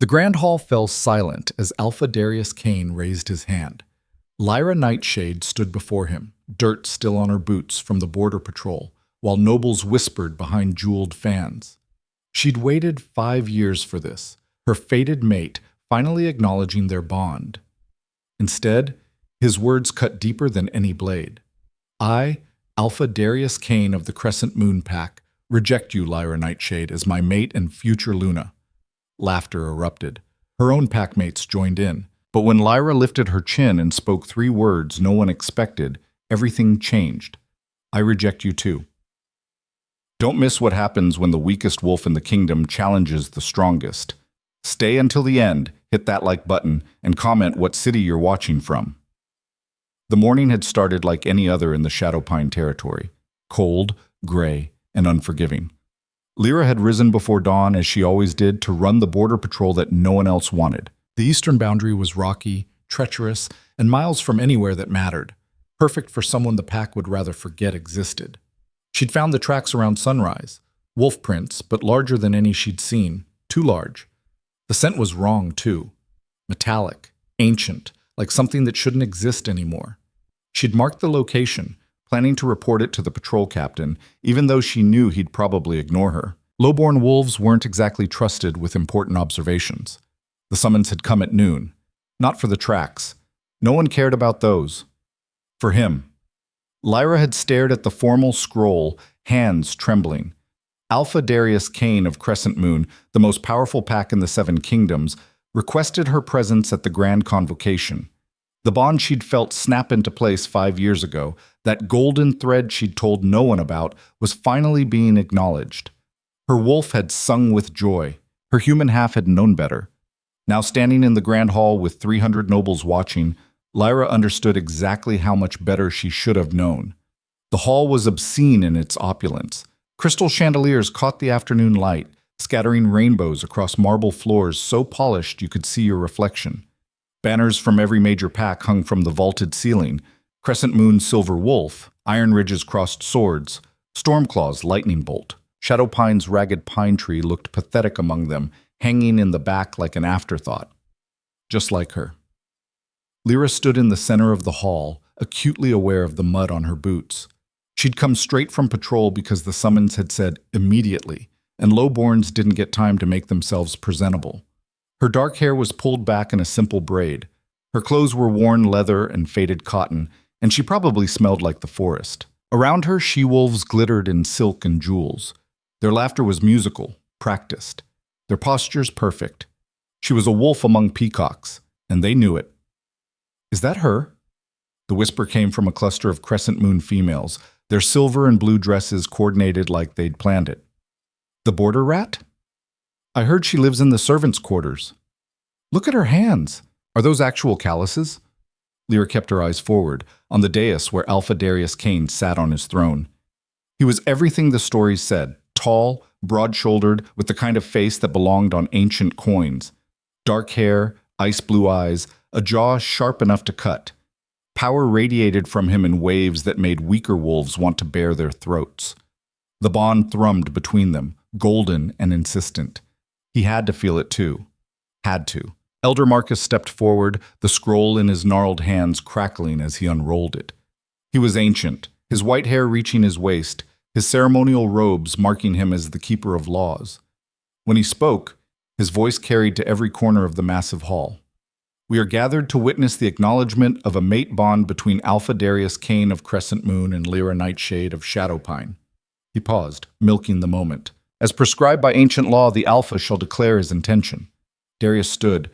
The Grand Hall fell silent as Alpha Darius Kane raised his hand. Lyra Nightshade stood before him, dirt still on her boots from the border patrol, while nobles whispered behind jeweled fans. She'd waited 5 years for this, her fated mate finally acknowledging their bond. Instead, his words cut deeper than any blade. I, Alpha Darius Kane of the Crescent Moon Pack, reject you, Lyra Nightshade, as my mate and future Luna. Laughter erupted. Her own packmates joined in. But when Lyra lifted her chin and spoke 3 words no one expected, everything changed. I reject you too. Don't miss what happens when the weakest wolf in the kingdom challenges the strongest. Stay until the end, hit that like button, and comment what city you're watching from. The morning had started like any other in the Shadowpine territory. Cold, gray, and unforgiving. Lyra had risen before dawn, as she always did, to run the border patrol that no one else wanted. The eastern boundary was rocky, treacherous, and miles from anywhere that mattered. Perfect for someone the pack would rather forget existed. She'd found the tracks around sunrise. Wolf prints, but larger than any she'd seen. Too large. The scent was wrong, too. Metallic, ancient, like something that shouldn't exist anymore. She'd marked the location, planning to report it to the patrol captain, even though she knew he'd probably ignore her. Lowborn wolves weren't exactly trusted with important observations. The summons had come at noon. Not for the tracks. No one cared about those. For him. Lyra had stared at the formal scroll, hands trembling. Alpha Darius Kane of Crescent Moon, the most powerful pack in the 7 kingdoms, requested her presence at the grand convocation. The bond she'd felt snap into place 5 years ago, that golden thread she'd told no one about, was finally being acknowledged. Her wolf had sung with joy. Her human half had known better. Now standing in the Grand Hall with 300 nobles watching, Lyra understood exactly how much better she should have known. The hall was obscene in its opulence. Crystal chandeliers caught the afternoon light, scattering rainbows across marble floors so polished you could see your reflection. Banners from every major pack hung from the vaulted ceiling. Crescent Moon's silver wolf, Iron Ridge's crossed swords, Stormclaw's lightning bolt. Shadowpine's ragged pine tree looked pathetic among them, hanging in the back like an afterthought. Just like her. Lyra stood in the center of the hall, acutely aware of the mud on her boots. She'd come straight from patrol because the summons had said immediately, and lowborns didn't get time to make themselves presentable. Her dark hair was pulled back in a simple braid. Her clothes were worn leather and faded cotton, and she probably smelled like the forest. Around her, she-wolves glittered in silk and jewels. Their laughter was musical, practiced. Their postures perfect. She was a wolf among peacocks, and they knew it. Is that her? The whisper came from a cluster of Crescent Moon females, their silver and blue dresses coordinated like they'd planned it. The border rat? I heard she lives in the servants' quarters. Look at her hands. Are those actual calluses? Lyra kept her eyes forward, on the dais where Alpha Darius Kane sat on his throne. He was everything the stories said, tall, broad-shouldered, with the kind of face that belonged on ancient coins. Dark hair, ice-blue eyes, a jaw sharp enough to cut. Power radiated from him in waves that made weaker wolves want to bare their throats. The bond thrummed between them, golden and insistent. He had to feel it too. Had to. Elder Marcus stepped forward, the scroll in his gnarled hands crackling as he unrolled it. He was ancient, his white hair reaching his waist, his ceremonial robes marking him as the keeper of laws. When he spoke, his voice carried to every corner of the massive hall. We are gathered to witness the acknowledgement of a mate bond between Alpha Darius Kane of Crescent Moon and Lyra Nightshade of Shadowpine. He paused, milking the moment. As prescribed by ancient law, the Alpha shall declare his intention. Darius stood.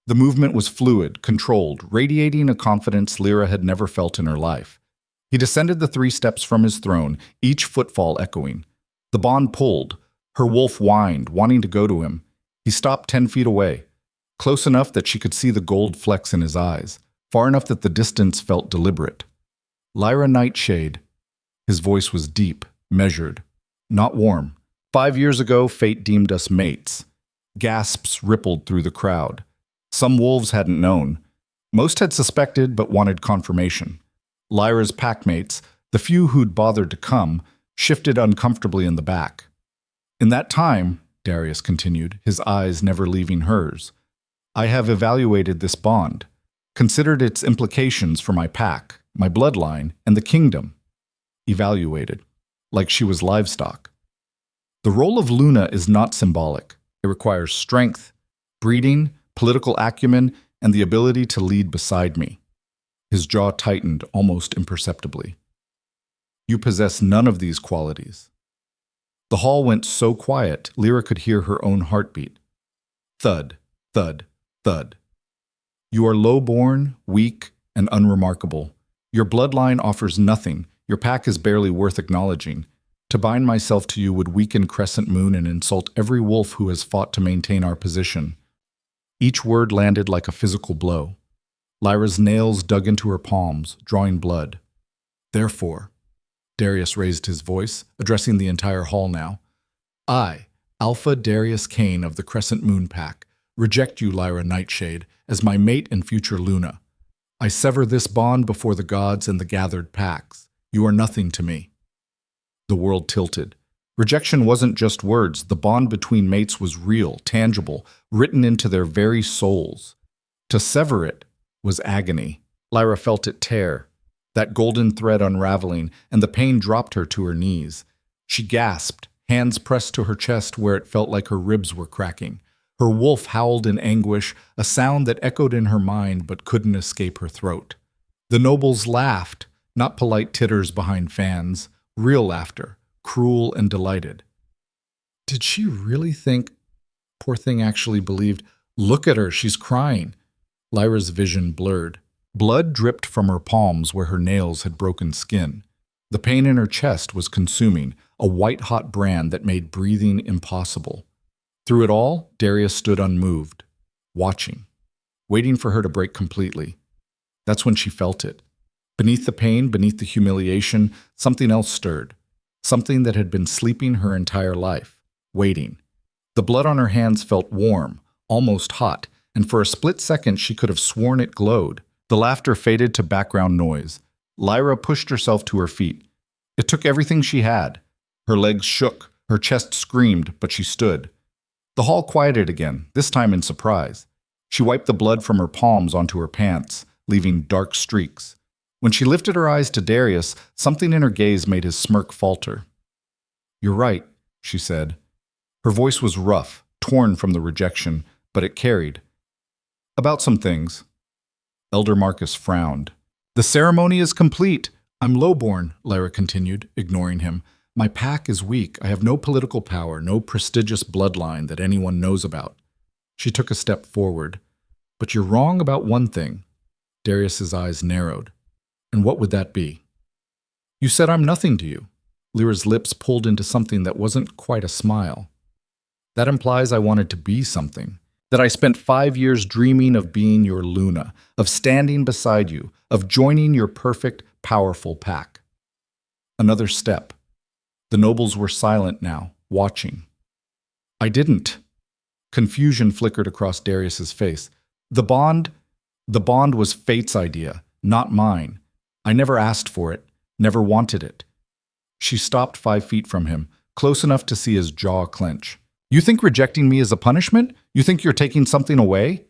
The movement was fluid, controlled, radiating a confidence Lyra had never felt in her life. He descended the 3 steps from his throne, each footfall echoing. The bond pulled. Her wolf whined, wanting to go to him. He stopped 10 feet away, close enough that she could see the gold flecks in his eyes, far enough that the distance felt deliberate. Lyra Nightshade. His voice was deep, measured, not warm. 5 years ago, fate deemed us mates. Gasps rippled through the crowd. Some wolves hadn't known. Most had suspected but wanted confirmation. Lyra's packmates, the few who'd bothered to come, shifted uncomfortably in the back. In that time, Darius continued, his eyes never leaving hers. I have evaluated this bond, considered its implications for my pack, my bloodline, and the kingdom. Evaluated, like she was livestock. The role of Luna is not symbolic. It requires strength, breeding, political acumen, and the ability to lead beside me. His jaw tightened almost imperceptibly. You possess none of these qualities. The hall went so quiet, Lyra could hear her own heartbeat. Thud, thud, thud. You are low-born, weak, and unremarkable. Your bloodline offers nothing. Your pack is barely worth acknowledging. To bind myself to you would weaken Crescent Moon and insult every wolf who has fought to maintain our position. Each word landed like a physical blow. Lyra's nails dug into her palms, drawing blood. Therefore, Darius raised his voice, addressing the entire hall now. I, Alpha Darius Kane of the Crescent Moon Pack, reject you, Lyra Nightshade, as my mate and future Luna. I sever this bond before the gods and the gathered packs. You are nothing to me. The world tilted. Rejection wasn't just words. The bond between mates was real, tangible, written into their very souls. To sever it was agony. Lyra felt it tear, that golden thread unraveling, and the pain dropped her to her knees. She gasped, hands pressed to her chest where it felt like her ribs were cracking. Her wolf howled in anguish, a sound that echoed in her mind but couldn't escape her throat. The nobles laughed, not polite titters behind fans, real laughter, cruel and delighted. Did she really think? Poor thing actually believed. Look at her, she's crying. Lyra's vision blurred. Blood dripped from her palms where her nails had broken skin. The pain in her chest was consuming, a white-hot brand that made breathing impossible. Through it all, Darius stood unmoved, watching, waiting for her to break completely. That's when she felt it. Beneath the pain, beneath the humiliation, something else stirred. Something that had been sleeping her entire life, waiting. The blood on her hands felt warm, almost hot, and for a split second she could have sworn it glowed. The laughter faded to background noise. Lyra pushed herself to her feet. It took everything she had. Her legs shook, her chest screamed, but she stood. The hall quieted again, this time in surprise. She wiped the blood from her palms onto her pants, leaving dark streaks. When she lifted her eyes to Darius, something in her gaze made his smirk falter. You're right, she said. Her voice was rough, torn from the rejection, but it carried. About some things. Elder Marcus frowned. The ceremony is complete. I'm lowborn, Lyra continued, ignoring him. My pack is weak. I have no political power, no prestigious bloodline that anyone knows about. She took a step forward. But you're wrong about one thing. Darius's eyes narrowed. And what would that be? You said I'm nothing to you. Lyra's lips pulled into something that wasn't quite a smile. That implies I wanted to be something. That I spent 5 years dreaming of being your Luna, of standing beside you, of joining your perfect, powerful pack. Another step. The nobles were silent now, watching. I didn't. Confusion flickered across Darius's face. The bond was fate's idea, not mine. I never asked for it, never wanted it. She stopped 5 feet from him, close enough to see his jaw clench. You think rejecting me is a punishment? You think you're taking something away?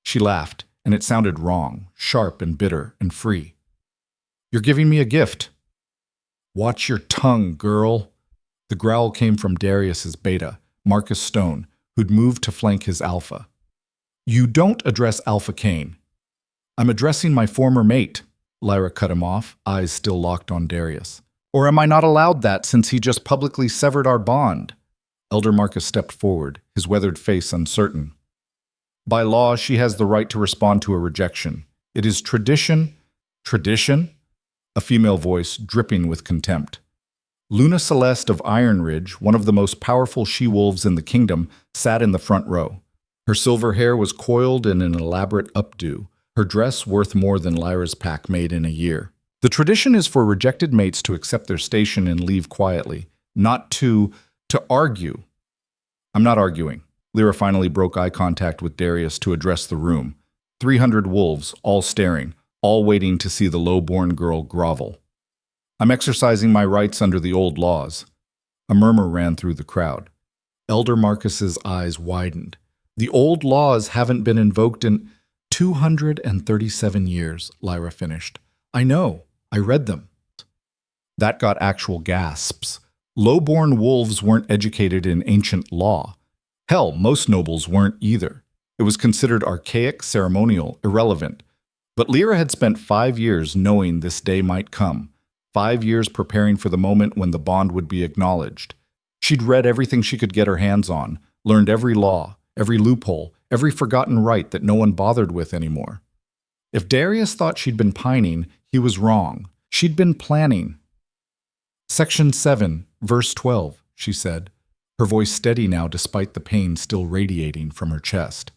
She laughed, and it sounded wrong, sharp and bitter and free. You're giving me a gift. Watch your tongue, girl. The growl came from Darius's beta, Marcus Stone, who'd moved to flank his alpha. You don't address Alpha Kane. I'm addressing my former mate. Lyra cut him off, eyes still locked on Darius. Or am I not allowed that since he just publicly severed our bond? Elder Marcus stepped forward, his weathered face uncertain. By law, she has the right to respond to a rejection. It is tradition. Tradition? A female voice, dripping with contempt. Luna Celeste of Iron Ridge, one of the most powerful she-wolves in the kingdom, sat in the front row. Her silver hair was coiled in an elaborate updo, her dress worth more than Lyra's pack made in a year. The tradition is for rejected mates to accept their station and leave quietly, not to argue. I'm not arguing. Lyra finally broke eye contact with Darius to address the room. 300 wolves, all staring, all waiting to see the low-born girl grovel. I'm exercising my rights under the old laws. A murmur ran through the crowd. Elder Marcus's eyes widened. The old laws haven't been invoked in 237 years, Lyra finished. I know. I read them. That got actual gasps. Low-born wolves weren't educated in ancient law. Hell, most nobles weren't either. It was considered archaic, ceremonial, irrelevant. But Lyra had spent 5 years knowing this day might come, 5 years preparing for the moment when the bond would be acknowledged. She'd read everything she could get her hands on, learned every law, every loophole, every forgotten right that no one bothered with anymore. If Darius thought she'd been pining, he was wrong. She'd been planning. Section 7, verse 12, she said, her voice steady now despite the pain still radiating from her chest.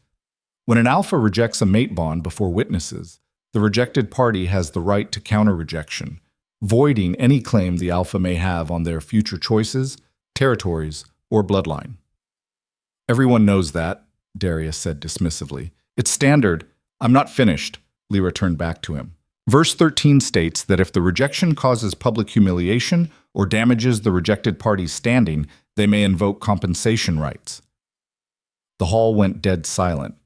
When an alpha rejects a mate bond before witnesses, the rejected party has the right to counter-rejection, voiding any claim the alpha may have on their future choices, territories, or bloodline. Everyone knows that, Darius said dismissively. It's standard. I'm not finished, Lyra turned back to him. Verse 13 states that if the rejection causes public humiliation or damages the rejected party's standing, they may invoke compensation rights. The hall went dead silent.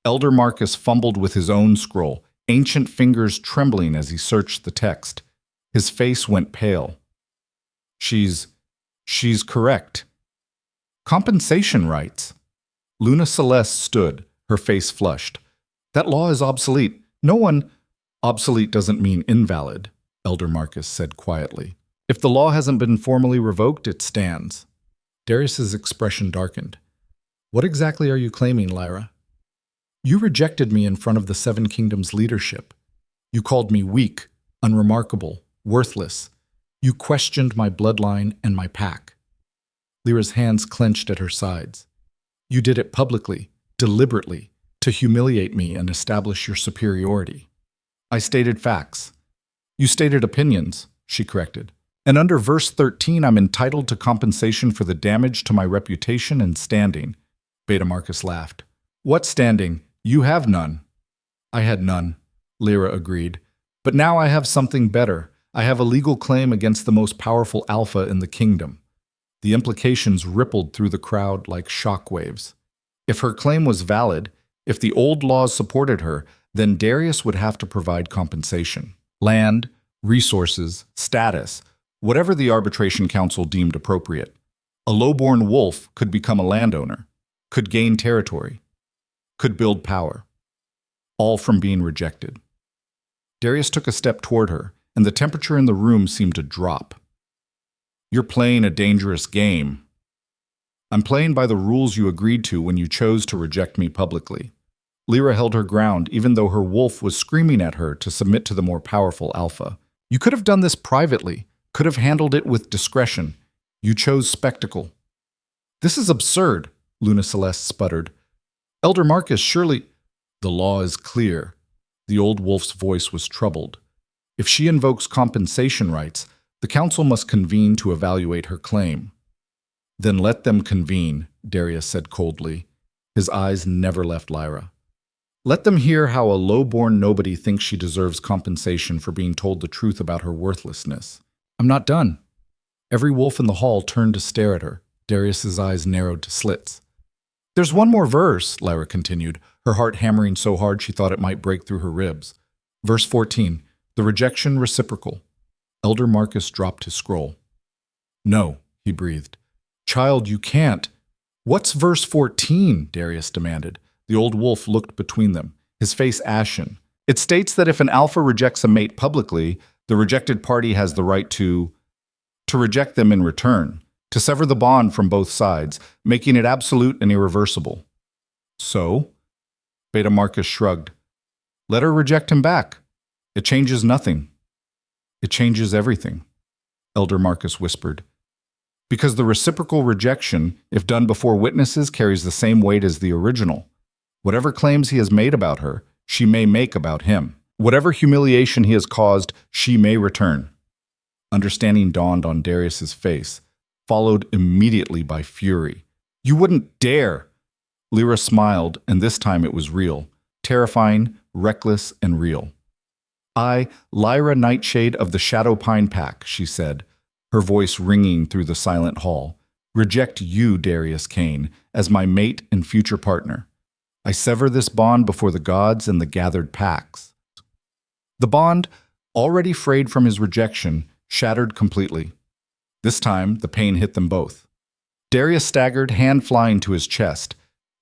Elder Marcus fumbled with his own scroll, ancient fingers trembling as he searched the text. His face went pale. She's correct. Compensation rights. Luna Celeste stood, her face flushed. That law is obsolete. No one— Obsolete doesn't mean invalid, Elder Marcus said quietly. If the law hasn't been formally revoked, it stands. Darius's expression darkened. What exactly are you claiming, Lyra? You rejected me in front of the Seven Kingdoms leadership. You called me weak, unremarkable, worthless. You questioned my bloodline and my pack. Lyra's hands clenched at her sides. You did it publicly, deliberately, to humiliate me and establish your superiority. I stated facts. You stated opinions, she corrected. And under verse 13, I'm entitled to compensation for the damage to my reputation and standing. Beta Marcus laughed. What standing? You have none. I had none, Lyra agreed. But now I have something better. I have a legal claim against the most powerful alpha in the kingdom. The implications rippled through the crowd like shockwaves. If her claim was valid, if the old laws supported her, then Darius would have to provide compensation. Land, resources, status, whatever the arbitration council deemed appropriate. A low-born wolf could become a landowner, could gain territory, could build power, all from being rejected. Darius took a step toward her, and the temperature in the room seemed to drop. You're playing a dangerous game. I'm playing by the rules you agreed to when you chose to reject me publicly. Lyra held her ground even though her wolf was screaming at her to submit to the more powerful alpha. You could have done this privately, could have handled it with discretion. You chose spectacle. This is absurd, Luna Celeste sputtered. Elder Marcus, surely— The law is clear. The old wolf's voice was troubled. If she invokes compensation rights, the council must convene to evaluate her claim. Then let them convene, Darius said coldly. His eyes never left Lyra. Let them hear how a low-born nobody thinks she deserves compensation for being told the truth about her worthlessness. I'm not done. Every wolf in the hall turned to stare at her. Darius's eyes narrowed to slits. There's one more verse, Lyra continued, her heart hammering so hard she thought it might break through her ribs. Verse 14, the rejection reciprocal. Elder Marcus dropped his scroll. No, he breathed. Child, you can't. What's verse 14? Darius demanded. The old wolf looked between them, his face ashen. It states that if an alpha rejects a mate publicly, the rejected party has the right to reject them in return, to sever the bond from both sides, making it absolute and irreversible. So? Beta Marcus shrugged. Let her reject him back. It changes nothing. It changes everything, Elder Marcus whispered. Because the reciprocal rejection, if done before witnesses, carries the same weight as the original. Whatever claims he has made about her, she may make about him. Whatever humiliation he has caused, she may return. Understanding dawned on Darius's face, followed immediately by fury. You wouldn't dare! Lyra smiled, and this time it was real. Terrifying, reckless, and real. I, Lyra Nightshade of the Shadow Pine Pack, she said, her voice ringing through the silent hall, reject you, Darius Kane, as my mate and future partner. I sever this bond before the gods and the gathered packs." The bond, already frayed from his rejection, shattered completely. This time, the pain hit them both. Darius staggered, hand flying to his chest.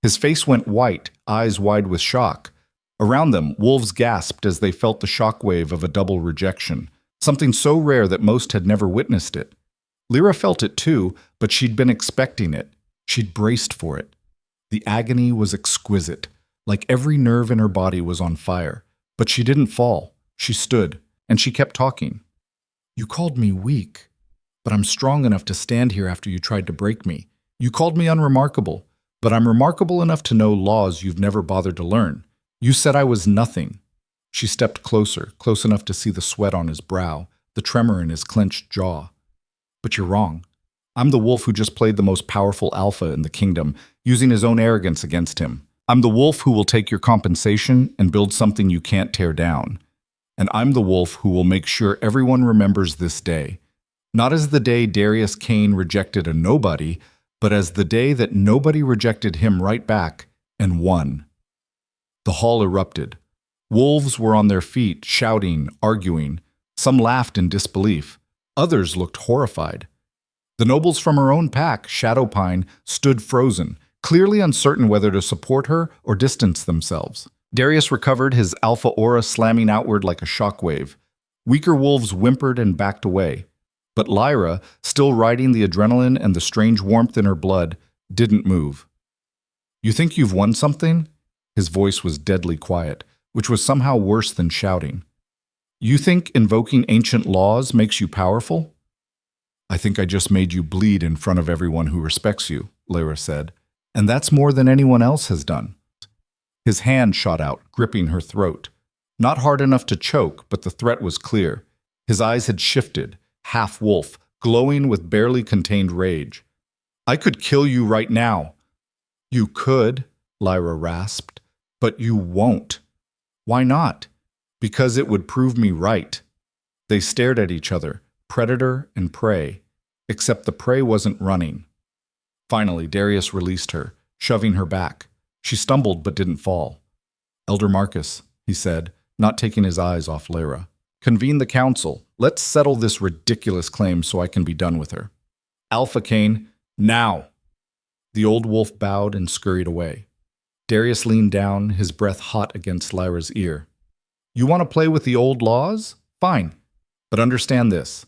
His face went white, eyes wide with shock. Around them, wolves gasped as they felt the shockwave of a double rejection, something so rare that most had never witnessed it. Lyra felt it too, but she'd been expecting it. She'd braced for it. The agony was exquisite, like every nerve in her body was on fire. But she didn't fall. She stood, and she kept talking. "You called me weak, but I'm strong enough to stand here after you tried to break me. You called me unremarkable, but I'm remarkable enough to know laws you've never bothered to learn. You said I was nothing." She stepped closer, close enough to see the sweat on his brow, the tremor in his clenched jaw. "But you're wrong. I'm the wolf who just played the most powerful alpha in the kingdom, using his own arrogance against him. I'm the wolf who will take your compensation and build something you can't tear down. And I'm the wolf who will make sure everyone remembers this day. Not as the day Darius Kane rejected a nobody, but as the day that nobody rejected him right back and won." The hall erupted. Wolves were on their feet, shouting, arguing. Some laughed in disbelief. Others looked horrified. The nobles from her own pack, Shadowpine, stood frozen, clearly uncertain whether to support her or distance themselves. Darius recovered, his alpha aura slamming outward like a shockwave. Weaker wolves whimpered and backed away. But Lyra, still riding the adrenaline and the strange warmth in her blood, didn't move. "You think you've won something?" His voice was deadly quiet, which was somehow worse than shouting. "You think invoking ancient laws makes you powerful?" "I think I just made you bleed in front of everyone who respects you," Lyra said. "And that's more than anyone else has done." His hand shot out, gripping her throat. Not hard enough to choke, but the threat was clear. His eyes had shifted, half wolf, glowing with barely contained rage. "I could kill you right now." "You could," Lyra rasped, "but you won't." "Why not?" "Because it would prove me right." They stared at each other, predator and prey, except the prey wasn't running. Finally, Darius released her, shoving her back. She stumbled but didn't fall. "Elder Marcus," he said, not taking his eyes off Lyra. "Convene the council. Let's settle this ridiculous claim so I can be done with her." "Alpha Kane, now!" The old wolf bowed and scurried away. Darius leaned down, his breath hot against Lyra's ear. "You want to play with the old laws? Fine. But understand this.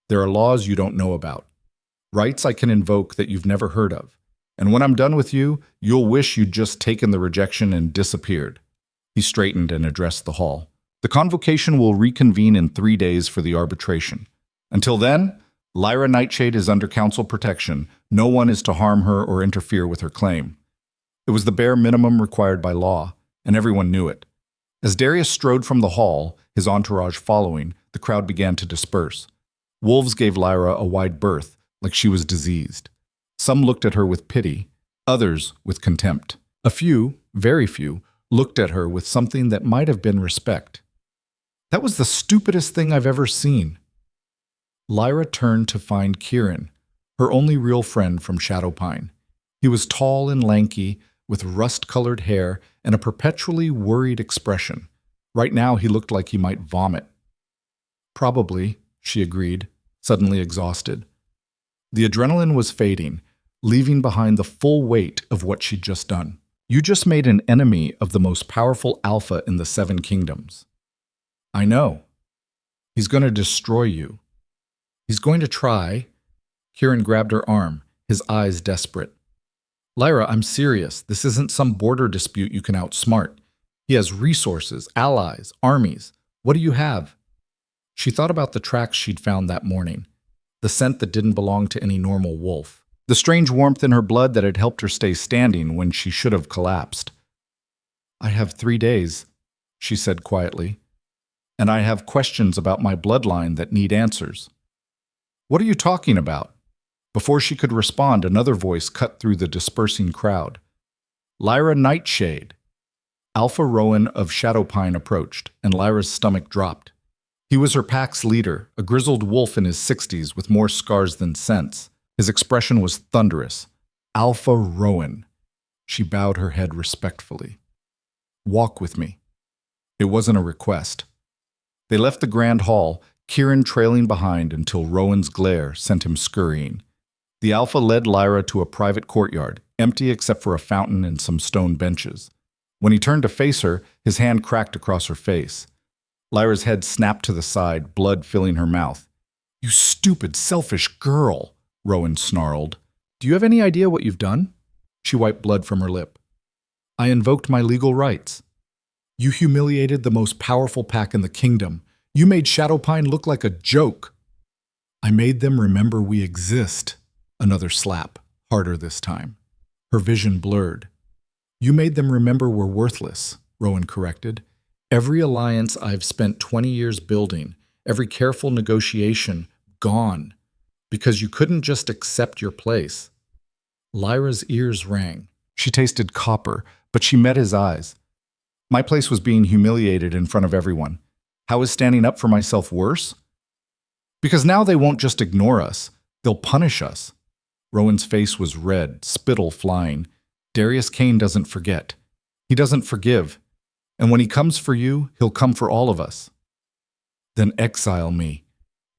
There are laws you don't know about. Rights I can invoke that you've never heard of. And when I'm done with you, you'll wish you'd just taken the rejection and disappeared." He straightened and addressed the hall. "The convocation will reconvene in 3 days for the arbitration. Until then, Lyra Nightshade is under council protection. No one is to harm her or interfere with her claim." It was the bare minimum required by law, and everyone knew it. As Darius strode from the hall, his entourage following, the crowd began to disperse. Wolves gave Lyra a wide berth, like she was diseased. Some looked at her with pity, others with contempt. A few, very few, looked at her with something that might have been respect. "That was the stupidest thing I've ever seen." Lyra turned to find Kieran, her only real friend from Shadowpine. He was tall and lanky, with rust-colored hair and a perpetually worried expression. Right now he looked like he might vomit. "Probably," she agreed, suddenly exhausted. The adrenaline was fading, leaving behind the full weight of what she'd just done. "You just made an enemy of the most powerful alpha in the 7 kingdoms." "I know. He's going to destroy you." "He's going to try." Kieran grabbed her arm, his eyes desperate. "Lyra, I'm serious. This isn't some border dispute you can outsmart. He has resources, allies, armies. What do you have?" She thought about the tracks she'd found that morning, the scent that didn't belong to any normal wolf, the strange warmth in her blood that had helped her stay standing when she should have collapsed. "I have 3 days," she said quietly, "and I have questions about my bloodline that need answers." "What are you talking about?" Before she could respond, another voice cut through the dispersing crowd. "Lyra Nightshade." Alpha Rowan of Shadowpine approached, and Lyra's stomach dropped. He was her pack's leader, a grizzled wolf in his 60s with more scars than sense. His expression was thunderous. Alpha Rowan. She bowed her head respectfully. Walk with me. It wasn't a request. They left the grand hall, Kieran trailing behind until Rowan's glare sent him scurrying. The Alpha led Lyra to a private courtyard, empty except for a fountain and some stone benches. When he turned to face her, his hand cracked across her face. Lyra's head snapped to the side, blood filling her mouth. You stupid, selfish girl, Rowan snarled. Do you have any idea what you've done? She wiped blood from her lip. I invoked my legal rights. You humiliated the most powerful pack in the kingdom. You made Shadowpine look like a joke. I made them remember we exist. Another slap, harder this time. Her vision blurred. You made them remember we're worthless, Rowan corrected. Every alliance I've spent 20 years building, every careful negotiation, gone. Because you couldn't just accept your place. Lyra's ears rang. She tasted copper, but she met his eyes. My place was being humiliated in front of everyone. How is standing up for myself worse? Because now they won't just ignore us. They'll punish us. Rowan's face was red, spittle flying. Darius Kane doesn't forget. He doesn't forgive. And when he comes for you, he'll come for all of us. Then exile me,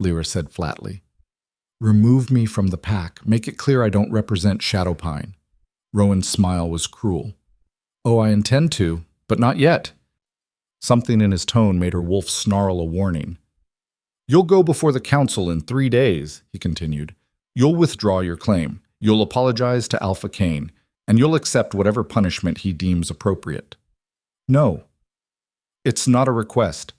Lyra said flatly. Remove me from the pack. Make it clear I don't represent Shadowpine. Rowan's smile was cruel. Oh, I intend to, but not yet. Something in his tone made her wolf snarl a warning. You'll go before the council in 3 days, he continued. You'll withdraw your claim. You'll apologize to Alpha Kane, and you'll accept whatever punishment he deems appropriate. No. It's not a request.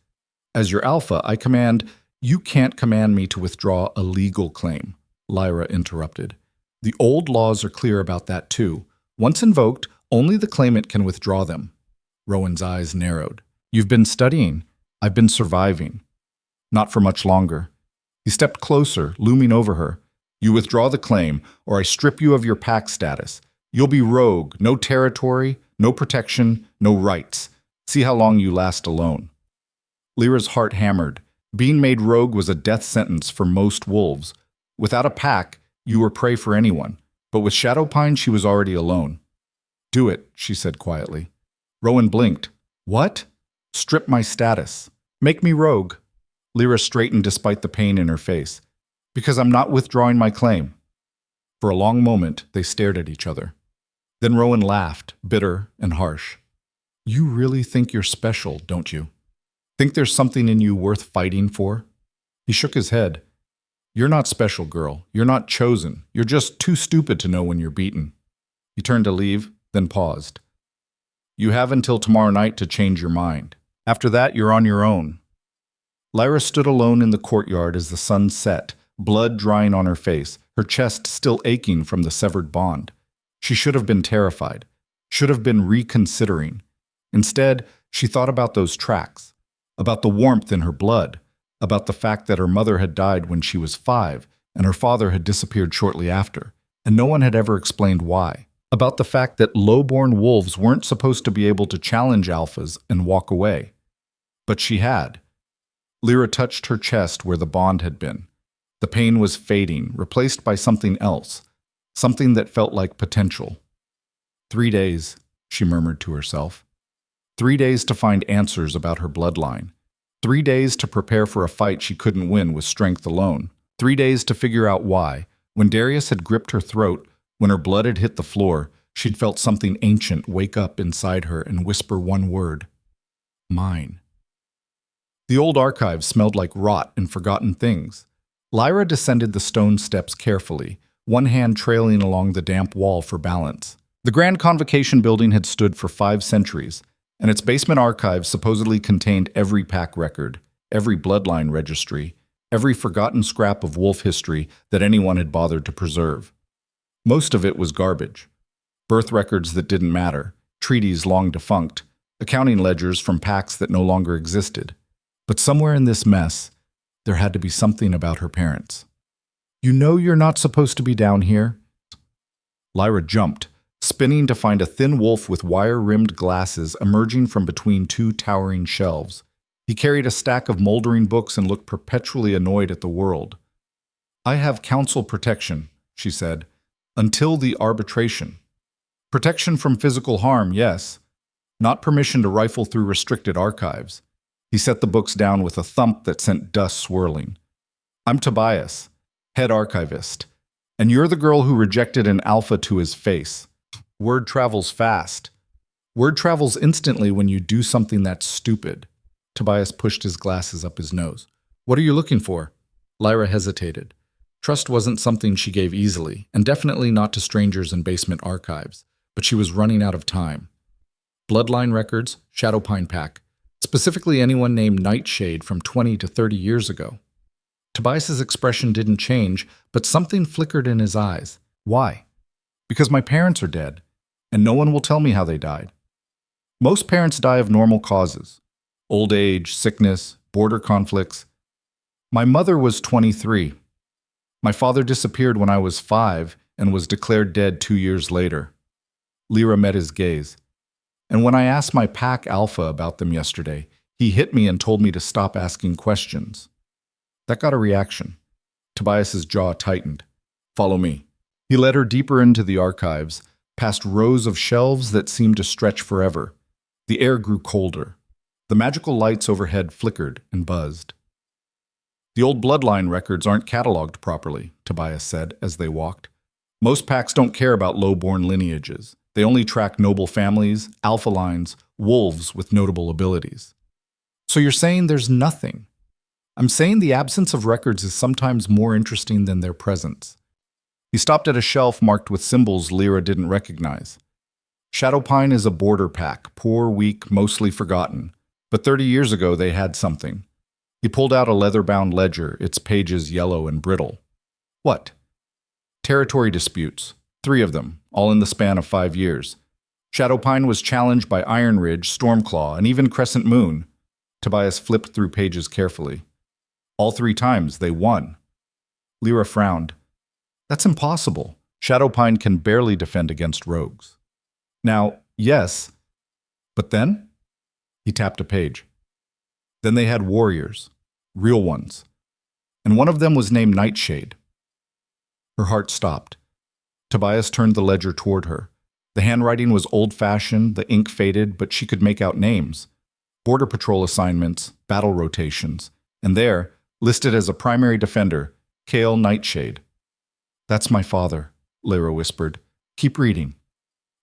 As your Alpha, I command... You can't command me to withdraw a legal claim, Lyra interrupted. The old laws are clear about that too. Once invoked, only the claimant can withdraw them. Rowan's eyes narrowed. You've been studying. I've been surviving. Not for much longer. He stepped closer, looming over her. You withdraw the claim, or I strip you of your pack status. You'll be rogue, no territory, no protection, no rights. See how long you last alone. Lyra's heart hammered. Being made rogue was a death sentence for most wolves. Without a pack, you were prey for anyone. But with Shadowpine, she was already alone. Do it, she said quietly. Rowan blinked. What? Strip my status. Make me rogue. Lyra straightened despite the pain in her face. Because I'm not withdrawing my claim. For a long moment, they stared at each other. Then Rowan laughed, bitter and harsh. You really think you're special, don't you? Think there's something in you worth fighting for? He shook his head. You're not special, girl. You're not chosen. You're just too stupid to know when you're beaten. He turned to leave, then paused. You have until tomorrow night to change your mind. After that, you're on your own. Lyra stood alone in the courtyard as the sun set, blood drying on her face, her chest still aching from the severed bond. She should have been terrified, should have been reconsidering. Instead, she thought about those tracks. About the warmth in her blood, about the fact that her mother had died when she was 5 and her father had disappeared shortly after, and no one had ever explained why. About the fact that low-born wolves weren't supposed to be able to challenge alphas and walk away. But she had. Lyra touched her chest where the bond had been. The pain was fading, replaced by something else, something that felt like potential. 3 days, she murmured to herself. 3 days to find answers about her bloodline. 3 days to prepare for a fight she couldn't win with strength alone. 3 days to figure out why. When Darius had gripped her throat, when her blood had hit the floor, she'd felt something ancient wake up inside her and whisper one word. Mine. The old archive smelled like rot and forgotten things. Lyra descended the stone steps carefully, one hand trailing along the damp wall for balance. The Grand Convocation building had stood for 5 centuries, and its basement archive supposedly contained every pack record, every bloodline registry, every forgotten scrap of wolf history that anyone had bothered to preserve. Most of it was garbage. Birth records that didn't matter, treaties long defunct, accounting ledgers from packs that no longer existed. But somewhere in this mess, there had to be something about her parents. You know you're not supposed to be down here? Lyra jumped, spinning to find a thin wolf with wire-rimmed glasses emerging from between 2 towering shelves. He carried a stack of moldering books and looked perpetually annoyed at the world. I have council protection, she said. Until the arbitration. Protection from physical harm, yes. Not permission to rifle through restricted archives. He set the books down with a thump that sent dust swirling. I'm Tobias, head archivist. And you're the girl who rejected an alpha to his face. Word travels fast. Word travels instantly when you do something that's stupid. Tobias pushed his glasses up his nose. What are you looking for? Lyra hesitated. Trust wasn't something she gave easily, and definitely not to strangers in basement archives, but she was running out of time. Bloodline records, Shadowpine Pack, specifically anyone named Nightshade from 20 to 30 years ago. Tobias's expression didn't change, but something flickered in his eyes. Why? Because my parents are dead, and no one will tell me how they died. Most parents die of normal causes. Old age, sickness, border conflicts. My mother was 23. My father disappeared when I was 5 and was declared dead 2 years later. Lyra met his gaze. And when I asked my pack alpha about them yesterday, he hit me and told me to stop asking questions. That got a reaction. Tobias's jaw tightened. Follow me. He led her deeper into the archives, past rows of shelves that seemed to stretch forever. The air grew colder. The magical lights overhead flickered and buzzed. The old bloodline records aren't cataloged properly, Tobias said as they walked. Most packs don't care about low-born lineages. They only track noble families, alpha lines, wolves with notable abilities. So you're saying there's nothing? I'm saying the absence of records is sometimes more interesting than their presence. He stopped at a shelf marked with symbols Lyra didn't recognize. Shadowpine is a border pack, poor, weak, mostly forgotten. But 30 years ago they had something. He pulled out a leather-bound ledger, its pages yellow and brittle. What? Territory disputes. 3 of them, all in the span of 5 years. Shadowpine was challenged by Iron Ridge, Stormclaw, and even Crescent Moon. Tobias flipped through pages carefully. All 3 times they won. Lyra frowned. That's impossible. Shadowpine can barely defend against rogues. Now, yes, but then? He tapped a page. Then they had warriors, real ones, and one of them was named Nightshade. Her heart stopped. Tobias turned the ledger toward her. The handwriting was old-fashioned, the ink faded, but she could make out names. Border patrol assignments, battle rotations, and there, listed as a primary defender, Kale Nightshade. That's my father, Lyra whispered. Keep reading.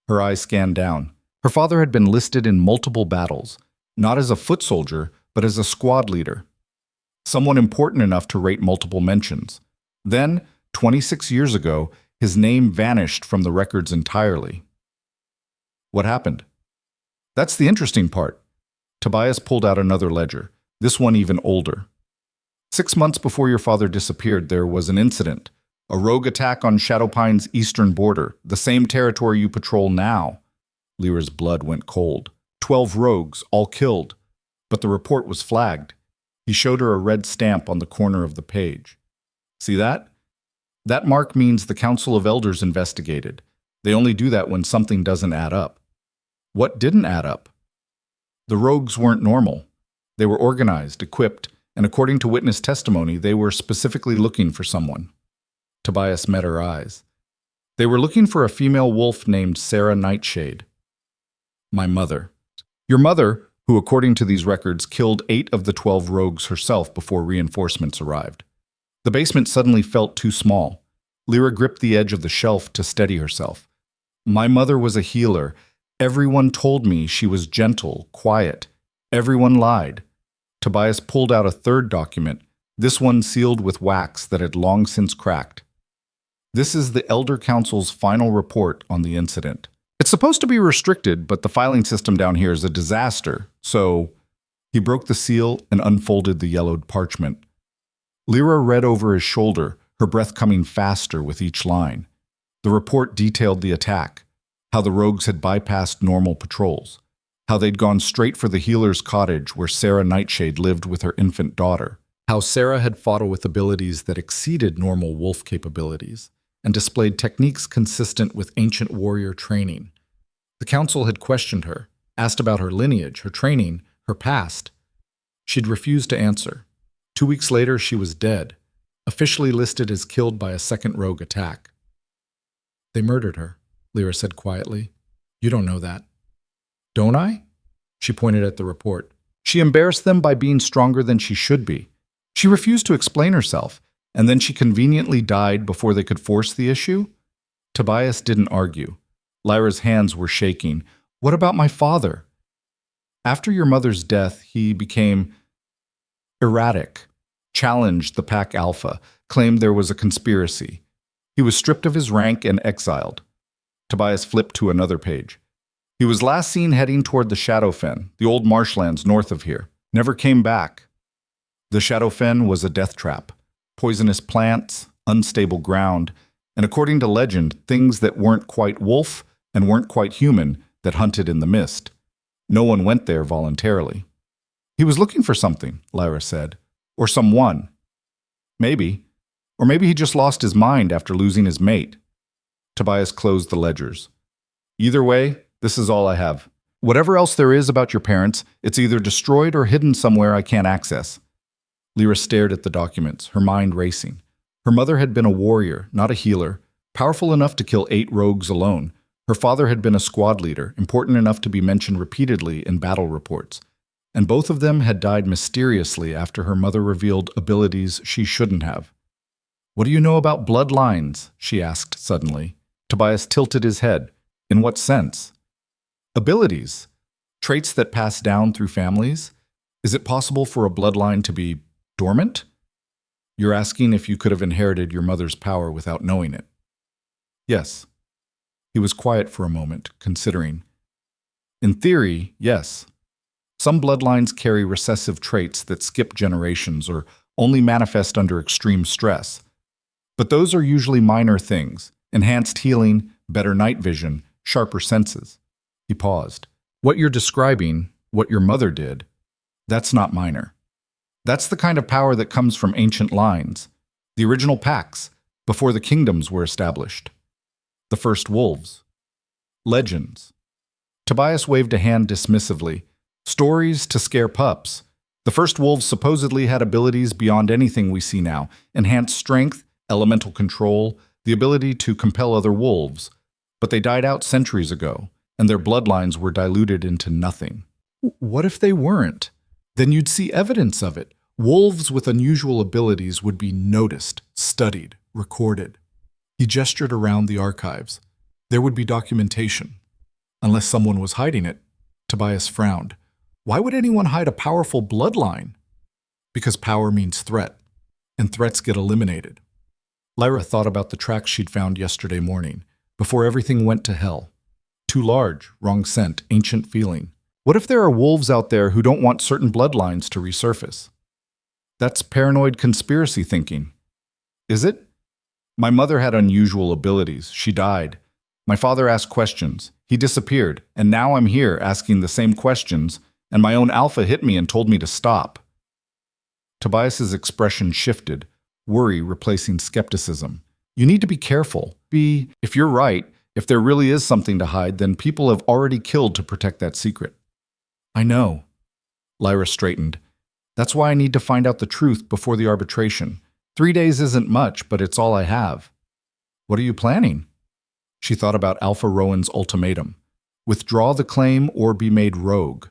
Her eyes scanned down. Her father had been listed in multiple battles, not as a foot soldier, but as a squad leader. Someone important enough to rate multiple mentions. Then, 26 years ago, his name vanished from the records entirely. What happened? That's the interesting part. Tobias pulled out another ledger, this one even older. 6 months before your father disappeared, there was an incident. A rogue attack on Shadowpine's eastern border, the same territory you patrol now. Lyra's blood went cold. 12 rogues, all killed. But the report was flagged. He showed her a red stamp on the corner of the page. See that? That mark means the Council of Elders investigated. They only do that when something doesn't add up. What didn't add up? The rogues weren't normal. They were organized, equipped, and according to witness testimony, they were specifically looking for someone. Tobias met her eyes. They were looking for a female wolf named Sarah Nightshade. My mother. Your mother, who according to these records killed 8 of the 12 rogues herself before reinforcements arrived. The basement suddenly felt too small. Lyra gripped the edge of the shelf to steady herself. My mother was a healer. Everyone told me she was gentle, quiet. Everyone lied. Tobias pulled out a third document, this one sealed with wax that had long since cracked. This is the Elder Council's final report on the incident. It's supposed to be restricted, but the filing system down here is a disaster, so... He broke the seal and unfolded the yellowed parchment. Lyra read over his shoulder, her breath coming faster with each line. The report detailed the attack, how the rogues had bypassed normal patrols, how they'd gone straight for the healer's cottage where Sarah Nightshade lived with her infant daughter, how Sarah had fought with abilities that exceeded normal wolf capabilities, and displayed techniques consistent with ancient warrior training. The council had questioned her, asked about her lineage, her training, her past. She'd refused to answer. 2 weeks later, she was dead, officially listed as killed by a second rogue attack. They murdered her, Lyra said quietly. You don't know that. Don't I? She pointed at the report. She embarrassed them by being stronger than she should be. She refused to explain herself, and then she conveniently died before they could force the issue? Tobias didn't argue. Lyra's hands were shaking. What about my father? After your mother's death, he became erratic, challenged the Pack Alpha, claimed there was a conspiracy. He was stripped of his rank and exiled. Tobias flipped to another page. He was last seen heading toward the Shadowfen, the old marshlands north of here. Never came back. The Shadowfen was a death trap. Poisonous plants, unstable ground, and according to legend, things that weren't quite wolf and weren't quite human that hunted in the mist. No one went there voluntarily. He was looking for something, Lyra said. Or someone. Maybe. Or maybe he just lost his mind after losing his mate. Tobias closed the ledgers. Either way, this is all I have. Whatever else there is about your parents, it's either destroyed or hidden somewhere I can't access. Lyra stared at the documents, her mind racing. Her mother had been a warrior, not a healer, powerful enough to kill 8 rogues alone. Her father had been a squad leader, important enough to be mentioned repeatedly in battle reports. And both of them had died mysteriously after her mother revealed abilities she shouldn't have. What do you know about bloodlines? She asked suddenly. Tobias tilted his head. In what sense? Abilities. Traits that pass down through families. Is it possible for a bloodline to be dormant? You're asking if you could have inherited your mother's power without knowing it. Yes. He was quiet for a moment, considering. In theory, yes. Some bloodlines carry recessive traits that skip generations or only manifest under extreme stress. But those are usually minor things: enhanced healing, better night vision, sharper senses. He paused. What you're describing, what your mother did, that's not minor. That's the kind of power that comes from ancient lines, the original packs, before the kingdoms were established. The first wolves. Legends. Tobias waved a hand dismissively. Stories to scare pups. The first wolves supposedly had abilities beyond anything we see now: enhanced strength, elemental control, the ability to compel other wolves. But they died out centuries ago, and their bloodlines were diluted into nothing. What if they weren't? Then you'd see evidence of it. Wolves with unusual abilities would be noticed, studied, recorded. He gestured around the archives. There would be documentation. Unless someone was hiding it. Tobias frowned. Why would anyone hide a powerful bloodline? Because power means threat, and threats get eliminated. Lyra thought about the tracks she'd found yesterday morning, before everything went to hell. Too large, wrong scent, ancient feeling. What if there are wolves out there who don't want certain bloodlines to resurface? That's paranoid conspiracy thinking. Is it? My mother had unusual abilities. She died. My father asked questions. He disappeared, and now I'm here asking the same questions, and my own alpha hit me and told me to stop. Tobias's expression shifted, worry replacing skepticism. You need to be careful. If you're right, if there really is something to hide, then people have already killed to protect that secret. I know. Lyra straightened. That's why I need to find out the truth before the arbitration. 3 days isn't much, but it's all I have. What are you planning? She thought about Alpha Rowan's ultimatum. Withdraw the claim or be made rogue.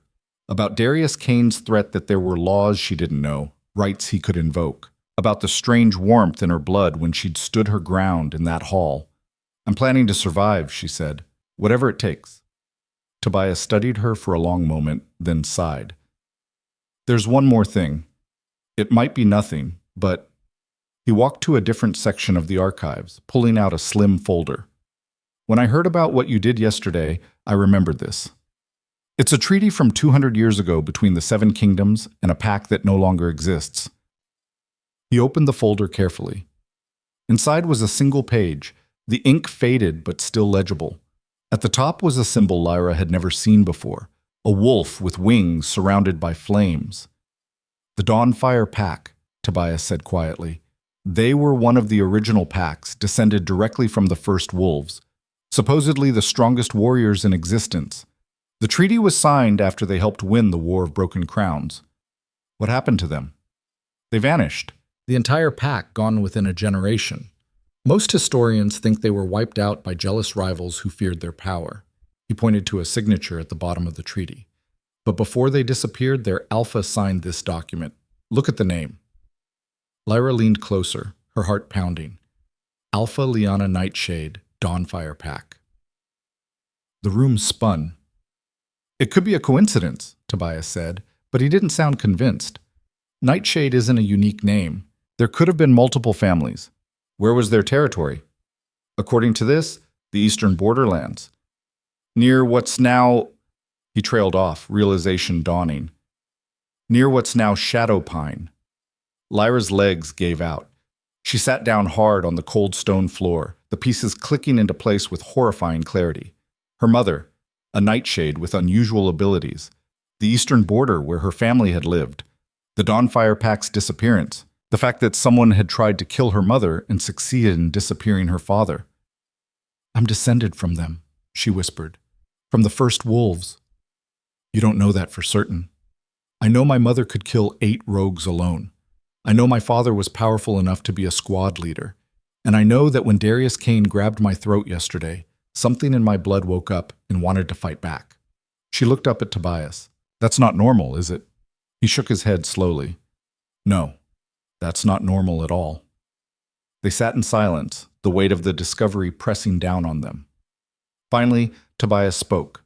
About Darius Kane's threat that there were laws she didn't know, rights he could invoke. About the strange warmth in her blood when she'd stood her ground in that hall. I'm planning to survive, she said. Whatever it takes. Tobias studied her for a long moment, then sighed. There's one more thing. It might be nothing, but... He walked to a different section of the archives, pulling out a slim folder. When I heard about what you did yesterday, I remembered this. It's a treaty from 200 years ago between the 7 kingdoms and a pack that no longer exists. He opened the folder carefully. Inside was a single page, the ink faded but still legible. At the top was a symbol Lyra had never seen before, a wolf with wings surrounded by flames. The Dawnfire Pack, Tobias said quietly. They were one of the original packs, descended directly from the first wolves, supposedly the strongest warriors in existence. The treaty was signed after they helped win the War of Broken Crowns. What happened to them? They vanished. The entire pack gone within a generation. Most historians think they were wiped out by jealous rivals who feared their power. He pointed to a signature at the bottom of the treaty. But before they disappeared, their alpha signed this document. Look at the name. Lyra leaned closer, her heart pounding. Alpha Liana Nightshade, Dawnfire Pack. The room spun. It could be a coincidence, Tobias said, but he didn't sound convinced. Nightshade isn't a unique name. There could have been multiple families. Where was their territory? According to this, the eastern borderlands. Near what's now... He trailed off, realization dawning. Near what's now Shadowpine. Lyra's legs gave out. She sat down hard on the cold stone floor, the pieces clicking into place with horrifying clarity. Her mother, a nightshade with unusual abilities. The eastern border where her family had lived. The Dawnfire Pack's disappearance. The fact that someone had tried to kill her mother and succeeded in disappearing her father. I'm descended from them, she whispered. From the first wolves. You don't know that for certain. I know my mother could kill 8 rogues alone. I know my father was powerful enough to be a squad leader. And I know that when Darius Kane grabbed my throat yesterday, something in my blood woke up and wanted to fight back. She looked up at Tobias. That's not normal, is it? He shook his head slowly. No, that's not normal at all. They sat in silence, the weight of the discovery pressing down on them. Finally, Tobias spoke.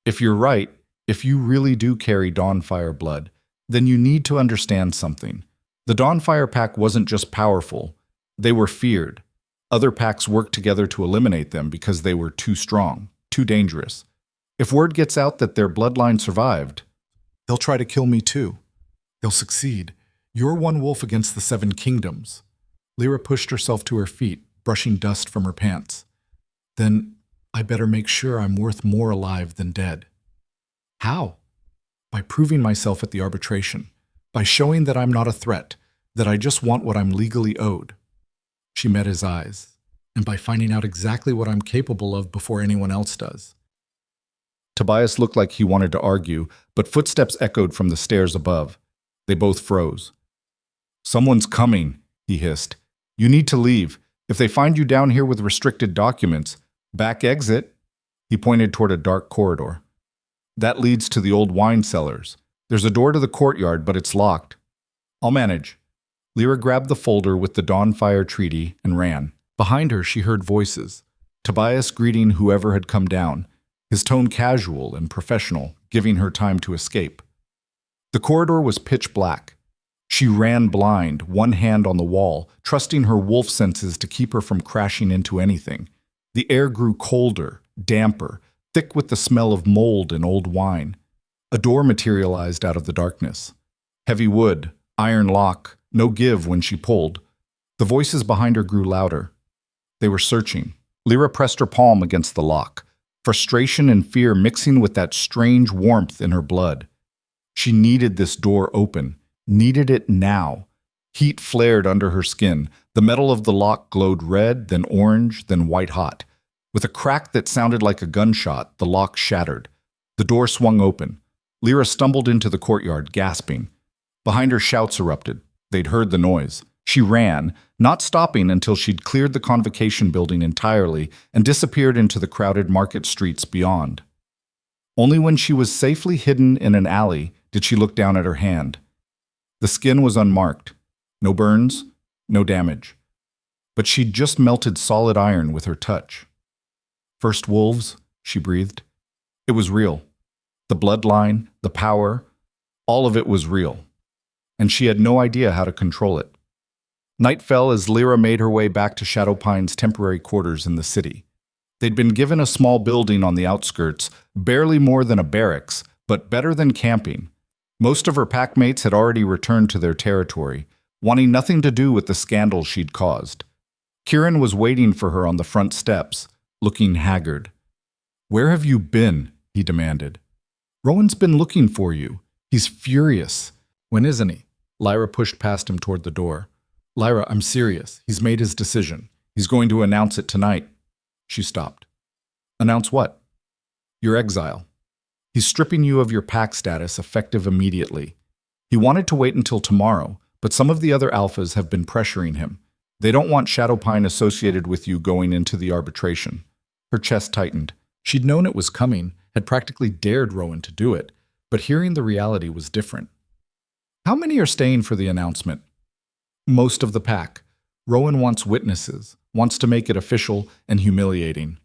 If you're right, if you really do carry Dawnfire blood, then you need to understand something. The Dawnfire Pack wasn't just powerful, they were feared. Other packs worked together to eliminate them because they were too strong, too dangerous. If word gets out that their bloodline survived, they'll try to kill me too. They'll succeed. You're one wolf against the 7 kingdoms. Lyra pushed herself to her feet, brushing dust from her pants. Then I better make sure I'm worth more alive than dead. How? By proving myself at the arbitration, by showing that I'm not a threat, that I just want what I'm legally owed. She met his eyes, and by finding out exactly what I'm capable of before anyone else does. Tobias looked like he wanted to argue, but footsteps echoed from the stairs above. They both froze. Someone's coming, he hissed. You need to leave. If they find you down here with restricted documents, back exit. He pointed toward a dark corridor. That leads to the old wine cellars. There's a door to the courtyard, but it's locked. I'll manage. Lyra grabbed the folder with the Dawnfire Treaty and ran. Behind her, she heard voices. Tobias greeting whoever had come down, his tone casual and professional, giving her time to escape. The corridor was pitch black. She ran blind, one hand on the wall, trusting her wolf senses to keep her from crashing into anything. The air grew colder, damper, thick with the smell of mold and old wine. A door materialized out of the darkness. Heavy wood, iron lock, no give when she pulled. The voices behind her grew louder. They were searching. Lyra pressed her palm against the lock, frustration and fear mixing with that strange warmth in her blood. She needed this door open, needed it now. Heat flared under her skin. The metal of the lock glowed red, then orange, then white hot. With a crack that sounded like a gunshot, the lock shattered. The door swung open. Lyra stumbled into the courtyard, gasping. Behind her, shouts erupted. They'd heard the noise. She ran, not stopping until she'd cleared the convocation building entirely and disappeared into the crowded market streets beyond. Only when she was safely hidden in an alley did she look down at her hand. The skin was unmarked. No burns, no damage. But she'd just melted solid iron with her touch. First wolves, she breathed. It was real. The bloodline, the power, all of it was real. And she had no idea how to control it. Night fell as Lyra made her way back to Shadowpine's temporary quarters in the city. They'd been given a small building on the outskirts, barely more than a barracks, but better than camping. Most of her packmates had already returned to their territory, wanting nothing to do with the scandal she'd caused. Kieran was waiting for her on the front steps, looking haggard. "Where have you been?" he demanded. "Rowan's been looking for you. He's furious." "When isn't he?" Lyra pushed past him toward the door. "Lyra, I'm serious. He's made his decision. He's going to announce it tonight." She stopped. "Announce what?" "Your exile. He's stripping you of your pack status effective immediately. He wanted to wait until tomorrow, but some of the other alphas have been pressuring him. They don't want Shadowpine associated with you going into the arbitration. Her chest tightened. She'd known it was coming, had practically dared Rowan to do it, but hearing the reality was different. How many are staying for the announcement? Most of the pack. Rowan wants witnesses, wants to make it official and humiliating.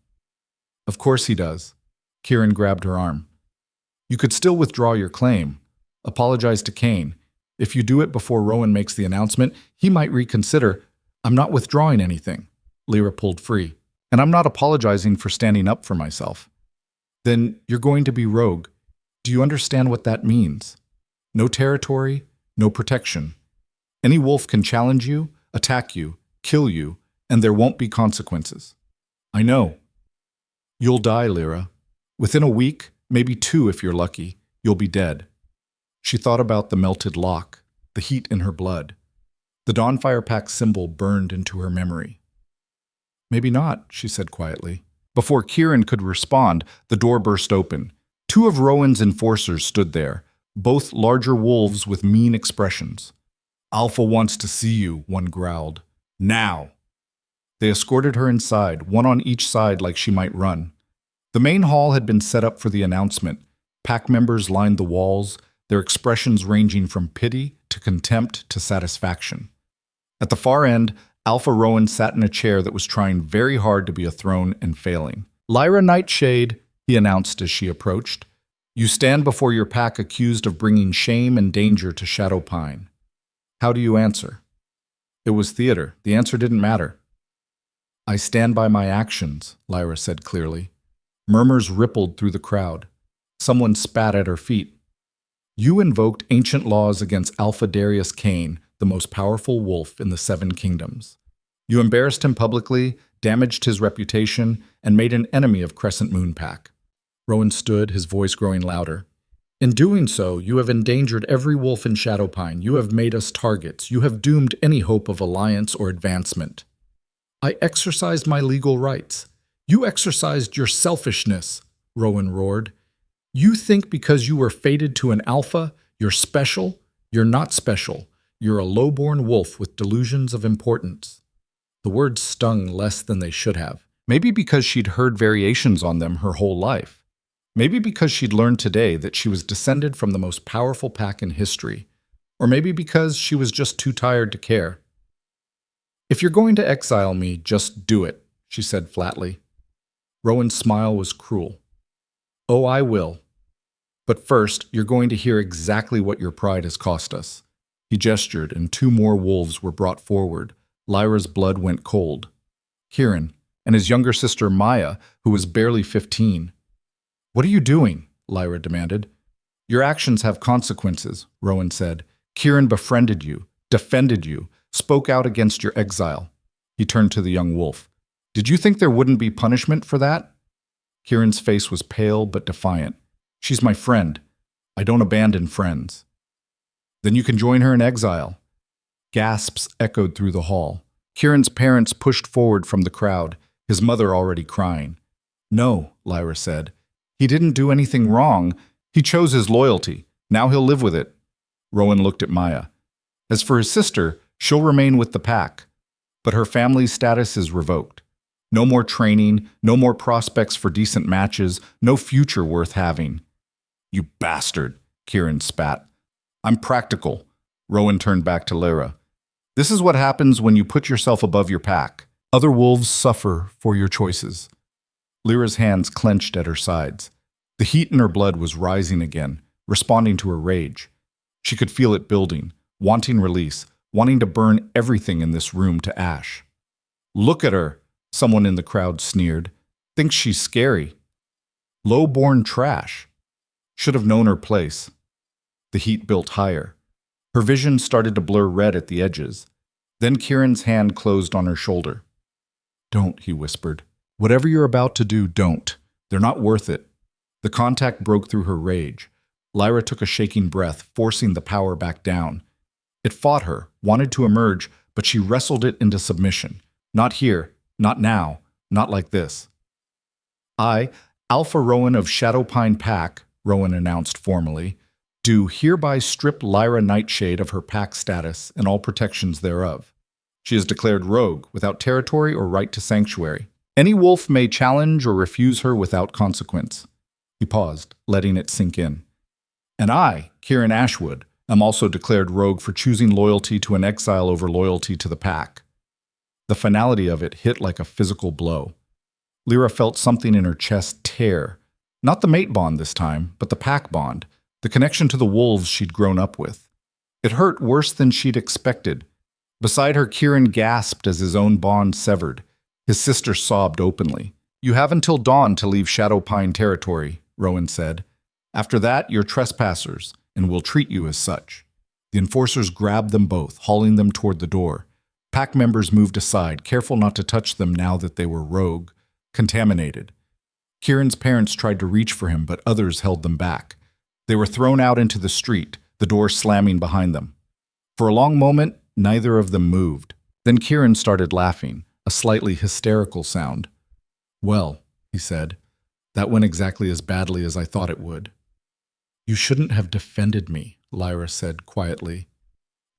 Of course he does. Kieran grabbed her arm. You could still withdraw your claim. Apologize to Kane. If you do it before Rowan makes the announcement, he might reconsider. I'm not withdrawing anything. Lyra pulled free. And I'm not apologizing for standing up for myself. Then you're going to be rogue. Do you understand what that means? No territory, no protection. Any wolf can challenge you, attack you, kill you, and there won't be consequences. I know. You'll die, Lyra. Within a week, maybe 2 if you're lucky, you'll be dead. She thought about the melted lock, the heat in her blood. The Dawnfire Pack symbol burned into her memory. Maybe not, she said quietly. Before Kieran could respond, the door burst open. 2 of Rowan's enforcers stood there, both larger wolves with mean expressions. Alpha wants to see you, one growled. Now! They escorted her inside, one on each side like she might run. The main hall had been set up for the announcement. Pack members lined the walls, their expressions ranging from pity to contempt to satisfaction. At the far end, Alpha Rowan sat in a chair that was trying very hard to be a throne and failing. Lyra Nightshade, he announced as she approached, you stand before your pack accused of bringing shame and danger to Shadowpine. How do you answer? It was theater. The answer didn't matter. I stand by my actions, Lyra said clearly. Murmurs rippled through the crowd. Someone spat at her feet. You invoked ancient laws against Alpha Darius Kane, the most powerful wolf in the 7 kingdoms. You embarrassed him publicly, damaged his reputation, and made an enemy of Crescent Moon Pack. Rowan stood, his voice growing louder. In doing so, you have endangered every wolf in Shadowpine. You have made us targets. You have doomed any hope of alliance or advancement. I exercised my legal rights. You exercised your selfishness, Rowan roared. You think because you were fated to an alpha, you're special? You're not special. You're a low-born wolf with delusions of importance. The words stung less than they should have. Maybe because she'd heard variations on them her whole life. Maybe because she'd learned today that she was descended from the most powerful pack in history. Or maybe because she was just too tired to care. If you're going to exile me, just do it, she said flatly. Rowan's smile was cruel. Oh, I will. But first, you're going to hear exactly what your pride has cost us. He gestured, and 2 more wolves were brought forward. Lyra's blood went cold. Kieran, and his younger sister Maya, who was barely 15. What are you doing? Lyra demanded. Your actions have consequences, Rowan said. Kieran befriended you, defended you, spoke out against your exile. He turned to the young wolf. Did you think there wouldn't be punishment for that? Kieran's face was pale but defiant. She's my friend. I don't abandon friends. Then you can join her in exile. Gasps echoed through the hall. Kieran's parents pushed forward from the crowd, his mother already crying. No, Lyra said. He didn't do anything wrong. He chose his loyalty. Now he'll live with it. Rowan looked at Maya. As for his sister, she'll remain with the pack. But her family's status is revoked. No more training, no more prospects for decent matches, no future worth having. You bastard, Kieran spat. I'm practical. Rowan turned back to Lyra. This is what happens when you put yourself above your pack. Other wolves suffer for your choices. Lyra's hands clenched at her sides. The heat in her blood was rising again, responding to her rage. She could feel it building, wanting release, wanting to burn everything in this room to ash. Look at her, someone in the crowd sneered. Thinks she's scary. Low-born trash. Should have known her place. The heat built higher. Her vision started to blur red at the edges. Then Kieran's hand closed on her shoulder. Don't, he whispered. Whatever you're about to do, don't. They're not worth it. The contact broke through her rage. Lyra took a shaking breath, forcing the power back down. It fought her, wanted to emerge, but she wrestled it into submission. Not here, not now, not like this. I, Alpha Rowan of Shadowpine Pack, Rowan announced formally, do hereby strip Lyra Nightshade of her pack status and all protections thereof. She is declared rogue, without territory or right to sanctuary. Any wolf may challenge or refuse her without consequence. He paused, letting it sink in. And I, Kieran Ashwood, am also declared rogue for choosing loyalty to an exile over loyalty to the pack. The finality of it hit like a physical blow. Lyra felt something in her chest tear. Not the mate bond this time, but the pack bond, the connection to the wolves she'd grown up with. It hurt worse than she'd expected. Beside her, Kieran gasped as his own bond severed. His sister sobbed openly. "You have until dawn to leave Shadowpine territory," Rowan said. "After that, you're trespassers, and we'll treat you as such." The enforcers grabbed them both, hauling them toward the door. Pack members moved aside, careful not to touch them now that they were rogue, contaminated. Kieran's parents tried to reach for him, but others held them back. They were thrown out into the street, the door slamming behind them. For a long moment, neither of them moved. Then Kieran started laughing, a slightly hysterical sound. "Well," he said, "that went exactly as badly as I thought it would." "You shouldn't have defended me," Lyra said quietly.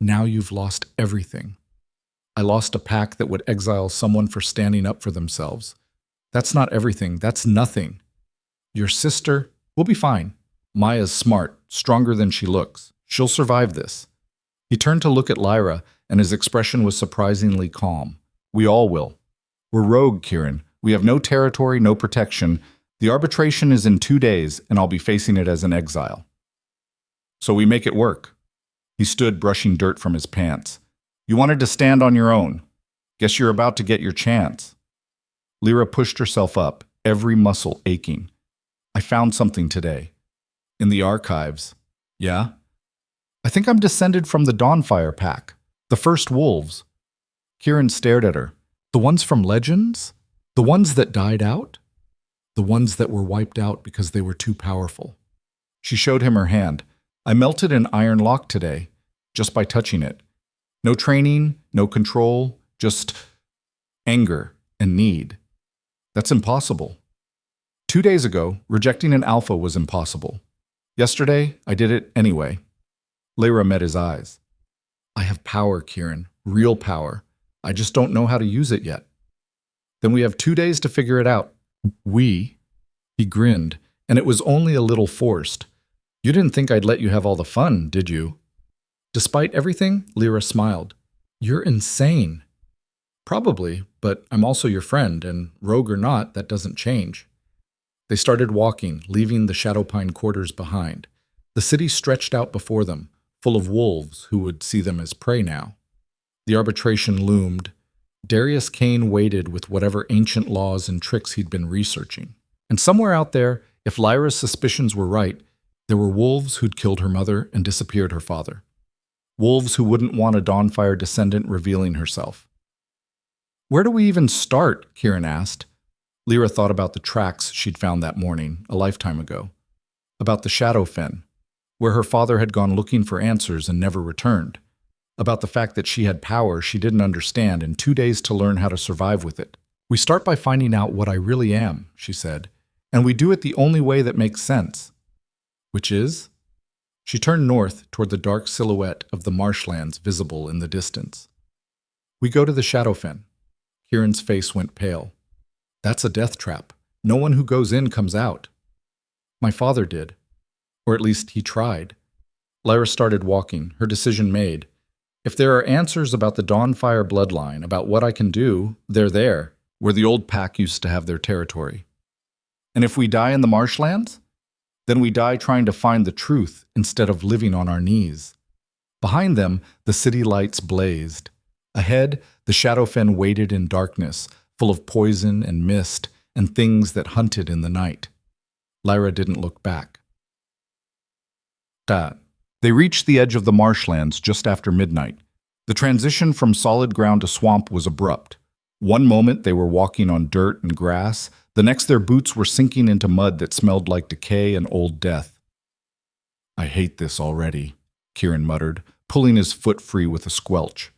"Now you've lost everything." "I lost a pack that would exile someone for standing up for themselves. That's not everything, that's nothing. Your sister will be fine. Maya's smart, stronger than she looks. She'll survive this." He turned to look at Lyra, and his expression was surprisingly calm. "We all will. We're rogue, Kieran. We have no territory, no protection. The arbitration is in 2 days, and I'll be facing it as an exile. So we make it work." He stood brushing dirt from his pants. "You wanted to stand on your own. Guess you're about to get your chance." Lyra pushed herself up, every muscle aching. "I found something today. In the archives." "Yeah?" "I think I'm descended from the Dawnfire pack, the first wolves." Kieran stared at her. "The ones from Legends? The ones that died out?" "The ones that were wiped out because they were too powerful." She showed him her hand. "I melted an iron lock today, just by touching it. No training, no control, just anger and need. That's impossible. 2 days ago, rejecting an alpha was impossible. Yesterday, I did it anyway." Lyra met his eyes. "I have power, Kieran, real power. I just don't know how to use it yet." "Then we have 2 days to figure it out." "We?" He grinned, and it was only a little forced. "You didn't think I'd let you have all the fun, did you?" Despite everything, Lyra smiled. "You're insane." "Probably, but I'm also your friend, and rogue or not, that doesn't change." They started walking, leaving the Shadowpine quarters behind. The city stretched out before them, full of wolves who would see them as prey now. The arbitration loomed. Darius Kane waited with whatever ancient laws and tricks he'd been researching. And somewhere out there, if Lyra's suspicions were right, there were wolves who'd killed her mother and disappeared her father. Wolves who wouldn't want a Dawnfire descendant revealing herself. "Where do we even start?" Kieran asked. Lyra thought about the tracks she'd found that morning, a lifetime ago. About the Shadow Fen, where her father had gone looking for answers and never returned. About the fact that she had power she didn't understand and 2 days to learn how to survive with it. "We start by finding out what I really am," she said, "and we do it the only way that makes sense." "Which is?" She turned north toward the dark silhouette of the marshlands visible in the distance. "We go to the Shadow Fen." Kieran's face went pale. "That's a death trap. No one who goes in comes out." "My father did. Or at least he tried." Lyra started walking, her decision made. "If there are answers about the Dawnfire bloodline, about what I can do, they're there, where the old pack used to have their territory. And if we die in the marshlands, then we die trying to find the truth instead of living on our knees." Behind them, the city lights blazed. Ahead, the Shadowfen waited in darkness, full of poison and mist and things that hunted in the night. Lyra didn't look back. They reached the edge of the marshlands just after midnight. The transition from solid ground to swamp was abrupt. One moment they were walking on dirt and grass, the next their boots were sinking into mud that smelled like decay and old death. "I hate this already," Kieran muttered, pulling his foot free with a squelch.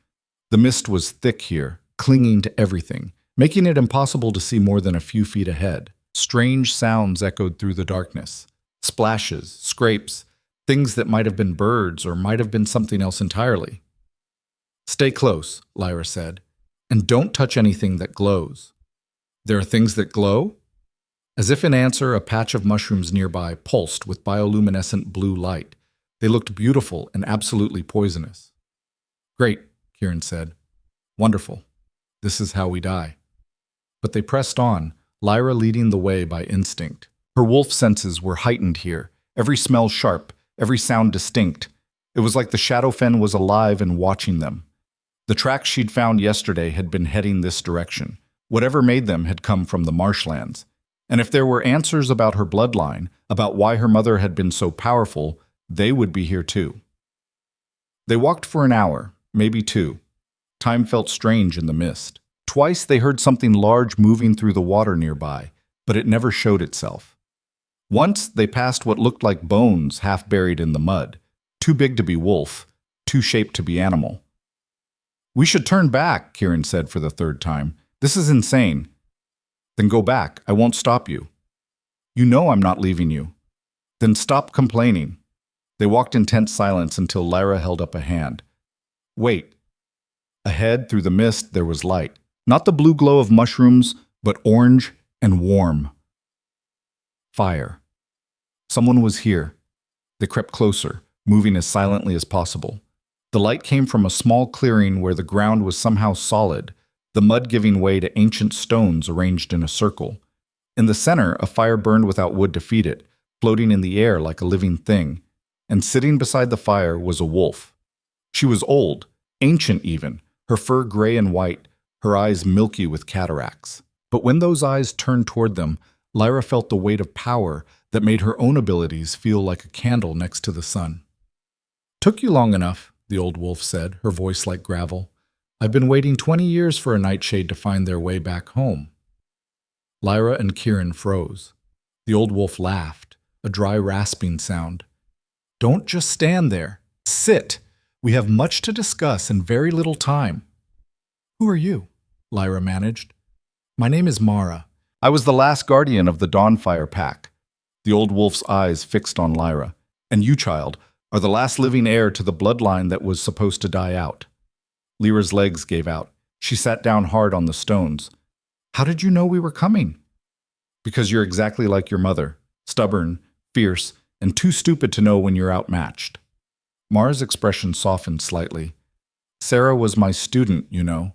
The mist was thick here, clinging to everything, making it impossible to see more than a few feet ahead. Strange sounds echoed through the darkness. Splashes, scrapes, things that might have been birds or might have been something else entirely. Stay close, Lyra said, and don't touch anything that glows. There are things that glow? As if in answer, a patch of mushrooms nearby pulsed with bioluminescent blue light. They looked beautiful and absolutely poisonous. Great, Kieran said. Wonderful. This is how we die. But they pressed on, Lyra leading the way by instinct. Her wolf senses were heightened here, every smell sharp, every sound distinct. It was like the Shadowfen was alive and watching them. The tracks she'd found yesterday had been heading this direction. Whatever made them had come from the marshlands. And if there were answers about her bloodline, about why her mother had been so powerful, they would be here too. They walked for an hour, maybe two. Time felt strange in the mist. Twice they heard something large moving through the water nearby, but it never showed itself. Once they passed what looked like bones half buried in the mud, too big to be wolf, too shaped to be animal. We should turn back, Kieran said for the third time. This is insane. Then go back. I won't stop you. You know I'm not leaving you. Then stop complaining. They walked in tense silence until Lyra held up a hand. Wait. Ahead, through the mist, there was light. Not the blue glow of mushrooms, but orange and warm. Fire. Someone was here. They crept closer, moving as silently as possible. The light came from a small clearing where the ground was somehow solid, the mud giving way to ancient stones arranged in a circle. In the center, a fire burned without wood to feed it, floating in the air like a living thing. And sitting beside the fire was a wolf. She was old, ancient even, her fur gray and white, her eyes milky with cataracts. But when those eyes turned toward them, Lyra felt the weight of power that made her own abilities feel like a candle next to the sun. Took you long enough, the old wolf said, her voice like gravel. I've been waiting 20 years for a nightshade to find their way back home. Lyra and Kieran froze. The old wolf laughed, a dry rasping sound. Don't just stand there. Sit. We have much to discuss and very little time. Who are you? Lyra managed. My name is Mara. I was the last guardian of the Dawnfire Pack. The old wolf's eyes fixed on Lyra. And you, child, are the last living heir to the bloodline that was supposed to die out. Lyra's legs gave out. She sat down hard on the stones. How did you know we were coming? Because you're exactly like your mother, stubborn, fierce, and too stupid to know when you're outmatched. Mara's expression softened slightly. Sarah was my student, you know,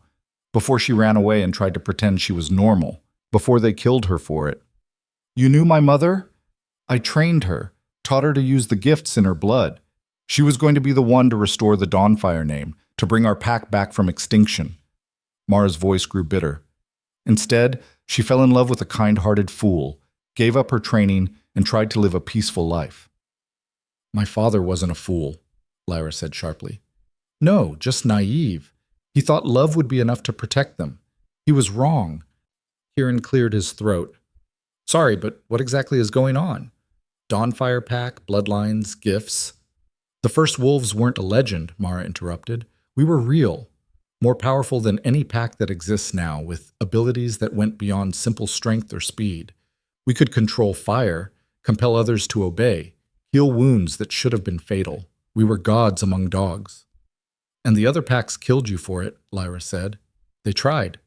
before she ran away and tried to pretend she was normal, before they killed her for it. You knew my mother? I trained her, taught her to use the gifts in her blood. She was going to be the one to restore the Dawnfire name, to bring our pack back from extinction. Mara's voice grew bitter. Instead, she fell in love with a kind-hearted fool, gave up her training, and tried to live a peaceful life. My father wasn't a fool, Lyra said sharply. No, just naive. He thought love would be enough to protect them. He was wrong. Kieran cleared his throat. Sorry, but what exactly is going on? Dawnfire Pack, bloodlines, gifts. The first wolves weren't a legend, Mara interrupted. We were real, more powerful than any pack that exists now, with abilities that went beyond simple strength or speed. We could control fire, compel others to obey, heal wounds that should have been fatal. We were gods among dogs. And the other packs killed you for it, Lyra said. They tried.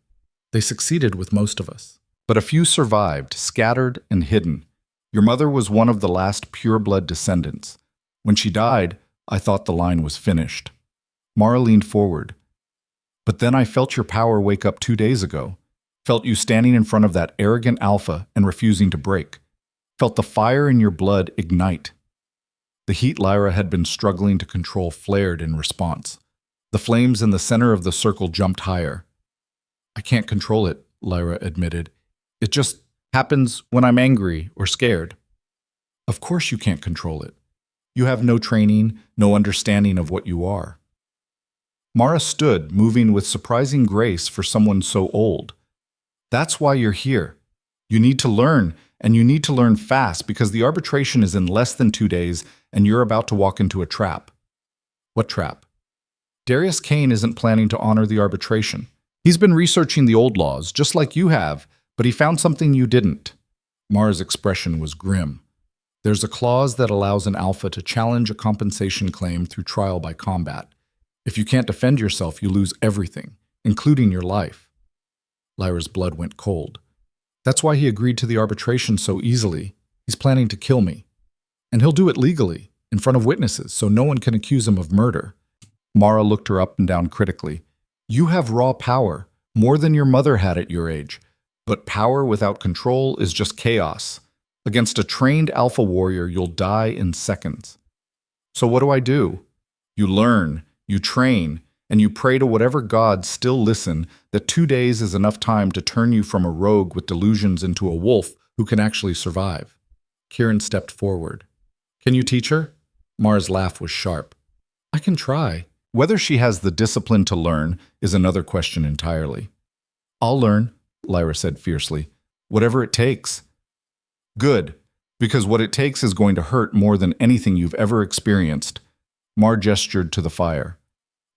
They succeeded with most of us. But a few survived, scattered and hidden. Your mother was one of the last pure-blood descendants. When she died, I thought the line was finished. Mara leaned forward. But then I felt your power wake up 2 days ago. Felt you standing in front of that arrogant alpha and refusing to break. Felt the fire in your blood ignite. The heat Lyra had been struggling to control flared in response. The flames in the center of the circle jumped higher. I can't control it, Lyra admitted. It just happens when I'm angry or scared. Of course you can't control it. You have no training, no understanding of what you are. Mara stood, moving with surprising grace for someone so old. That's why you're here. You need to learn, and you need to learn fast because the arbitration is in less than 2 days and you're about to walk into a trap. What trap? Darius Kane isn't planning to honor the arbitration. He's been researching the old laws, just like you have, but he found something you didn't. Mara's expression was grim. There's a clause that allows an alpha to challenge a compensation claim through trial by combat. If you can't defend yourself, you lose everything, including your life. Lyra's blood went cold. That's why he agreed to the arbitration so easily. He's planning to kill me. And he'll do it legally, in front of witnesses, so no one can accuse him of murder. Mara looked her up and down critically. You have raw power, more than your mother had at your age. But power without control is just chaos. Against a trained alpha warrior, you'll die in seconds. So what do? You learn, you train, and you pray to whatever gods still listen that 2 days is enough time to turn you from a rogue with delusions into a wolf who can actually survive. Kieran stepped forward. Can you teach her? Mara's laugh was sharp. I can try. Whether she has the discipline to learn is another question entirely. I'll learn, Lyra said fiercely. Whatever it takes. Good, because what it takes is going to hurt more than anything you've ever experienced. Mar gestured to the fire.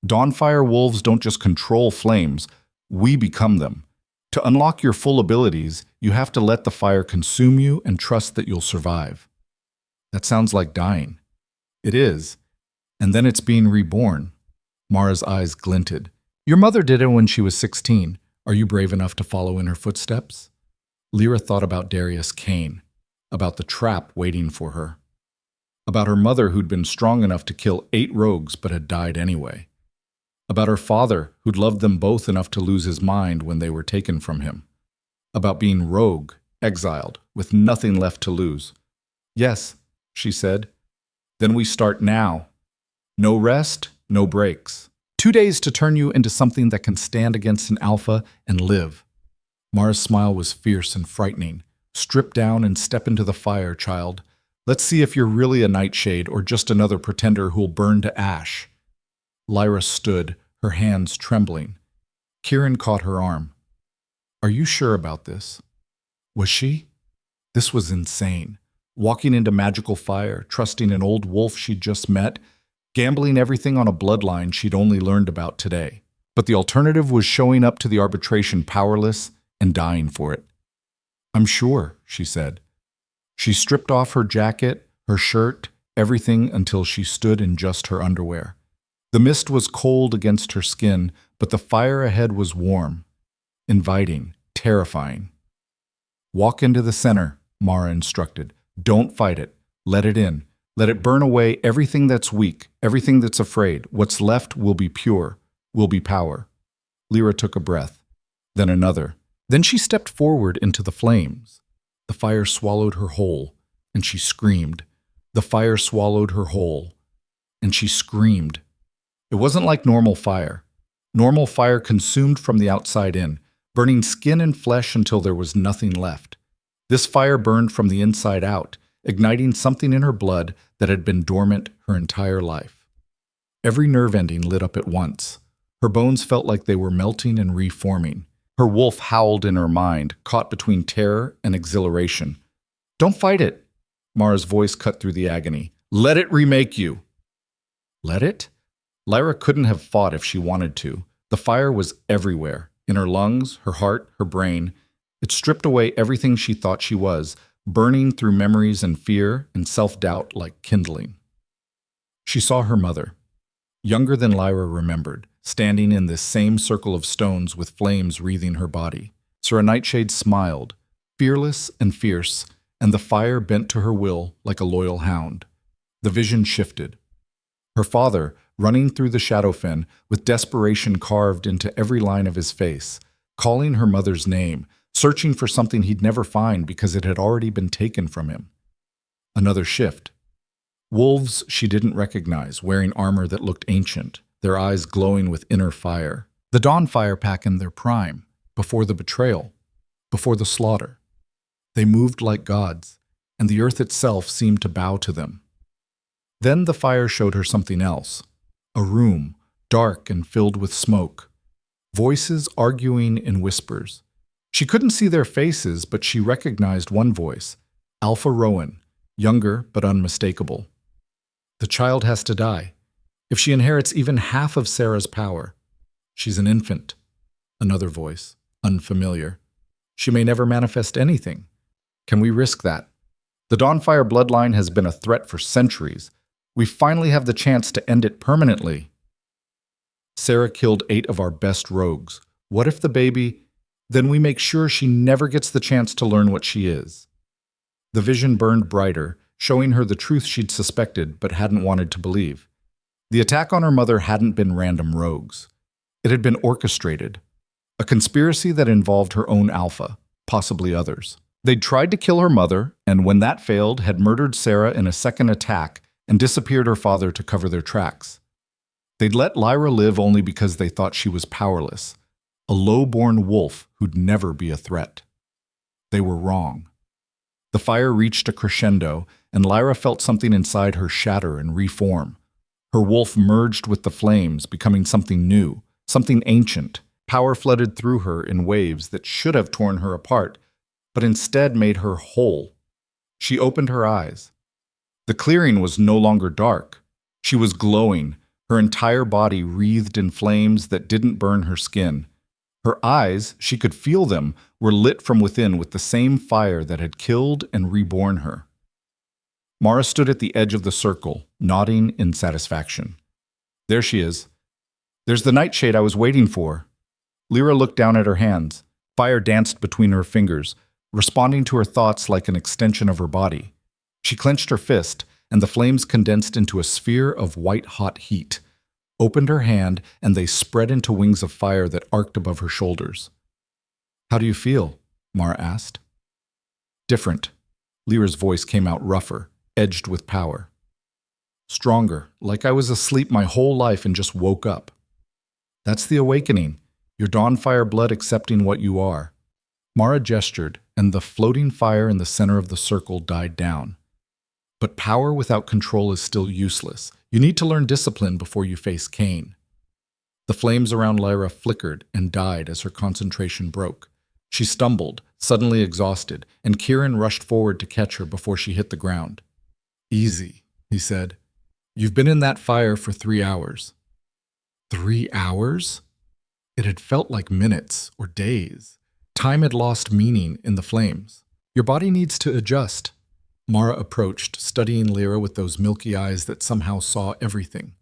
Dawnfire wolves don't just control flames, we become them. To unlock your full abilities, you have to let the fire consume you and trust that you'll survive. That sounds like dying. It is. And then it's being reborn. Mara's eyes glinted. Your mother did it when she was 16. Are you brave enough to follow in her footsteps? Lyra thought about Darius Kane, about the trap waiting for her, about her mother who'd been strong enough to kill 8 rogues but had died anyway, about her father who'd loved them both enough to lose his mind when they were taken from him, about being rogue, exiled, with nothing left to lose. Yes, she said. Then we start now. No rest, no breaks. 2 days to turn you into something that can stand against an alpha and live. Mara's smile was fierce and frightening. Strip down and step into the fire, child. Let's see if you're really a nightshade or just another pretender who'll burn to ash. Lyra stood, her hands trembling. Kieran caught her arm. Are you sure about this? Was she? This was insane. Walking into magical fire, trusting an old wolf she'd just met, gambling everything on a bloodline she'd only learned about today. But the alternative was showing up to the arbitration powerless and dying for it. I'm sure, she said. She stripped off her jacket, her shirt, everything until she stood in just her underwear. The mist was cold against her skin, but the fire ahead was warm, inviting, terrifying. Walk into the center, Mara instructed. Don't fight it. Let it in. Let it burn away everything that's weak, everything that's afraid. What's left will be pure, will be power. Lyra took a breath, then another. Then she stepped forward into the flames. The fire swallowed her whole, and she screamed. The fire swallowed her whole, and she screamed. It wasn't like normal fire. Normal fire consumed from the outside in, burning skin and flesh until there was nothing left. This fire burned from the inside out, igniting something in her blood that had been dormant her entire life. Every nerve ending lit up at once. Her bones felt like they were melting and reforming. Her wolf howled in her mind, caught between terror and exhilaration. Don't fight it, Mara's voice cut through the agony. Let it remake you. Let it? Lyra couldn't have fought if she wanted to. The fire was everywhere, in her lungs, her heart, her brain. It stripped away everything she thought she was, burning through memories and fear and self-doubt like kindling. She saw her mother, younger than Lyra remembered, standing in this same circle of stones with flames wreathing her body. Sir Nightshade smiled, fearless and fierce, and the fire bent to her will like a loyal hound. The vision shifted. Her father, running through the Shadowfen with desperation carved into every line of his face, calling her mother's name, searching for something he'd never find because it had already been taken from him. Another shift. Wolves she didn't recognize, wearing armor that looked ancient, their eyes glowing with inner fire. The Dawnfire pack in their prime, before the betrayal, before the slaughter. They moved like gods, and the earth itself seemed to bow to them. Then the fire showed her something else. A room, dark and filled with smoke. Voices arguing in whispers. She couldn't see their faces, but she recognized one voice, Alpha Rowan, younger but unmistakable. The child has to die. If she inherits even half of Sarah's power, she's an infant. Another voice, unfamiliar. She may never manifest anything. Can we risk that? The Dawnfire bloodline has been a threat for centuries. We finally have the chance to end it permanently. Sarah killed 8 of our best rogues. What if the baby... Then we make sure she never gets the chance to learn what she is. The vision burned brighter, showing her the truth she'd suspected but hadn't wanted to believe. The attack on her mother hadn't been random rogues. It had been orchestrated. A conspiracy that involved her own alpha, possibly others. They'd tried to kill her mother, and when that failed, had murdered Sarah in a second attack and disappeared her father to cover their tracks. They'd let Lyra live only because they thought she was powerless, a low-born wolf who'd never be a threat. They were wrong. The fire reached a crescendo, and Lyra felt something inside her shatter and reform. Her wolf merged with the flames, becoming something new, something ancient. Power flooded through her in waves that should have torn her apart, but instead made her whole. She opened her eyes. The clearing was no longer dark. She was glowing, her entire body wreathed in flames that didn't burn her skin. Her eyes, she could feel them, were lit from within with the same fire that had killed and reborn her. Mara stood at the edge of the circle, nodding in satisfaction. There she is. There's the nightshade I was waiting for. Lyra looked down at her hands. Fire danced between her fingers, responding to her thoughts like an extension of her body. She clenched her fist, and the flames condensed into a sphere of white-hot heat. Opened her hand, and they spread into wings of fire that arced above her shoulders. "How do you feel?" Mara asked. "Different." Lyra's voice came out rougher, edged with power. "Stronger, like I was asleep my whole life and just woke up. That's the awakening, your Dawnfire blood accepting what you are." Mara gestured, and the floating fire in the center of the circle died down. But power without control is still useless. You need to learn discipline before you face Cain. The flames around Lyra flickered and died as her concentration broke. She stumbled, suddenly exhausted, and Kieran rushed forward to catch her before she hit the ground. "Easy," he said. "You've been in that fire for 3 hours." 3 hours? It had felt like minutes or days. Time had lost meaning in the flames. "Your body needs to adjust." Mara approached, studying Lyra with those milky eyes that somehow saw everything.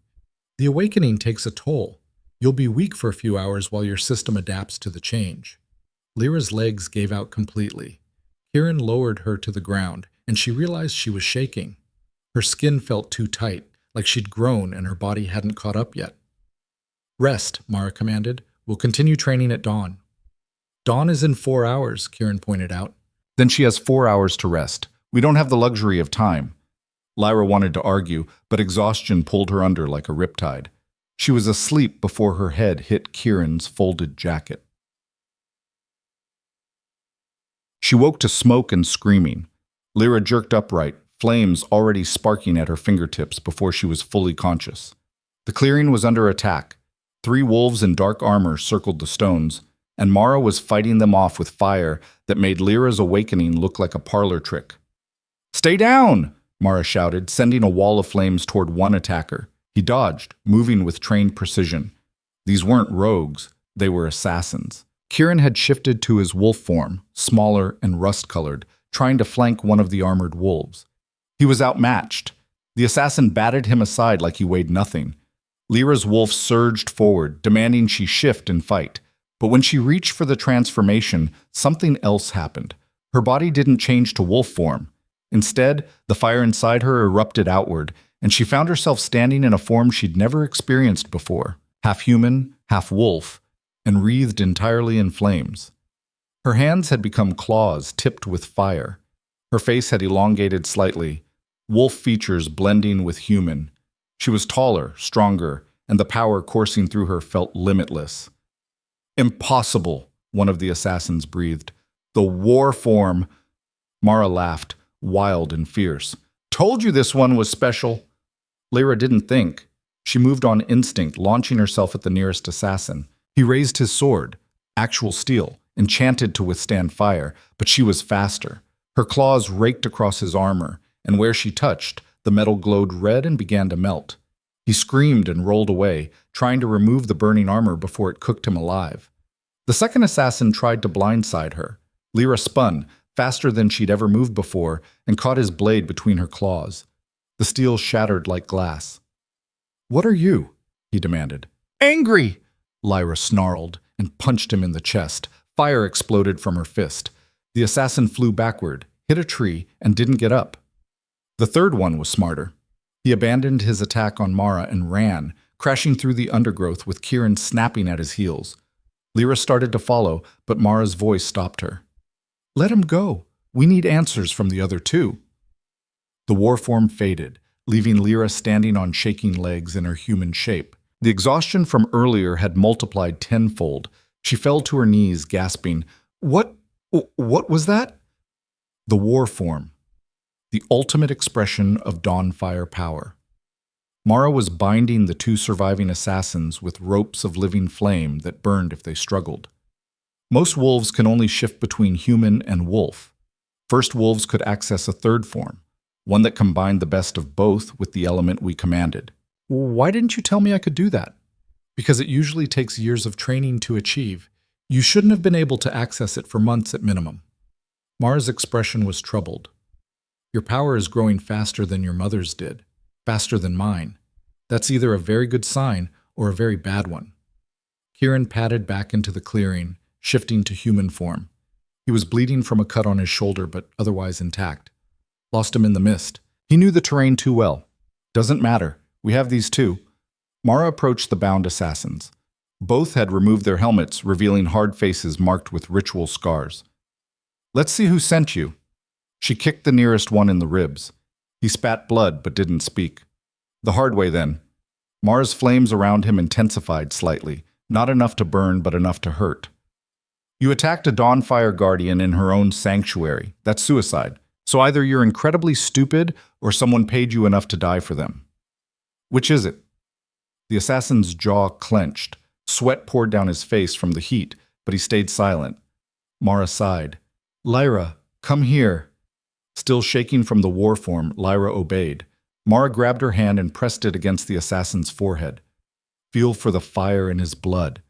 "The awakening takes a toll. You'll be weak for a few hours while your system adapts to the change." Lyra's legs gave out completely. Kieran lowered her to the ground, and she realized she was shaking. Her skin felt too tight, like she'd grown and her body hadn't caught up yet. "Rest," Mara commanded. "We'll continue training at dawn." "Dawn is in 4 hours," Kieran pointed out. "Then she has 4 hours to rest. We don't have the luxury of time." Lyra wanted to argue, but exhaustion pulled her under like a riptide. She was asleep before her head hit Kieran's folded jacket. She woke to smoke and screaming. Lyra jerked upright, flames already sparking at her fingertips before she was fully conscious. The clearing was under attack. 3 wolves in dark armor circled the stones, and Mara was fighting them off with fire that made Lyra's awakening look like a parlor trick. "Stay down!" Mara shouted, sending a wall of flames toward one attacker. He dodged, moving with trained precision. These weren't rogues, they were assassins. Kieran had shifted to his wolf form, smaller and rust-colored, trying to flank one of the armored wolves. He was outmatched. The assassin batted him aside like he weighed nothing. Lyra's wolf surged forward, demanding she shift and fight. But when she reached for the transformation, something else happened. Her body didn't change to wolf form. Instead, the fire inside her erupted outward, and she found herself standing in a form she'd never experienced before, half human, half wolf, and wreathed entirely in flames. Her hands had become claws tipped with fire. Her face had elongated slightly, wolf features blending with human. She was taller, stronger, and the power coursing through her felt limitless. "Impossible," one of the assassins breathed. "The war form." Mara laughed, wild and fierce. "Told you this one was special." Lyra didn't think. She moved on instinct, launching herself at the nearest assassin. He raised his sword, actual steel, enchanted to withstand fire, but she was faster. Her claws raked across his armor, and where she touched, the metal glowed red and began to melt. He screamed and rolled away, trying to remove the burning armor before it cooked him alive. The second assassin tried to blindside her. Lyra spun, faster than she'd ever moved before, and caught his blade between her claws. The steel shattered like glass. "What are you?" he demanded. angry! Lyra snarled and punched him in the chest. Fire exploded from her fist. The assassin flew backward, hit a tree, and didn't get up. The third one was smarter. He abandoned his attack on Mara and ran, crashing through the undergrowth with Kieran snapping at his heels. Lyra started to follow, but Mara's voice stopped her. Let him go. We need answers from the other two. The war form faded, leaving Lyra standing on shaking legs in her human shape. The exhaustion from earlier had multiplied tenfold. She fell to her knees, gasping, What was that? The war form. The ultimate expression of Dawnfire power. Mara was binding the two surviving assassins with ropes of living flame that burned if they struggled. Most wolves can only shift between human and wolf. First wolves could access a third form, one that combined the best of both with the element we commanded. Why didn't you tell me I could do that? Because it usually takes years of training to achieve. You shouldn't have been able to access it for months at minimum. Mara's expression was troubled. Your power is growing faster than your mother's did, faster than mine. That's either a very good sign or a very bad one. Kieran padded back into the clearing, shifting to human form. He was bleeding from a cut on his shoulder, but otherwise intact. Lost him in the mist. He knew the terrain too well. Doesn't matter. We have these two. Mara approached the bound assassins. Both had removed their helmets, revealing hard faces marked with ritual scars. Let's see who sent you. She kicked the nearest one in the ribs. He spat blood but didn't speak. The hard way, then. Mara's flames around him intensified slightly, not enough to burn but enough to hurt. You attacked a Dawnfire Guardian in her own sanctuary. That's suicide. So either you're incredibly stupid or someone paid you enough to die for them. Which is it? The assassin's jaw clenched. Sweat poured down his face from the heat, but he stayed silent. Mara sighed. Lyra, come here. Still shaking from the war form, Lyra obeyed. Mara grabbed her hand and pressed it against the assassin's forehead. Feel for the fire in his blood.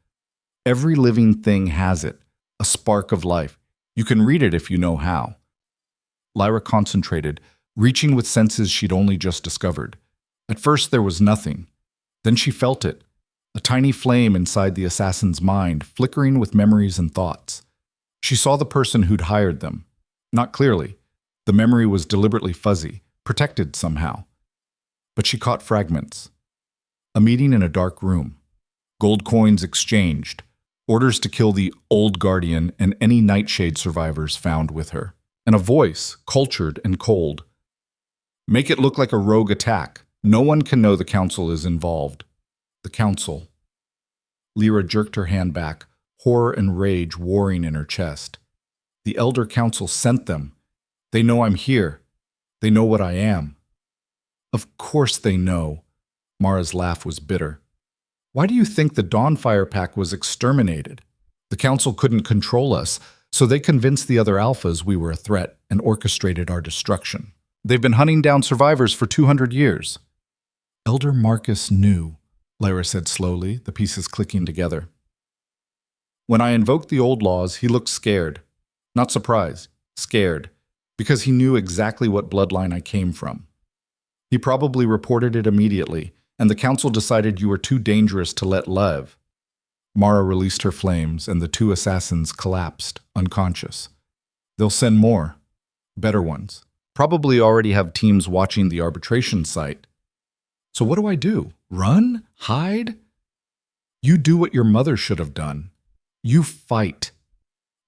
Every living thing has it, a spark of life. You can read it if you know how. Lyra concentrated, reaching with senses she'd only just discovered. At first there was nothing. Then she felt it, a tiny flame inside the assassin's mind, flickering with memories and thoughts. She saw the person who'd hired them. Not clearly. The memory was deliberately fuzzy, protected somehow. But she caught fragments. A meeting in a dark room. Gold coins exchanged. Orders to kill the old guardian and any Nightshade survivors found with her. And a voice, cultured and cold. Make it look like a rogue attack. No one can know the council is involved. The council. Lyra jerked her hand back, horror and rage warring in her chest. The Elder Council sent them. They know I'm here. They know what I am. Of course they know. Mara's laugh was bitter. Why do you think the Dawnfire Pack was exterminated? The council couldn't control us, so they convinced the other alphas we were a threat and orchestrated our destruction. They've been hunting down survivors for 200 years. Elder Marcus knew, Lyra said slowly, the pieces clicking together. When I invoked the old laws, he looked scared. Not surprised, scared, because he knew exactly what bloodline I came from. He probably reported it immediately, and the council decided you were too dangerous to let live. Mara released her flames, and the two assassins collapsed, unconscious. They'll send more. Better ones. Probably already have teams watching the arbitration site. So what do I do? Run? Hide? You do what your mother should have done. You fight.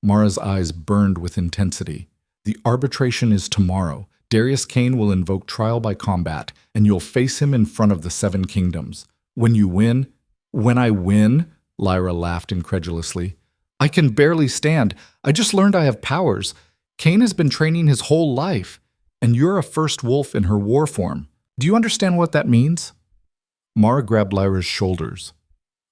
Mara's eyes burned with intensity. The arbitration is tomorrow. Darius Kane will invoke trial by combat, and you'll face him in front of the 7 kingdoms. When you win, when I win, Lyra laughed incredulously. I can barely stand. I just learned I have powers. Kane has been training his whole life, and you're a first wolf in her war form. Do you understand what that means? Mara grabbed Lyra's shoulders.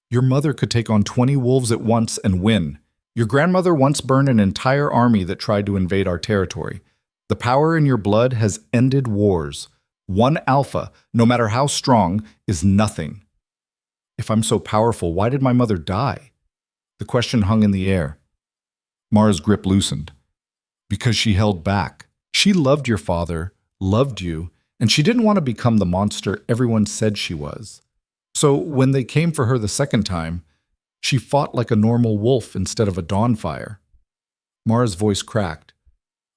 Your mother could take on 20 wolves at once and win. Your grandmother once burned an entire army that tried to invade our territory. The power in your blood has ended wars. One alpha, no matter how strong, is nothing. If I'm so powerful, why did my mother die? The question hung in the air. Mara's grip loosened. Because she held back. She loved your father, loved you, and she didn't want to become the monster everyone said she was. So when they came for her the second time, she fought like a normal wolf instead of a dawnfire. Mara's voice cracked.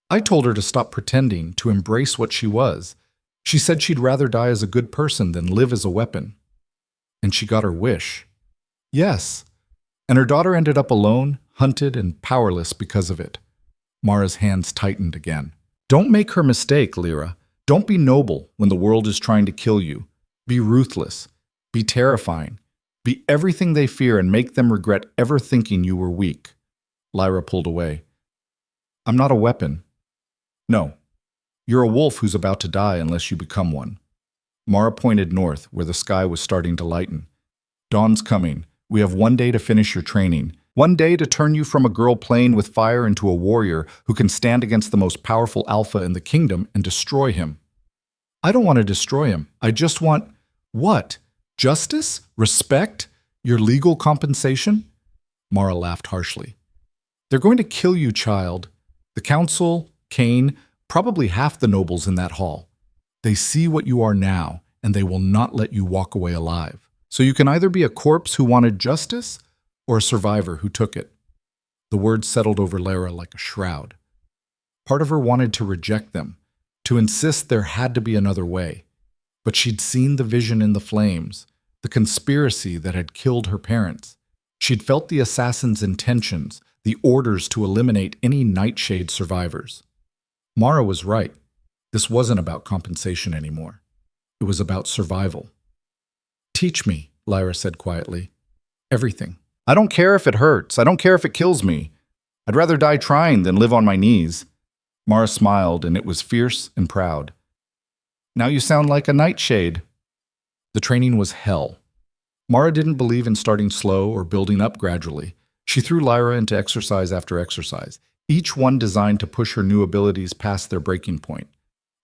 I told her to stop pretending, to embrace what she was. She said she'd rather die as a good person than live as a weapon. And she got her wish. Yes. And her daughter ended up alone, hunted, and powerless because of it. Mara's hands tightened again. Don't make her mistake, Lyra. Don't be noble when the world is trying to kill you. Be ruthless. Be terrifying. Be everything they fear and make them regret ever thinking you were weak. Lyra pulled away. I'm not a weapon. No. You're a wolf who's about to die unless you become one. Mara pointed north, where the sky was starting to lighten. Dawn's coming. We have 1 day to finish your training. 1 day to turn you from a girl playing with fire into a warrior who can stand against the most powerful alpha in the kingdom and destroy him. I don't want to destroy him. I just want… What? Justice? Respect? Your legal compensation? Mara laughed harshly. They're going to kill you, child. The council, Cain, probably half the nobles in that hall. They see what you are now, and they will not let you walk away alive. So you can either be a corpse who wanted justice or a survivor who took it. The words settled over Lyra like a shroud. Part of her wanted to reject them, to insist there had to be another way. But she'd seen the vision in the flames, the conspiracy that had killed her parents. She'd felt the assassin's intentions, the orders to eliminate any Nightshade survivors. Mara was right. This wasn't about compensation anymore. It was about survival. Teach me, Lyra said quietly. Everything. I don't care if it hurts. I don't care if it kills me. I'd rather die trying than live on my knees. Mara smiled, and it was fierce and proud. Now you sound like a Nightshade. The training was hell. Mara didn't believe in starting slow or building up gradually. She threw Lyra into exercise after exercise, each one designed to push her new abilities past their breaking point.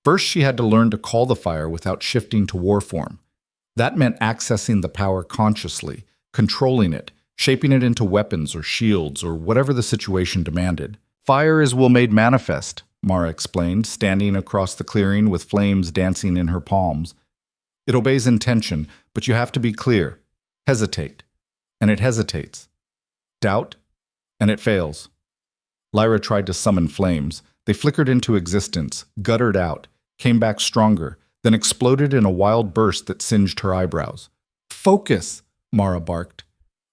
First, she had to learn to call the fire without shifting to war form. That meant accessing the power consciously, controlling it, shaping it into weapons or shields or whatever the situation demanded. Fire is will made manifest, Mara explained, standing across the clearing with flames dancing in her palms. It obeys intention, but you have to be clear. Hesitate. And it hesitates. Doubt. And it fails. Lyra tried to summon flames. They flickered into existence, guttered out, came back stronger, then exploded in a wild burst that singed her eyebrows. Focus, Mara barked.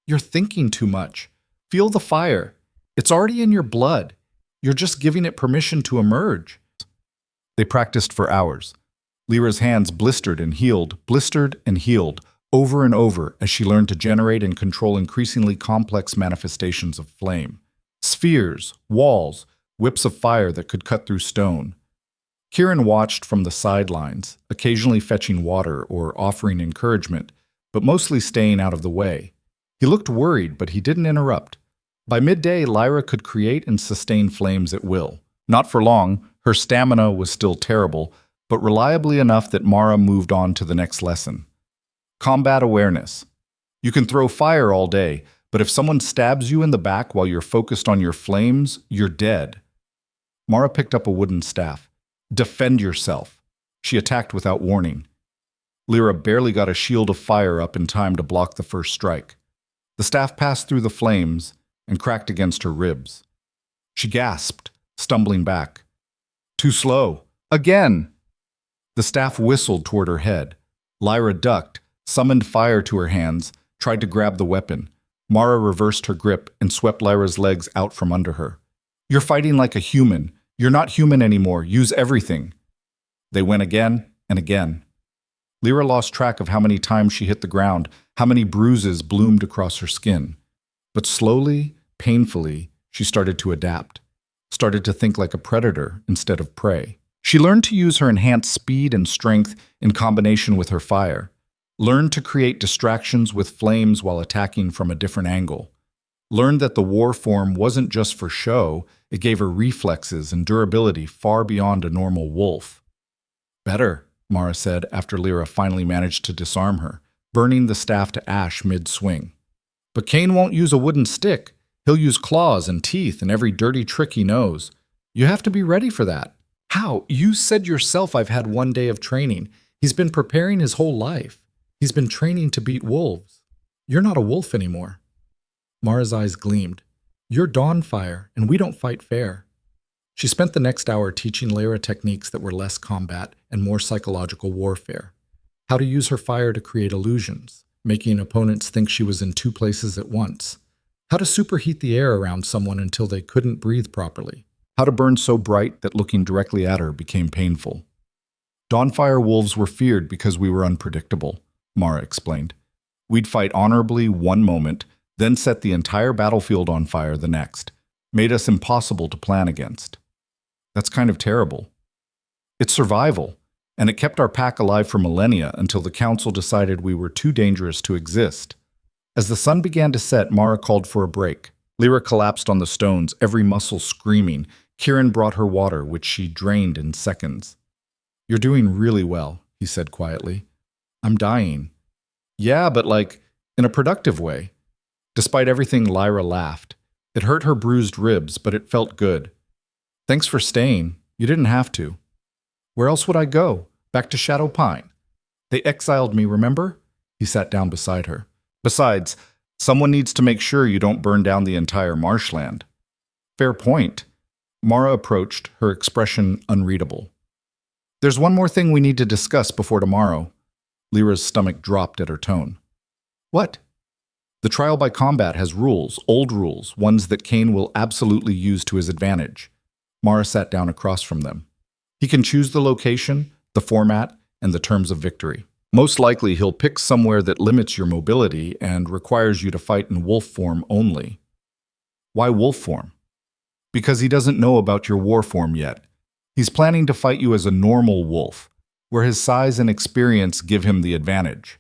You're thinking too much. Feel the fire. It's already in your blood. You're just giving it permission to emerge. They practiced for hours. Lyra's hands blistered and healed, over and over as she learned to generate and control increasingly complex manifestations of flame. Spheres, walls, whips of fire that could cut through stone. Kieran watched from the sidelines, occasionally fetching water or offering encouragement, but mostly staying out of the way. He looked worried, but he didn't interrupt. By midday, Lyra could create and sustain flames at will. Not for long, her stamina was still terrible, but reliably enough that Mara moved on to the next lesson. Combat awareness. You can throw fire all day, but if someone stabs you in the back while you're focused on your flames, you're dead. Mara picked up a wooden staff. Defend yourself. She attacked without warning. Lyra barely got a shield of fire up in time to block the first strike. The staff passed through the flames and cracked against her ribs. She gasped, stumbling back. Too slow. Again! The staff whistled toward her head. Lyra ducked, summoned fire to her hands, tried to grab the weapon. Mara reversed her grip and swept Lyra's legs out from under her. You're fighting like a human. You're not human anymore. Use everything. They went again and again. Lyra lost track of how many times she hit the ground, how many bruises bloomed across her skin. But slowly, painfully, she started to adapt, started to think like a predator instead of prey. She learned to use her enhanced speed and strength in combination with her fire, learned to create distractions with flames while attacking from a different angle, learned that the war form wasn't just for show, it gave her reflexes and durability far beyond a normal wolf. Better, Mara said after Lyra finally managed to disarm her, burning the staff to ash mid-swing. But Cain won't use a wooden stick. He'll use claws and teeth and every dirty trick he knows. You have to be ready for that. How? You said yourself I've had 1 day of training. He's been preparing his whole life. He's been training to beat wolves. You're not a wolf anymore. Mara's eyes gleamed. You're Dawnfire, and we don't fight fair. She spent the next hour teaching Lyra techniques that were less combat and more psychological warfare. How to use her fire to create illusions, making opponents think she was in two places at once. How to superheat the air around someone until they couldn't breathe properly. How to burn so bright that looking directly at her became painful. Dawnfire wolves were feared because we were unpredictable, Mara explained. We'd fight honorably one moment, then set the entire battlefield on fire the next. Made us impossible to plan against. That's kind of terrible. It's survival, and it kept our pack alive for millennia until the council decided we were too dangerous to exist. As the sun began to set, Mara called for a break. Lyra collapsed on the stones, every muscle screaming. Kieran brought her water, which she drained in seconds. You're doing really well, he said quietly. I'm dying. Yeah, but in a productive way. Despite everything, Lyra laughed. It hurt her bruised ribs, but it felt good. Thanks for staying. You didn't have to. Where else would I go? Back to Shadow Pine. They exiled me, remember? He sat down beside her. Besides, someone needs to make sure you don't burn down the entire marshland. Fair point. Mara approached, her expression unreadable. There's one more thing we need to discuss before tomorrow. Lyra's stomach dropped at her tone. What? The trial by combat has rules, old rules, ones that Kane will absolutely use to his advantage. Mara sat down across from them. He can choose the location, the format, and the terms of victory. Most likely he'll pick somewhere that limits your mobility and requires you to fight in wolf form only. Why wolf form? Because he doesn't know about your war form yet. He's planning to fight you as a normal wolf, where his size and experience give him the advantage.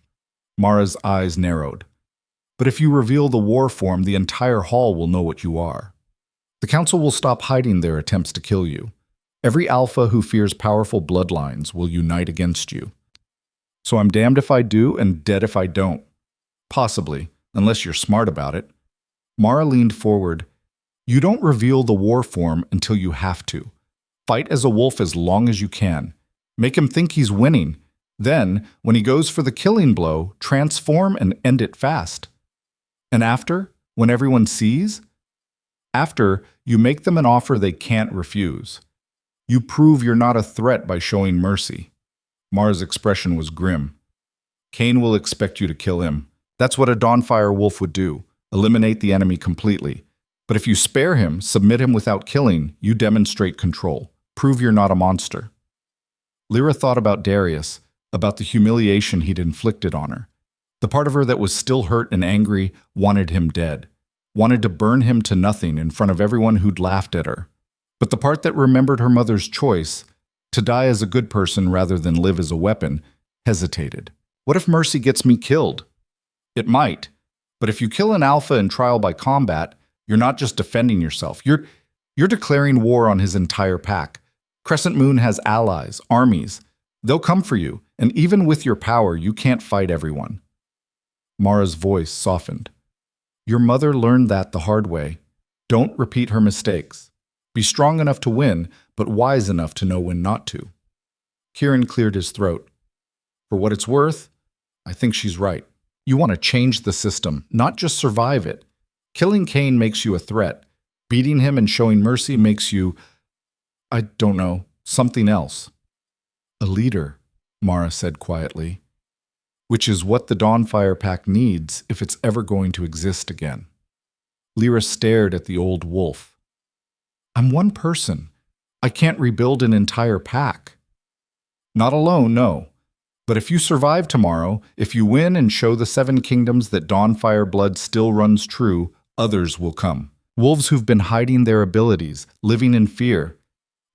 Mara's eyes narrowed. But if you reveal the war form, the entire hall will know what you are. The council will stop hiding their attempts to kill you. Every alpha who fears powerful bloodlines will unite against you. So I'm damned if I do and dead if I don't. Possibly, unless you're smart about it. Mara leaned forward. You don't reveal the war form until you have to. Fight as a wolf as long as you can. Make him think he's winning. Then, when he goes for the killing blow, transform and end it fast. And after, when everyone sees? After, you make them an offer they can't refuse. You prove you're not a threat by showing mercy. Mara's expression was grim. Kane will expect you to kill him. That's what a Dawnfire wolf would do, eliminate the enemy completely. But if you spare him, submit him without killing, you demonstrate control. Prove you're not a monster. Lyra thought about Darius, about the humiliation he'd inflicted on her. The part of her that was still hurt and angry wanted him dead, wanted to burn him to nothing in front of everyone who'd laughed at her. But the part that remembered her mother's choice, to die as a good person rather than live as a weapon, hesitated. What if mercy gets me killed? It might. But if you kill an alpha in trial by combat, you're not just defending yourself. You're declaring war on his entire pack. Crescent Moon has allies, armies. They'll come for you, and even with your power, you can't fight everyone. Mara's voice softened. Your mother learned that the hard way. Don't repeat her mistakes. Be strong enough to win, but wise enough to know when not to. Kieran cleared his throat. For what it's worth, I think she's right. You want to change the system, not just survive it. Killing Kane makes you a threat. Beating him and showing mercy makes you, I don't know, something else. A leader, Mara said quietly, which is what the Dawnfire Pack needs if it's ever going to exist again. Lyra stared at the old wolf. I'm one person. I can't rebuild an entire pack. Not alone, no. But if you survive tomorrow, if you win and show the Seven Kingdoms that Dawnfire blood still runs true, others will come. Wolves who've been hiding their abilities, living in fear.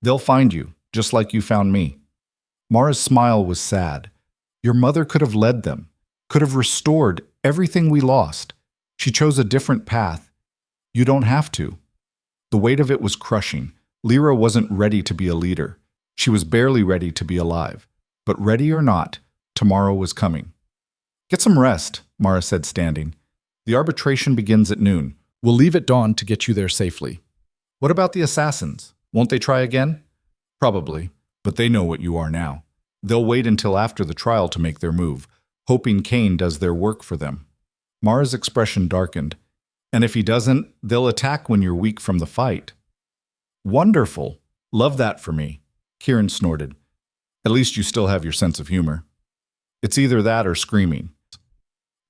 They'll find you, just like you found me. Mara's smile was sad. Your mother could have led them, could have restored everything we lost. She chose a different path. You don't have to. The weight of it was crushing. Lyra wasn't ready to be a leader. She was barely ready to be alive. But ready or not, tomorrow was coming. Get some rest, Mara said, standing. The arbitration begins at noon. We'll leave at dawn to get you there safely. What about the assassins? Won't they try again? Probably, but they know what you are now. They'll wait until after the trial to make their move. hoping Cain does their work for them. Mara's expression darkened. And if he doesn't, they'll attack when you're weak from the fight. Wonderful. Love that for me. Kieran snorted. At least you still have your sense of humor. It's either that or screaming.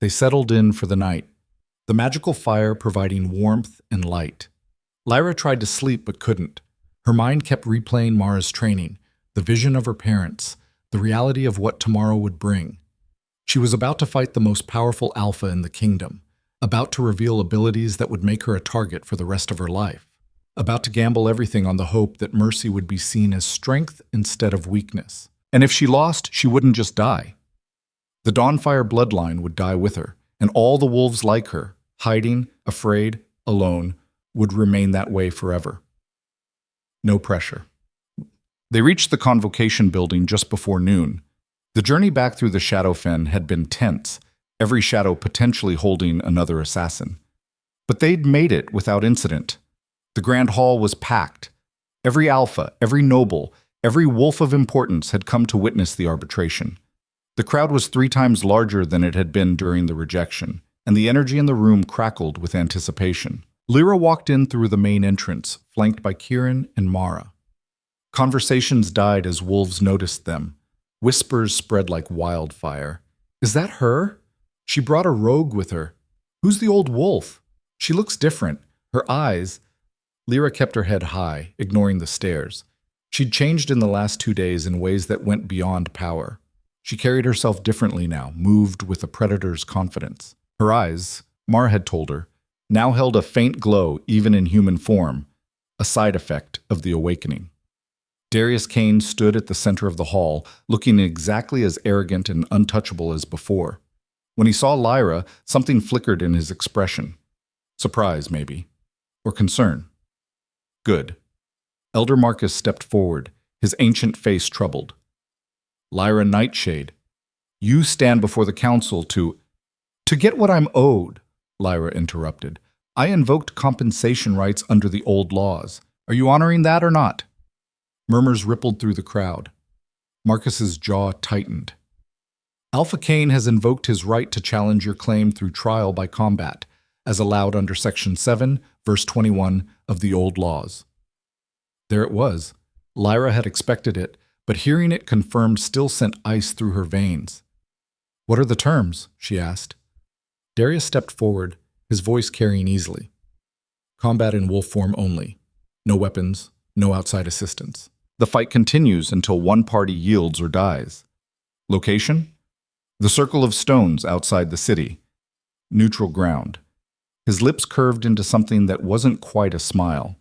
They settled in for the night, the magical fire providing warmth and light. Lyra tried to sleep but couldn't. Her mind kept replaying Mara's training, the vision of her parents, the reality of what tomorrow would bring. She was about to fight the most powerful alpha in the kingdom, about to reveal abilities that would make her a target for the rest of her life, about to gamble everything on the hope that mercy would be seen as strength instead of weakness. And if she lost, she wouldn't just die. The Dawnfire bloodline would die with her, and all the wolves like her, hiding, afraid, alone, would remain that way forever. No pressure. They reached the convocation building just before noon. The journey back through the Shadowfen had been tense, every shadow potentially holding another assassin. But they'd made it without incident. The Grand Hall was packed. Every alpha, every noble, every wolf of importance had come to witness the arbitration. The crowd was 3 times larger than it had been during the rejection, and the energy in the room crackled with anticipation. Lyra walked in through the main entrance, flanked by Kieran and Mara. Conversations died as wolves noticed them. Whispers spread like wildfire. Is that her? She brought a rogue with her. Who's the old wolf? She looks different. Her eyes... Lyra kept her head high, ignoring the stares. She'd changed in the last 2 days in ways that went beyond power. She carried herself differently now, moved with a predator's confidence. Her eyes, Mara had told her, now held a faint glow even in human form, a side effect of the awakening. Darius Cain stood at the center of the hall, looking exactly as arrogant and untouchable as before. When he saw Lyra, something flickered in his expression. Surprise, maybe. Or concern. Good. Elder Marcus stepped forward, his ancient face troubled. Lyra Nightshade, you stand before the council to get what I'm owed, Lyra interrupted. I invoked compensation rights under the old laws. Are you honoring that or not? Murmurs rippled through the crowd. Marcus's jaw tightened. Alpha Cain has invoked his right to challenge your claim through trial by combat, as allowed under Section 7, verse 21 of the old laws. There it was. Lyra had expected it, but hearing it confirmed still sent ice through her veins. What are the terms? She asked. Darius stepped forward, his voice carrying easily. Combat in wolf form only. No weapons, no outside assistance. The fight continues until one party yields or dies. Location? The circle of stones outside the city. Neutral ground. His lips curved into something that wasn't quite a smile.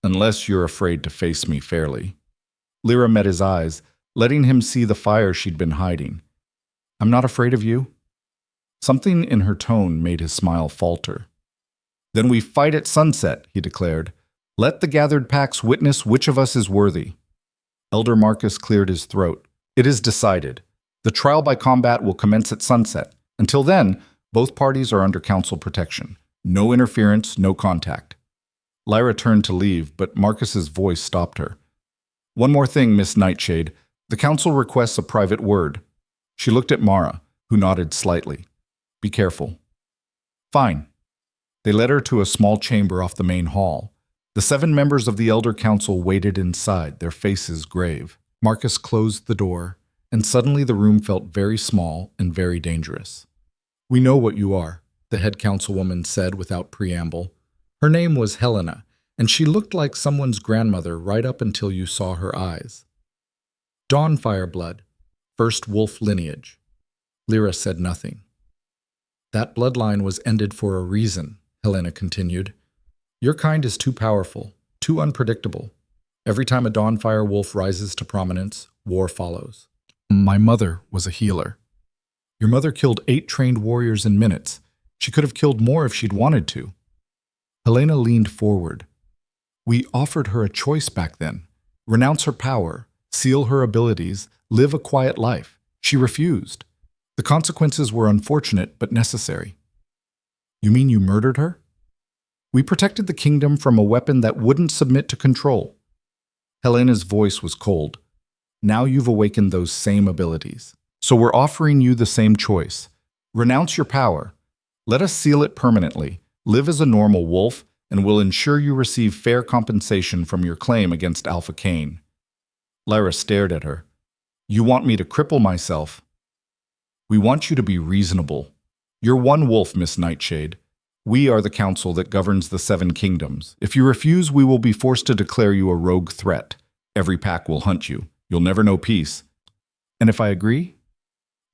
Unless you're afraid to face me fairly. Lyra met his eyes, letting him see the fire she'd been hiding. I'm not afraid of you. Something in her tone made his smile falter. Then we fight at sunset, he declared. Let the gathered packs witness which of us is worthy. Elder Marcus cleared his throat. It is decided. The trial by combat will commence at sunset. Until then, both parties are under council protection. No interference, no contact. Lyra turned to leave, but Marcus's voice stopped her. One more thing, Miss Nightshade. The council requests a private word. She looked at Mara, who nodded slightly. Be careful. Fine. They led her to a small chamber off the main hall. The 7 members of the Elder Council waited inside, their faces grave. Marcus closed the door, and suddenly the room felt very small and very dangerous. We know what you are, the head councilwoman said without preamble. Her name was Helena, and she looked like someone's grandmother right up until you saw her eyes. Dawnfire blood, first wolf lineage. Lyra said nothing. That bloodline was ended for a reason, Helena continued. Your kind is too powerful, too unpredictable. Every time a Dawnfire wolf rises to prominence, war follows. My mother was a healer. Your mother killed 8 trained warriors in minutes. She could have killed more if she'd wanted to. Helena leaned forward. We offered her a choice back then. Renounce her power, seal her abilities, live a quiet life. She refused. The consequences were unfortunate but necessary. You mean you murdered her? We protected the kingdom from a weapon that wouldn't submit to control. Helena's voice was cold. Now you've awakened those same abilities. So we're offering you the same choice. Renounce your power. Let us seal it permanently. Live as a normal wolf, and we'll ensure you receive fair compensation from your claim against Alpha Cain." Lyra stared at her. "You want me to cripple myself?" "We want you to be reasonable. You're one wolf, Miss Nightshade. We are the council that governs the 7 kingdoms. If you refuse, we will be forced to declare you a rogue threat. Every pack will hunt you. You'll never know peace. And if I agree?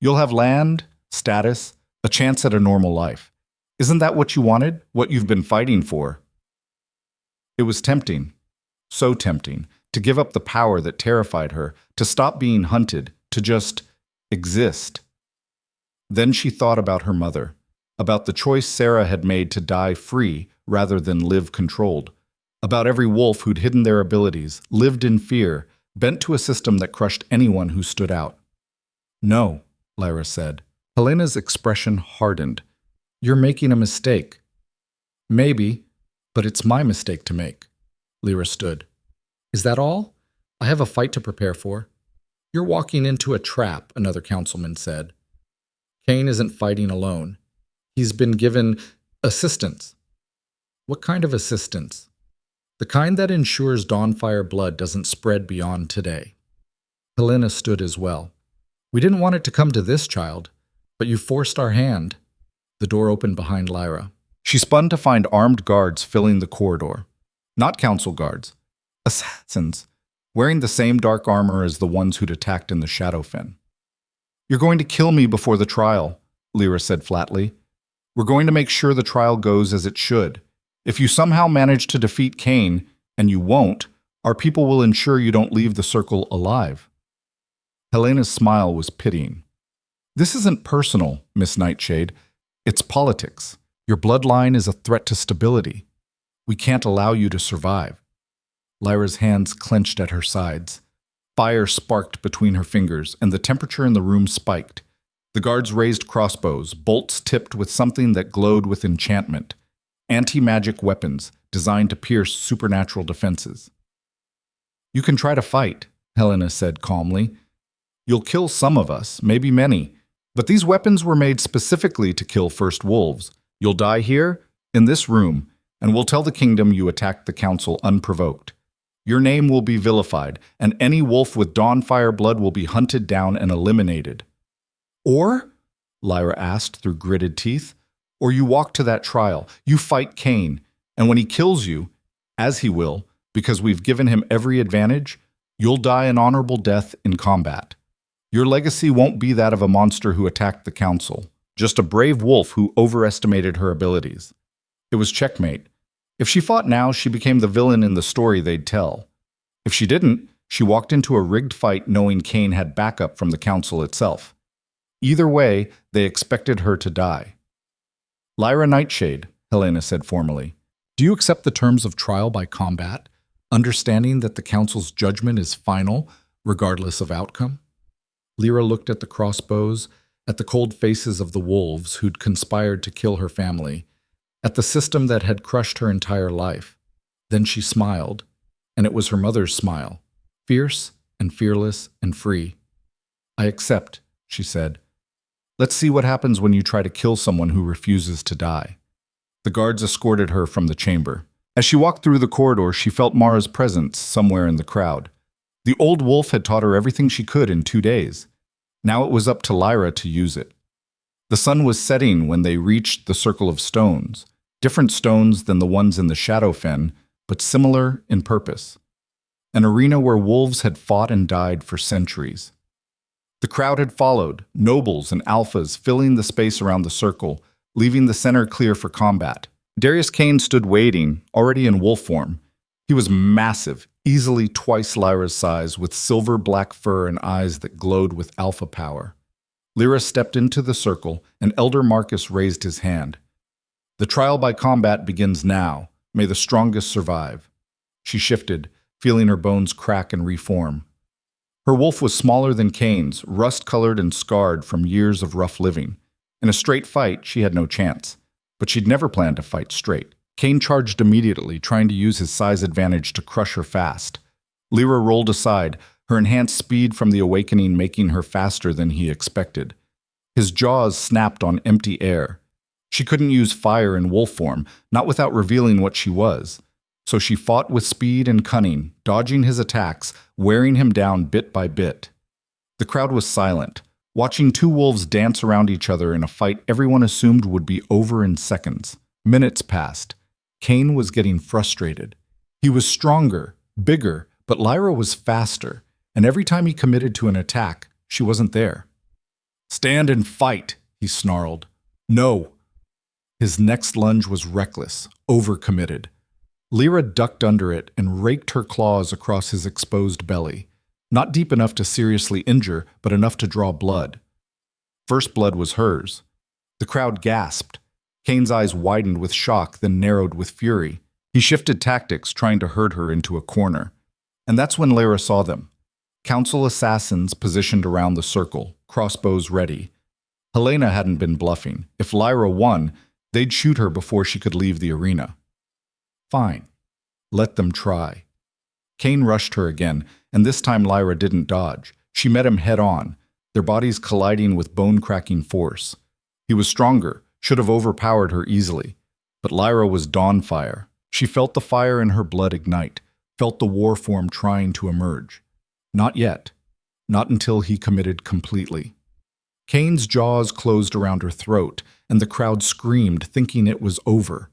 You'll have land, status, a chance at a normal life. Isn't that what you wanted? What you've been fighting for?" It was tempting, so tempting, to give up the power that terrified her, to stop being hunted, to just exist. Then she thought about her mother, about the choice Sarah had made to die free rather than live controlled, about every wolf who'd hidden their abilities, lived in fear, bent to a system that crushed anyone who stood out. "No," Lyra said. Helena's expression hardened. "You're making a mistake." "Maybe, but it's my mistake to make." Lyra stood. "Is that all? I have a fight to prepare for." "You're walking into a trap," another councilman said. "Cain isn't fighting alone. He's been given assistance." "What kind of assistance?" "The kind that ensures Dawnfire blood doesn't spread beyond today." Helena stood as well. "We didn't want it to come to this, child, but you forced our hand." The door opened behind Lyra. She spun to find armed guards filling the corridor. Not council guards. Assassins, wearing the same dark armor as the ones who'd attacked in the Shadowfen. "You're going to kill me before the trial," Lyra said flatly. "We're going to make sure the trial goes as it should. If you somehow manage to defeat Cain, and you won't, our people will ensure you don't leave the circle alive." Helena's smile was pitying. "This isn't personal, Miss Nightshade. It's politics. Your bloodline is a threat to stability. We can't allow you to survive." Lyra's hands clenched at her sides. Fire sparked between her fingers, and the temperature in the room spiked. The guards raised crossbows, bolts tipped with something that glowed with enchantment. Anti-magic weapons designed to pierce supernatural defenses. "You can try to fight," Helena said calmly. "You'll kill some of us, maybe many, but these weapons were made specifically to kill first wolves. You'll die here, in this room, and we'll tell the kingdom you attacked the council unprovoked. Your name will be vilified, and any wolf with Dawnfire blood will be hunted down and eliminated." "Or?" Lyra asked through gritted teeth. "Or you walk to that trial, you fight Cain, and when he kills you, as he will, because we've given him every advantage, you'll die an honorable death in combat. Your legacy won't be that of a monster who attacked the council, just a brave wolf who overestimated her abilities." It was checkmate. If she fought now, she became the villain in the story they'd tell. If she didn't, she walked into a rigged fight knowing Cain had backup from the council itself. Either way, they expected her to die. "Lyra Nightshade," Helena said formally, "do you accept the terms of trial by combat, understanding that the council's judgment is final, regardless of outcome?" Lyra looked at the crossbows, at the cold faces of the wolves who'd conspired to kill her family, at the system that had crushed her entire life. Then she smiled, and it was her mother's smile, fierce and fearless and free. "I accept," she said. "Let's see what happens when you try to kill someone who refuses to die." The guards escorted her from the chamber. As she walked through the corridor, she felt Mara's presence somewhere in the crowd. The old wolf had taught her everything she could in 2 days. Now it was up to Lyra to use it. The sun was setting when they reached the circle of stones, different stones than the ones in the Shadowfen, but similar in purpose. An arena where wolves had fought and died for centuries. The crowd had followed, nobles and alphas filling the space around the circle, leaving the center clear for combat. Darius Cain stood waiting, already in wolf form. He was massive, easily twice Lyra's size, with silver-black fur and eyes that glowed with alpha power. Lyra stepped into the circle, and Elder Marcus raised his hand. "The trial by combat begins now. May the strongest survive." She shifted, feeling her bones crack and reform. Her wolf was smaller than Cain's, rust-colored and scarred from years of rough living. In a straight fight, she had no chance. But she'd never planned to fight straight. Cain charged immediately, trying to use his size advantage to crush her fast. Lyra rolled aside, her enhanced speed from the awakening making her faster than he expected. His jaws snapped on empty air. She couldn't use fire in wolf form, not without revealing what she was. So she fought with speed and cunning, dodging his attacks, wearing him down bit by bit. The crowd was silent, watching two wolves dance around each other in a fight everyone assumed would be over in seconds. Minutes passed. Cain was getting frustrated. He was stronger, bigger, but Lyra was faster, and every time he committed to an attack, she wasn't there. "Stand and fight," he snarled. "No." His next lunge was reckless, overcommitted. Lyra ducked under it and raked her claws across his exposed belly. Not deep enough to seriously injure, but enough to draw blood. First blood was hers. The crowd gasped. Cain's eyes widened with shock, then narrowed with fury. He shifted tactics, trying to herd her into a corner. And that's when Lyra saw them. Council assassins positioned around the circle, crossbows ready. Helena hadn't been bluffing. If Lyra won, they'd shoot her before she could leave the arena. Fine. Let them try. Cain rushed her again, and this time Lyra didn't dodge. She met him head-on, their bodies colliding with bone-cracking force. He was stronger, should have overpowered her easily. But Lyra was Dawnfire. She felt the fire in her blood ignite, felt the war form trying to emerge. Not yet. Not until he committed completely. Cain's jaws closed around her throat, and the crowd screamed, thinking it was over.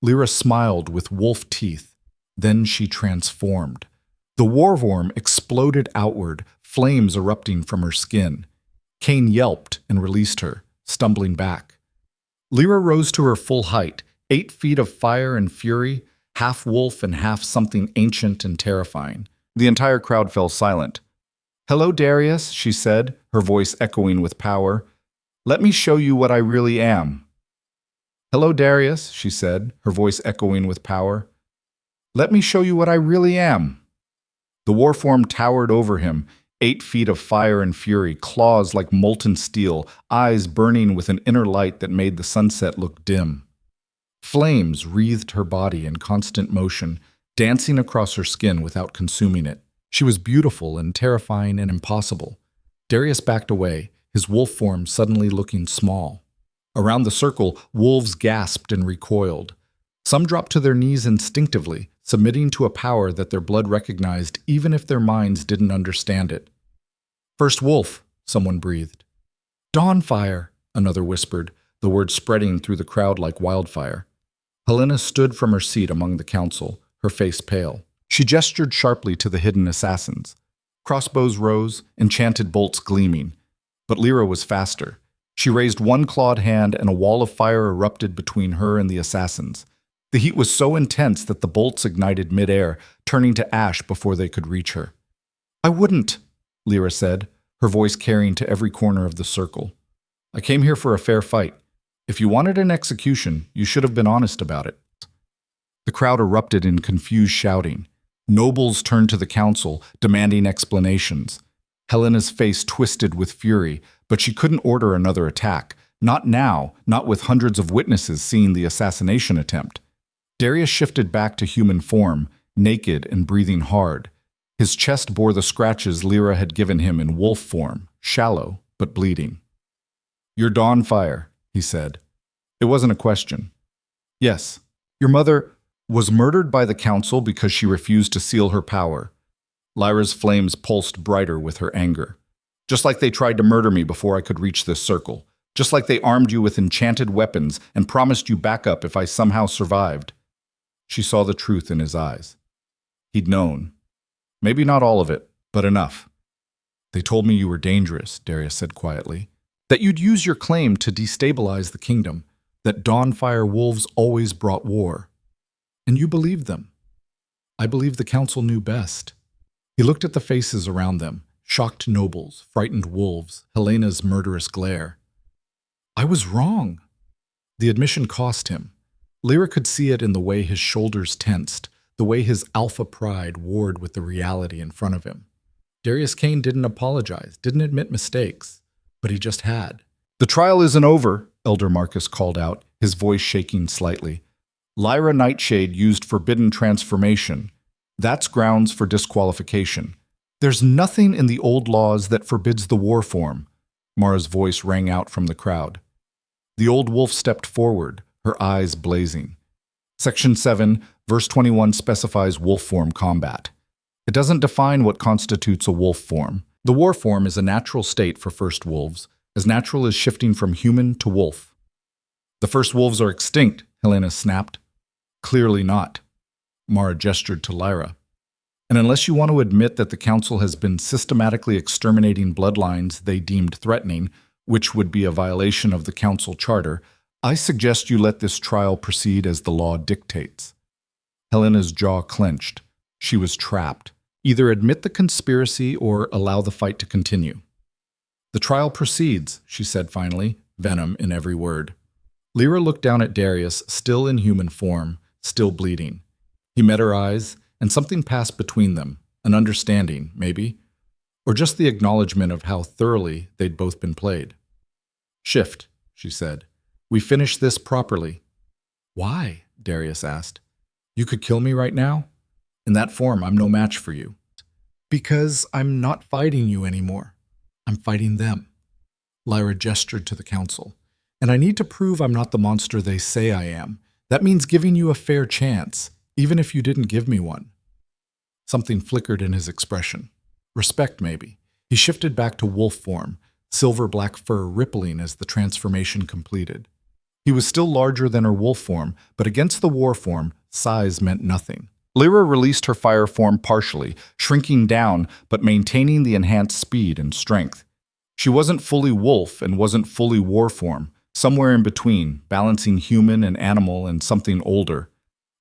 Lyra smiled with wolf teeth. Then she transformed. The warworm exploded outward, flames erupting from her skin. Cain yelped and released her, stumbling back. Lyra rose to her full height, 8 feet of fire and fury, half wolf and half something ancient and terrifying. The entire crowd fell silent. "Hello, Darius," she said, her voice echoing with power. "Let me show you what I really am." "Hello, Darius," she said, her voice echoing with power. "Let me show you what I really am." The warform towered over him, 8 feet of fire and fury, claws like molten steel, eyes burning with an inner light that made the sunset look dim. Flames wreathed her body in constant motion, dancing across her skin without consuming it. She was beautiful and terrifying and impossible. Darius backed away, his wolf form suddenly looking small. Around the circle, wolves gasped and recoiled. Some dropped to their knees instinctively, submitting to a power that their blood recognized even if their minds didn't understand it. "First wolf," someone breathed. "Dawnfire," another whispered, the word spreading through the crowd like wildfire. Helena stood from her seat among the council, her face pale. She gestured sharply to the hidden assassins. Crossbows rose, enchanted bolts gleaming. But Lyra was faster. She raised one clawed hand and a wall of fire erupted between her and the assassins. The heat was so intense that the bolts ignited midair, turning to ash before they could reach her. "I wouldn't," Lyra said, her voice carrying to every corner of the circle. "I came here for a fair fight. If you wanted an execution, you should have been honest about it." The crowd erupted in confused shouting. Nobles turned to the council, demanding explanations. Helena's face twisted with fury, but she couldn't order another attack. Not now, not with hundreds of witnesses seeing the assassination attempt. Darius shifted back to human form, naked and breathing hard. His chest bore the scratches Lyra had given him in wolf form, shallow but bleeding. "You're Dawnfire," he said. It wasn't a question. "Yes. Your mother was murdered by the council because she refused to seal her power." Lyra's flames pulsed brighter with her anger. "Just like they tried to murder me before I could reach this circle. Just like they armed you with enchanted weapons and promised you backup if I somehow survived." She saw the truth in his eyes. He'd known. Maybe not all of it, but enough. "They told me you were dangerous," Darius said quietly. "That you'd use your claim to destabilize the kingdom. That Dawnfire wolves always brought war. And you believed them. I believe the council knew best." He looked at the faces around them, shocked nobles, frightened wolves, Helena's murderous glare. "I was wrong." The admission cost him. Lyra could see it in the way his shoulders tensed, the way his alpha pride warred with the reality in front of him. Darius Cain didn't apologize, didn't admit mistakes, but he just had. "The trial isn't over," Elder Marcus called out, his voice shaking slightly. "Lyra Nightshade used forbidden transformation. That's grounds for disqualification. There's nothing in the old laws that forbids the war form, Mara's voice rang out from the crowd. The old wolf stepped forward, her eyes blazing. Section 7, verse 21 specifies wolf form combat. It doesn't define what constitutes a wolf form. The war form is a natural state for first wolves, as natural as shifting from human to wolf. The first wolves are extinct, Helena snapped. Clearly not. Mara gestured to Lyra. And unless you want to admit that the Council has been systematically exterminating bloodlines they deemed threatening, which would be a violation of the Council Charter, I suggest you let this trial proceed as the law dictates. Helena's jaw clenched. She was trapped. Either admit the conspiracy or allow the fight to continue. The trial proceeds, she said finally, venom in every word. Lyra looked down at Darius, still in human form, still bleeding. He met her eyes, and something passed between them, an understanding, maybe, or just the acknowledgement of how thoroughly they'd both been played. Shift, she said. We finish this properly. Why? Darius asked. You could kill me right now? In that form, I'm no match for you. Because I'm not fighting you anymore. I'm fighting them. Lyra gestured to the council. And I need to prove I'm not the monster they say I am. That means giving you a fair chance, even if you didn't give me one. Something flickered in his expression. Respect, maybe. He shifted back to wolf form, silver-black fur rippling as the transformation completed. He was still larger than her wolf form, but against the war form, size meant nothing. Lyra released her fire form partially, shrinking down but maintaining the enhanced speed and strength. She wasn't fully wolf and wasn't fully war form, somewhere in between, balancing human and animal and something older.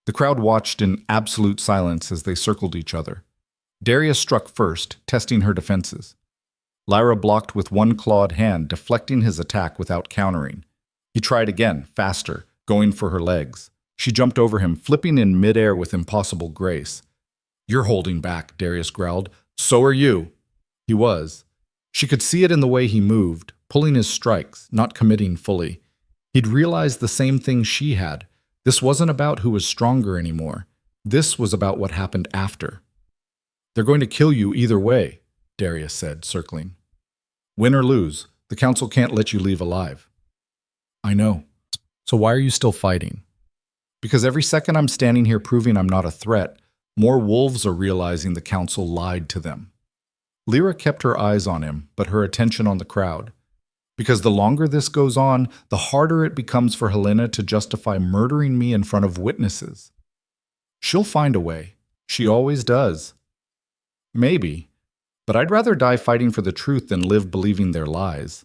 The crowd watched in absolute silence as they circled each other. Darius struck first, testing her defenses. Lyra blocked with one clawed hand, deflecting his attack without countering. He tried again, faster, going for her legs. She jumped over him, flipping in midair with impossible grace. You're holding back, Darius growled. So are you. He was. She could see it in the way he moved, pulling his strikes, not committing fully. He'd realized the same thing she had. This wasn't about who was stronger anymore. This was about what happened after. They're going to kill you either way, Darius said, circling. Win or lose, the council can't let you leave alive. I know. So why are you still fighting? Because every second I'm standing here proving I'm not a threat, more wolves are realizing the council lied to them. Lyra kept her eyes on him, but her attention on the crowd. Because the longer this goes on, the harder it becomes for Helena to justify murdering me in front of witnesses. She'll find a way. She always does. Maybe. But I'd rather die fighting for the truth than live believing their lies.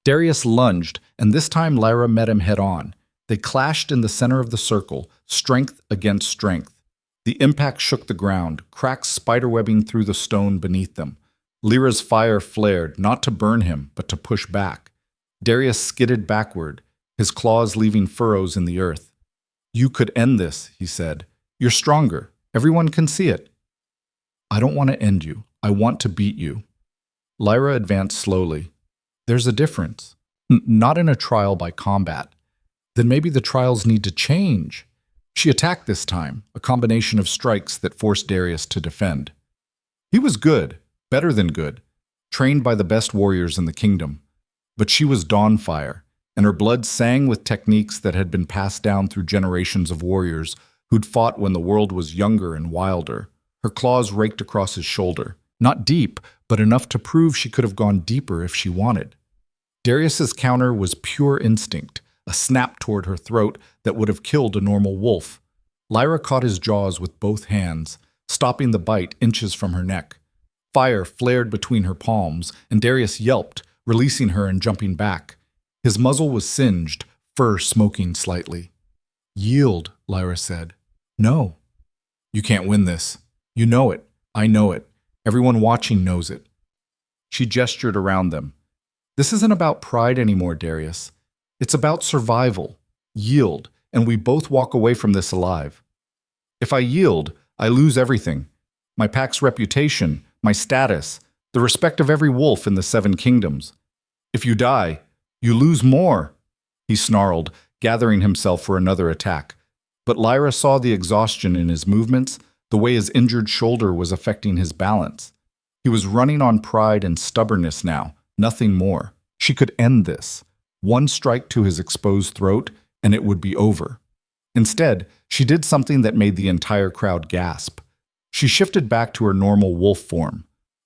Darius lunged, and this time Lyra met him head-on. They clashed in the center of the circle, strength against strength. The impact shook the ground, cracks spiderwebbing through the stone beneath them. Lyra's fire flared, not to burn him, but to push back. Darius skidded backward, his claws leaving furrows in the earth. You could end this, he said. You're stronger. Everyone can see it. I don't want to end you. I want to beat you. Lyra advanced slowly. There's a difference. Not in a trial by combat. Then maybe the trials need to change. She attacked this time, a combination of strikes that forced Darius to defend. He was good, better than good, trained by the best warriors in the kingdom. But she was Dawnfire, and her blood sang with techniques that had been passed down through generations of warriors who'd fought when the world was younger and wilder. Her claws raked across his shoulder. Not deep, but enough to prove she could have gone deeper if she wanted. Darius's counter was pure instinct, a snap toward her throat that would have killed a normal wolf. Lyra caught his jaws with both hands, stopping the bite inches from her neck. Fire flared between her palms, and Darius yelped, releasing her and jumping back. His muzzle was singed, fur smoking slightly. Yield, Lyra said. No. You can't win this. You know it. I know it. Everyone watching knows it. She gestured around them. This isn't about pride anymore, Darius. It's about survival. Yield, and we both walk away from this alive. If I yield, I lose everything. My pack's reputation, my status, the respect of every wolf in the 7 kingdoms. If you die, you lose more, he snarled, gathering himself for another attack. But Lyra saw the exhaustion in his movements, the way his injured shoulder was affecting his balance. He was running on pride and stubbornness now, nothing more. She could end this. One strike to his exposed throat, and it would be over. Instead, she did something that made the entire crowd gasp. She shifted back to her normal wolf form.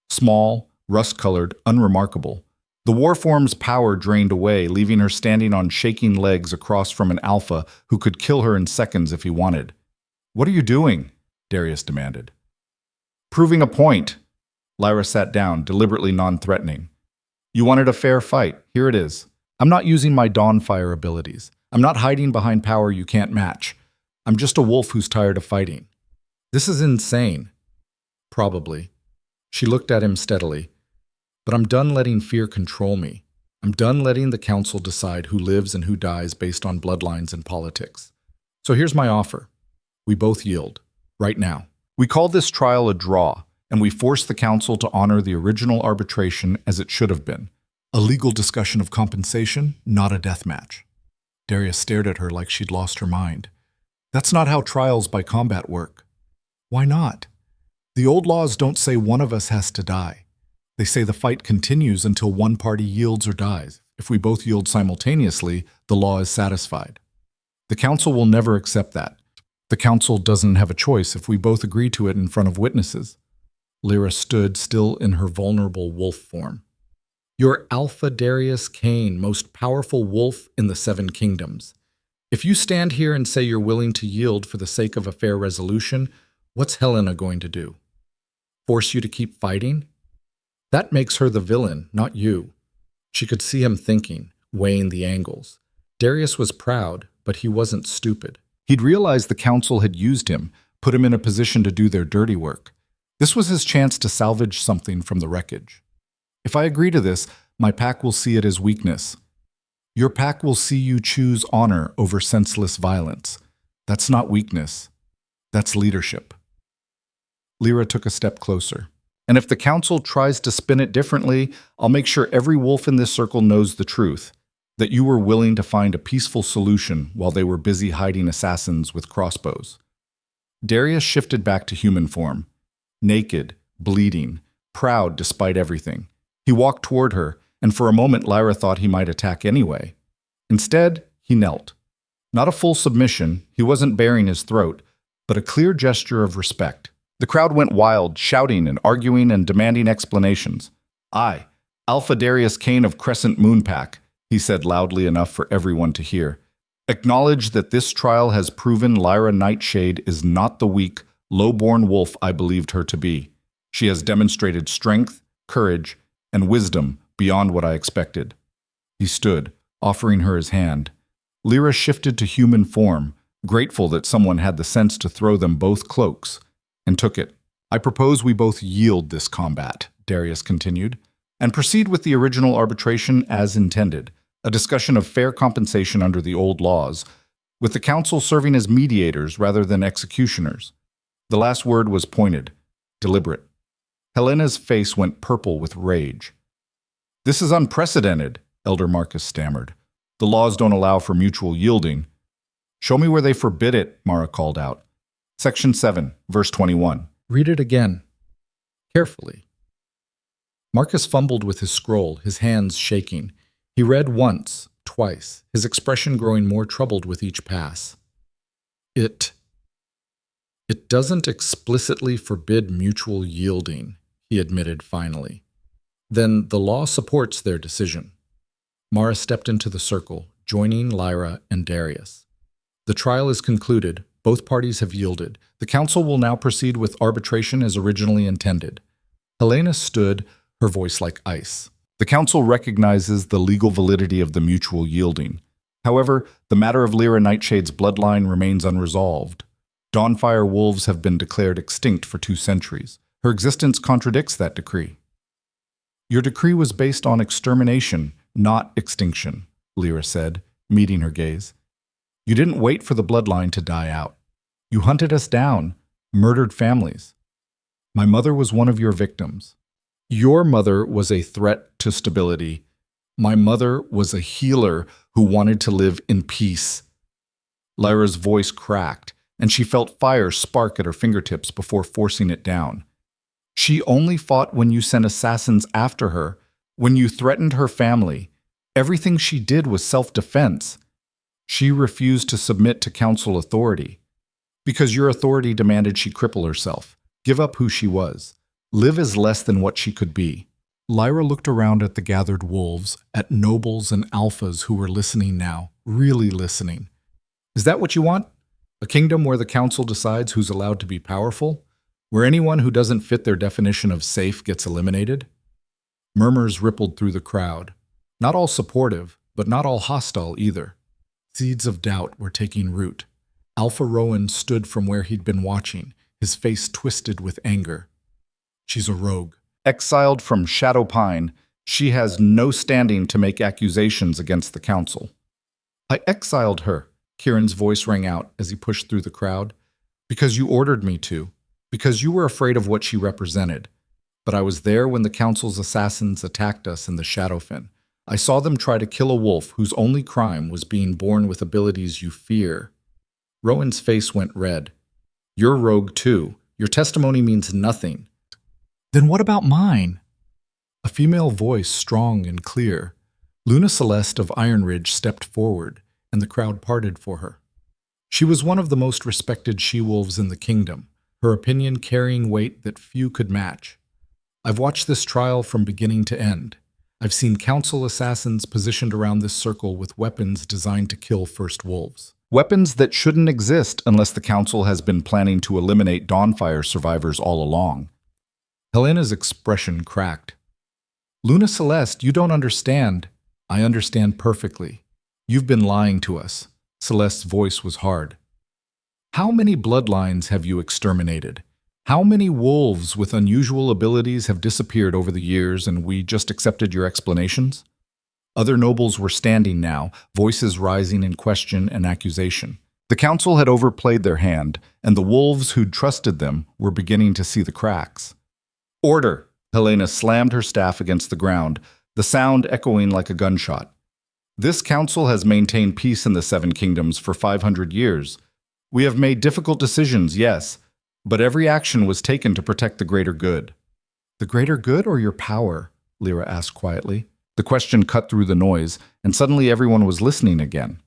Small, rust-colored, unremarkable. The war form's power drained away, leaving her standing on shaking legs across from an alpha who could kill her in seconds if he wanted. "What are you doing?" Darius demanded. "Proving a point." Lyra sat down, deliberately non-threatening. "You wanted a fair fight. Here it is. I'm not using my Dawnfire abilities. I'm not hiding behind power you can't match. I'm just a wolf who's tired of fighting." "This is insane." "Probably." She looked at him steadily. "But I'm done letting fear control me. I'm done letting the council decide who lives and who dies based on bloodlines and politics. So here's my offer. We both yield. Right now. We call this trial a draw, and we force the council to honor the original arbitration as it should have been. A legal discussion of compensation, not a death match." Darius stared at her like she'd lost her mind. "That's not how trials by combat work." "Why not? The old laws don't say one of us has to die. They say the fight continues until one party yields or dies. If we both yield simultaneously, the law is satisfied. The council will never accept that. The council doesn't have a choice if we both agree to it in front of witnesses." Lyra stood still in her vulnerable wolf form. "You're Alpha Darius Kane, most powerful wolf in the Seven Kingdoms. If you stand here and say you're willing to yield for the sake of a fair resolution, what's Helena going to do? Force you to keep fighting? That makes her the villain, not you." She could see him thinking, weighing the angles. Darius was proud, but he wasn't stupid. He'd realized the council had used him, put him in a position to do their dirty work. This was his chance to salvage something from the wreckage. "If I agree to this, my pack will see it as weakness. Your pack will see you choose honor over senseless violence. That's not weakness. That's leadership." Lyra took a step closer. "And if the council tries to spin it differently, I'll make sure every wolf in this circle knows the truth, that you were willing to find a peaceful solution while they were busy hiding assassins with crossbows." Darius shifted back to human form. Naked, bleeding, proud despite everything. He walked toward her, and for a moment Lyra thought he might attack anyway. Instead, he knelt. Not a full submission, he wasn't baring his throat, but a clear gesture of respect. The crowd went wild, shouting and arguing and demanding explanations. "I, Alpha Darius Kane of Crescent Moon Pack," he said loudly enough for everyone to hear, "acknowledge that this trial has proven Lyra Nightshade is not the weak, low-born wolf I believed her to be. She has demonstrated strength, courage, and wisdom beyond what I expected." He stood, offering her his hand. Lyra shifted to human form, grateful that someone had the sense to throw them both cloaks, and took it. "I propose we both yield this combat," Darius continued, "and proceed with the original arbitration as intended, a discussion of fair compensation under the old laws, with the council serving as mediators rather than executioners." The last word was pointed, deliberate. Helena's face went purple with rage. "This is unprecedented," Elder Marcus stammered. "The laws don't allow for mutual yielding." "Show me where they forbid it," Mara called out. Section 7, verse 21. "Read it again. Carefully." Marcus fumbled with his scroll, his hands shaking. He read once, twice, his expression growing more troubled with each pass. It doesn't explicitly forbid mutual yielding," he admitted finally. "Then the law supports their decision." Mara stepped into the circle, joining Lyra and Darius. "The trial is concluded. Both parties have yielded. The council will now proceed with arbitration as originally intended." Helena stood, her voice like ice. "The council recognizes the legal validity of the mutual yielding. However, the matter of Lyra Nightshade's bloodline remains unresolved. Dawnfire wolves have been declared extinct for 2 centuries. Her existence contradicts that decree." "Your decree was based on extermination, not extinction," Lyra said, meeting her gaze. "You didn't wait for the bloodline to die out. You hunted us down, murdered families. My mother was one of your victims. Your mother was a threat to stability. My mother was a healer who wanted to live in peace." Lyra's voice cracked, and she felt fire spark at her fingertips before forcing it down. She only fought when you sent assassins after her, when you threatened her family. Everything she did was self-defense. She refused to submit to council authority. Because your authority demanded she cripple herself, give up who she was, live as less than what she could be. Lyra looked around at the gathered wolves, at nobles and alphas who were listening now, really listening. Is that what you want? A kingdom where the council decides who's allowed to be powerful? Where anyone who doesn't fit their definition of safe gets eliminated? Murmurs rippled through the crowd. Not all supportive, but not all hostile either. Seeds of doubt were taking root. Alpha Rowan stood from where he'd been watching, his face twisted with anger. She's a rogue. Exiled from Shadow Pine, she has no standing to make accusations against the council. I exiled her, Kieran's voice rang out as he pushed through the crowd. Because you ordered me to. Because you were afraid of what she represented. But I was there when the council's assassins attacked us in the Shadowfen. I saw them try to kill a wolf whose only crime was being born with abilities you fear. Rowan's face went red. You're rogue too. Your testimony means nothing. Then what about mine? A female voice, strong and clear. Luna Celeste of Iron Ridge stepped forward, and the crowd parted for her. She was one of the most respected she-wolves in the kingdom, her opinion carrying weight that few could match. I've watched this trial from beginning to end. I've seen council assassins positioned around this circle with weapons designed to kill first wolves. Weapons that shouldn't exist unless the council has been planning to eliminate Dawnfire survivors all along. Helena's expression cracked. Luna Celeste, you don't understand. I understand perfectly. You've been lying to us. Celeste's voice was hard. How many bloodlines have you exterminated? How many wolves with unusual abilities have disappeared over the years and we just accepted your explanations? Other nobles were standing now, voices rising in question and accusation. The council had overplayed their hand, and the wolves who'd trusted them were beginning to see the cracks. Order! Helena slammed her staff against the ground, the sound echoing like a gunshot. This council has maintained peace in the Seven Kingdoms for 500 years. We have made difficult decisions, yes, but every action was taken to protect the greater good. The greater good or your power? Lyra asked quietly. The question cut through the noise, and suddenly everyone was listening again.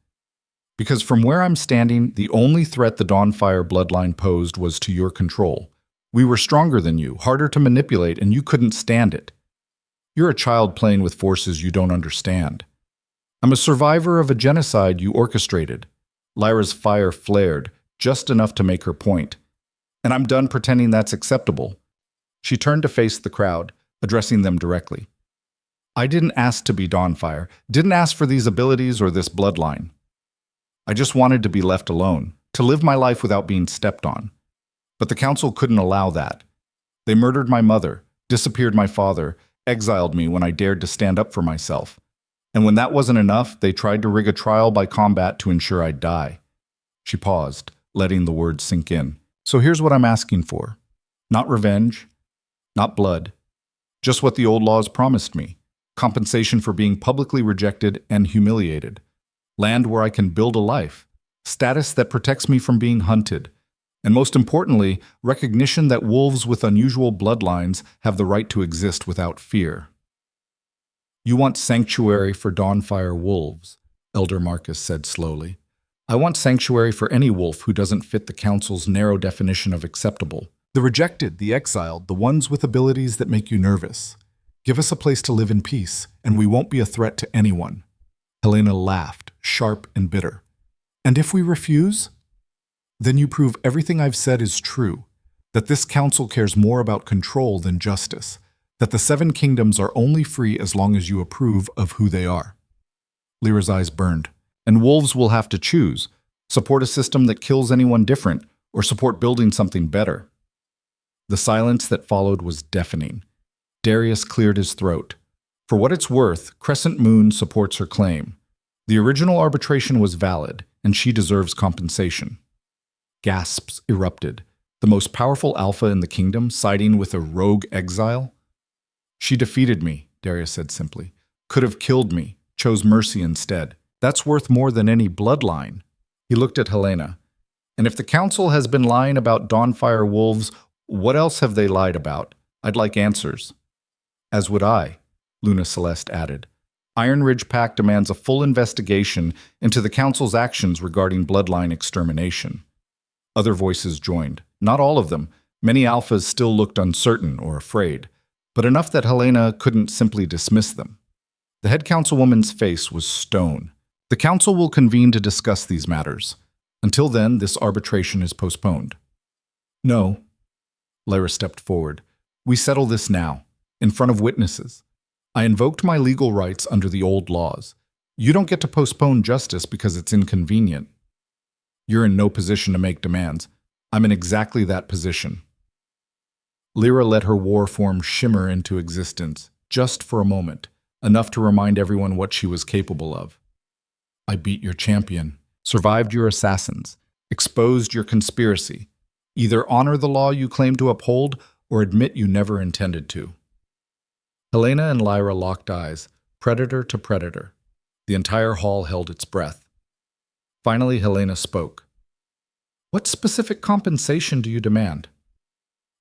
Because from where I'm standing, the only threat the Dawnfire bloodline posed was to your control. We were stronger than you, harder to manipulate, and you couldn't stand it. You're a child playing with forces you don't understand. I'm a survivor of a genocide you orchestrated. Lyra's fire flared, just enough to make her point. And I'm done pretending that's acceptable. She turned to face the crowd, addressing them directly. I didn't ask to be Dawnfire, didn't ask for these abilities or this bloodline. I just wanted to be left alone, to live my life without being stepped on. But the council couldn't allow that. They murdered my mother, disappeared my father, exiled me when I dared to stand up for myself. And when that wasn't enough, they tried to rig a trial by combat to ensure I'd die. She paused, letting the words sink in. So here's what I'm asking for. Not revenge, not blood, just what the old laws promised me. Compensation for being publicly rejected and humiliated. Land where I can build a life. Status that protects me from being hunted. And most importantly, recognition that wolves with unusual bloodlines have the right to exist without fear. You want sanctuary for Dawnfire wolves, Elder Marcus said slowly. I want sanctuary for any wolf who doesn't fit the council's narrow definition of acceptable. The rejected, the exiled, the ones with abilities that make you nervous. Give us a place to live in peace, and we won't be a threat to anyone. Helena laughed, sharp and bitter. And if we refuse? Then you prove everything I've said is true, that this council cares more about control than justice, that the Seven Kingdoms are only free as long as you approve of who they are. Lyra's eyes burned. And wolves will have to choose, support a system that kills anyone different, or support building something better. The silence that followed was deafening. Darius cleared his throat. For what it's worth, Crescent Moon supports her claim. The original arbitration was valid, and she deserves compensation. Gasps erupted. The most powerful alpha in the kingdom siding with a rogue exile? She defeated me, Darius said simply. Could have killed me, chose mercy instead. That's worth more than any bloodline. He looked at Helena. And if the council has been lying about Dawnfire wolves, what else have they lied about? I'd like answers. As would I, Luna Celeste added. Iron Ridge Pact demands a full investigation into the Council's actions regarding bloodline extermination. Other voices joined. Not all of them. Many alphas still looked uncertain or afraid, but enough that Helena couldn't simply dismiss them. The head councilwoman's face was stone. The council will convene to discuss these matters. Until then, this arbitration is postponed. No. Lyra stepped forward. We settle this now, in front of witnesses. I invoked my legal rights under the old laws. You don't get to postpone justice because it's inconvenient. You're in no position to make demands. I'm in exactly that position. Lyra let her war form shimmer into existence, just for a moment, enough to remind everyone what she was capable of. I beat your champion, survived your assassins, exposed your conspiracy. Either honor the law you claim to uphold or admit you never intended to. Helena and Lyra locked eyes, predator to predator. The entire hall held its breath. Finally, Helena spoke. What specific compensation do you demand?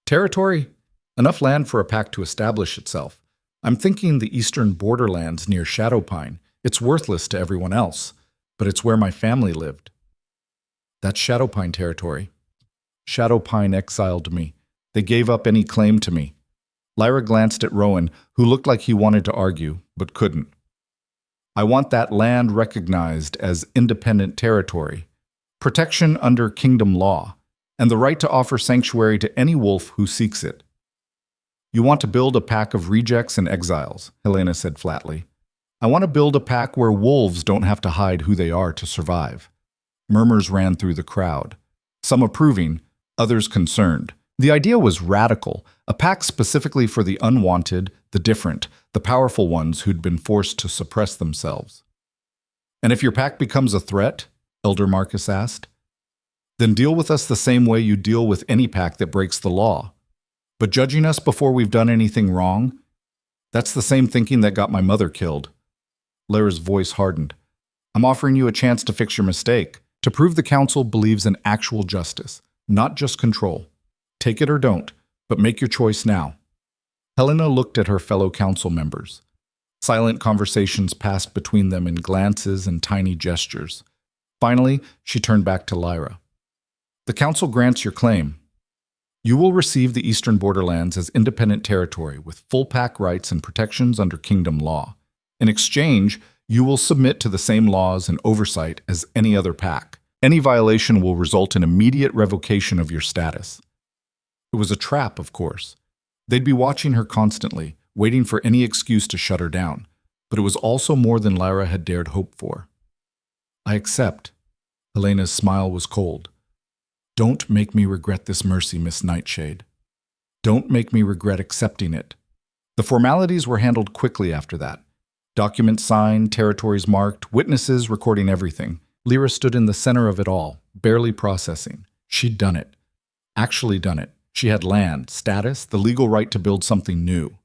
Territory? Enough land for a pact to establish itself. I'm thinking the eastern borderlands near Shadowpine. It's worthless to everyone else, but it's where my family lived. That's Shadowpine territory. Shadowpine exiled me. They gave up any claim to me. Lyra glanced at Rowan, who looked like he wanted to argue, but couldn't. I want that land recognized as independent territory, protection under kingdom law, and the right to offer sanctuary to any wolf who seeks it. You want to build a pack of rejects and exiles, Helena said flatly. I want to build a pack where wolves don't have to hide who they are to survive. Murmurs ran through the crowd, some approving, others concerned. The idea was radical, a pact specifically for the unwanted, the different, the powerful ones who'd been forced to suppress themselves. And if your pact becomes a threat, Elder Marcus asked, then deal with us the same way you deal with any pact that breaks the law. But judging us before we've done anything wrong, that's the same thinking that got my mother killed. Lyra's voice hardened. I'm offering you a chance to fix your mistake, to prove the council believes in actual justice, not just control. Take it or don't, but make your choice now. Helena looked at her fellow council members. Silent conversations passed between them in glances and tiny gestures. Finally, she turned back to Lyra. The council grants your claim. You will receive the Eastern Borderlands as independent territory with full pack rights and protections under kingdom law. In exchange, you will submit to the same laws and oversight as any other pack. Any violation will result in immediate revocation of your status. It was a trap, of course. They'd be watching her constantly, waiting for any excuse to shut her down. But it was also more than Lyra had dared hope for. I accept. Helena's smile was cold. Don't make me regret this mercy, Miss Nightshade. Don't make me regret accepting it. The formalities were handled quickly after that. Documents signed, territories marked, witnesses recording everything. Lyra stood in the center of it all, barely processing. She'd done it. Actually done it. She had land, status, the legal right to build something new.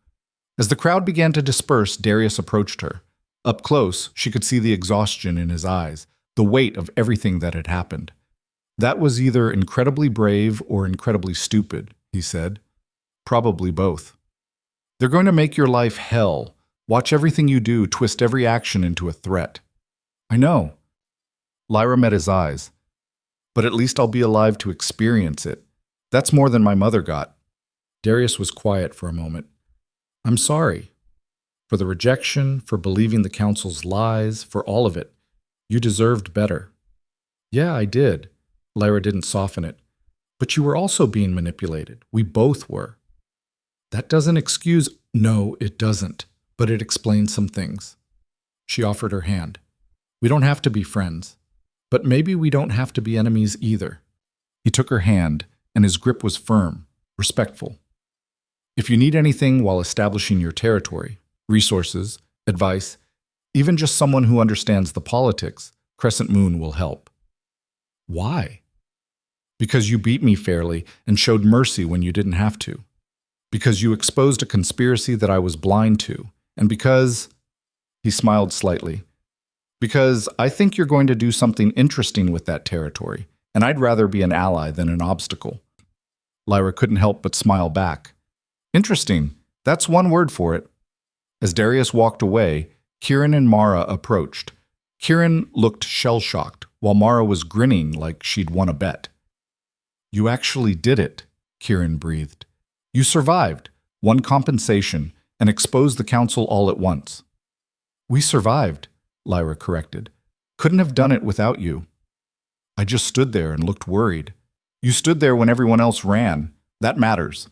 As the crowd began to disperse, Darius approached her. Up close, she could see the exhaustion in his eyes, the weight of everything that had happened. That was either incredibly brave or incredibly stupid, he said. Probably both. They're going to make your life hell. Watch everything you do, twist every action into a threat. I know. Lyra met his eyes. But at least I'll be alive to experience it. That's more than my mother got. Darius was quiet for a moment. I'm sorry. For the rejection, for believing the council's lies, for all of it. You deserved better. Yeah, I did. Lyra didn't soften it. But you were also being manipulated. We both were. That doesn't excuse... No, it doesn't. But it explains some things. She offered her hand. We don't have to be friends. But maybe we don't have to be enemies either. He took her hand, and his grip was firm, respectful. If you need anything while establishing your territory, resources, advice, even just someone who understands the politics, Crescent Moon will help. Why? Because you beat me fairly and showed mercy when you didn't have to. Because you exposed a conspiracy that I was blind to. And because... He smiled slightly. Because I think you're going to do something interesting with that territory, and I'd rather be an ally than an obstacle. Lyra couldn't help but smile back. Interesting. That's one word for it. As Darius walked away, Kieran and Mara approached. Kieran looked shell-shocked, while Mara was grinning like she'd won a bet. You actually did it, Kieran breathed. You survived, won compensation, and exposed the council all at once. We survived, Lyra corrected. Couldn't have done it without you. I just stood there and looked worried. You stood there when everyone else ran. That matters.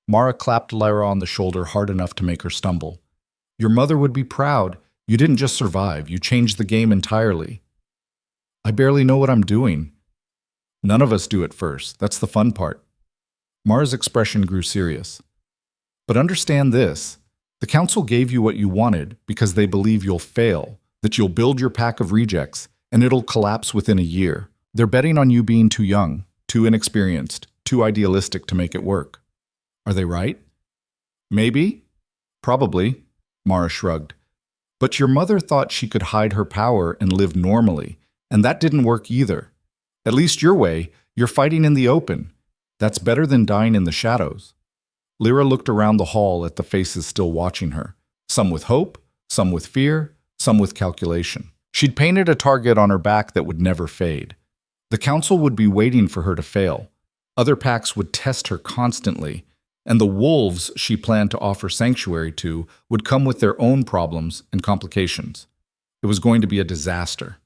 Mara clapped Lyra on the shoulder hard enough to make her stumble. Your mother would be proud. You didn't just survive, you changed the game entirely. I barely know what I'm doing. None of us do at first. That's the fun part. Mara's expression grew serious. But understand this. The council gave you what you wanted because they believe you'll fail, that you'll build your pack of rejects, and it'll collapse within a year. They're betting on you being too young, too inexperienced, too idealistic to make it work. Are they right? Maybe. Probably. Mara shrugged. But your mother thought she could hide her power and live normally, and that didn't work either. At least your way, you're fighting in the open. That's better than dying in the shadows. Lyra looked around the hall at the faces still watching her, some with hope, some with fear, some with calculation. She'd painted a target on her back that would never fade. The council would be waiting for her to fail. Other packs would test her constantly, and the wolves she planned to offer sanctuary to would come with their own problems and complications. It was going to be a disaster.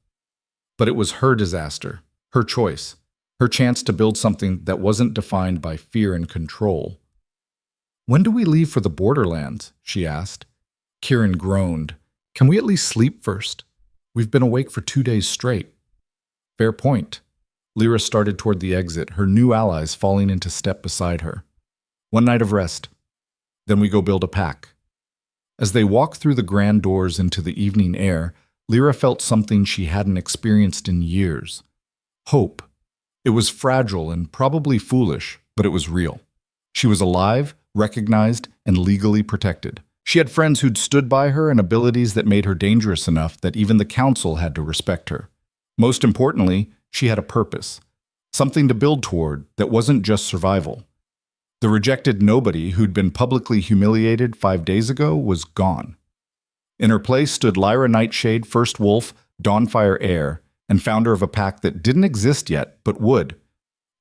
But it was her disaster, her choice, her chance to build something that wasn't defined by fear and control. When do we leave for the borderlands? She asked. Kieran groaned. Can we at least sleep first? We've been awake for 2 days straight. Fair point. Lyra started toward the exit, her new allies falling into step beside her. 1 night of rest. Then we go build a pack. As they walked through the grand doors into the evening air, Lyra felt something she hadn't experienced in years. Hope. It was fragile and probably foolish, but it was real. She was alive, recognized, and legally protected. She had friends who'd stood by her and abilities that made her dangerous enough that even the council had to respect her. Most importantly, she had a purpose, something to build toward that wasn't just survival. The rejected nobody who'd been publicly humiliated 5 days ago was gone. In her place stood Lyra Nightshade, First Wolf, Dawnfire Heir, and founder of a pack that didn't exist yet, but would.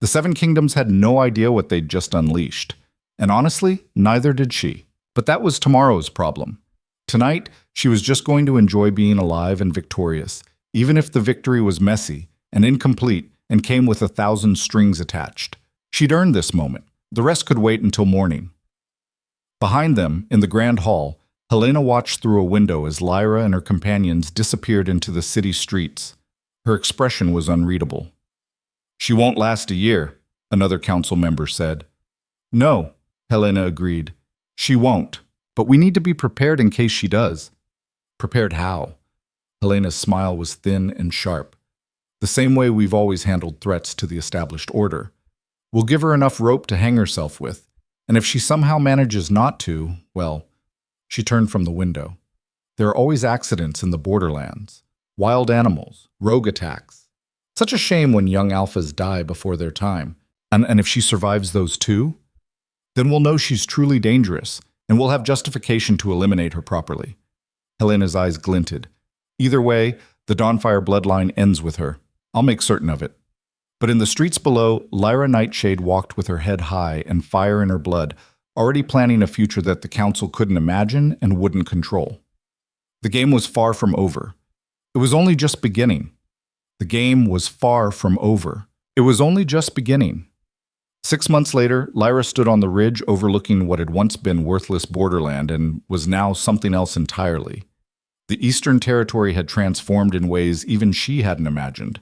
The Seven Kingdoms had no idea what they'd just unleashed. And honestly, neither did she. But that was tomorrow's problem. Tonight, she was just going to enjoy being alive and victorious, even if the victory was messy and incomplete and came with 1,000 strings attached. She'd earned this moment. The rest could wait until morning. Behind them, in the grand hall, Helena watched through a window as Lyra and her companions disappeared into the city streets. Her expression was unreadable. She won't last a year, another council member said. No, Helena agreed. She won't, but we need to be prepared in case she does. Prepared how? Helena's smile was thin and sharp. The same way we've always handled threats to the established order. We'll give her enough rope to hang herself with, and if she somehow manages not to, well, she turned from the window. There are always accidents in the borderlands. Wild animals, rogue attacks. Such a shame when young alphas die before their time. And if she survives those too, then we'll know she's truly dangerous, and we'll have justification to eliminate her properly. Helena's eyes glinted. Either way, the Dawnfire bloodline ends with her. I'll make certain of it. But in the streets below, Lyra Nightshade walked with her head high and fire in her blood, already planning a future that the council couldn't imagine and wouldn't control. The game was far from over. It was only just beginning. The game was far from over. It was only just beginning. 6 months later, Lyra stood on the ridge overlooking what had once been worthless borderland and was now something else entirely. The Eastern Territory had transformed in ways even she hadn't imagined.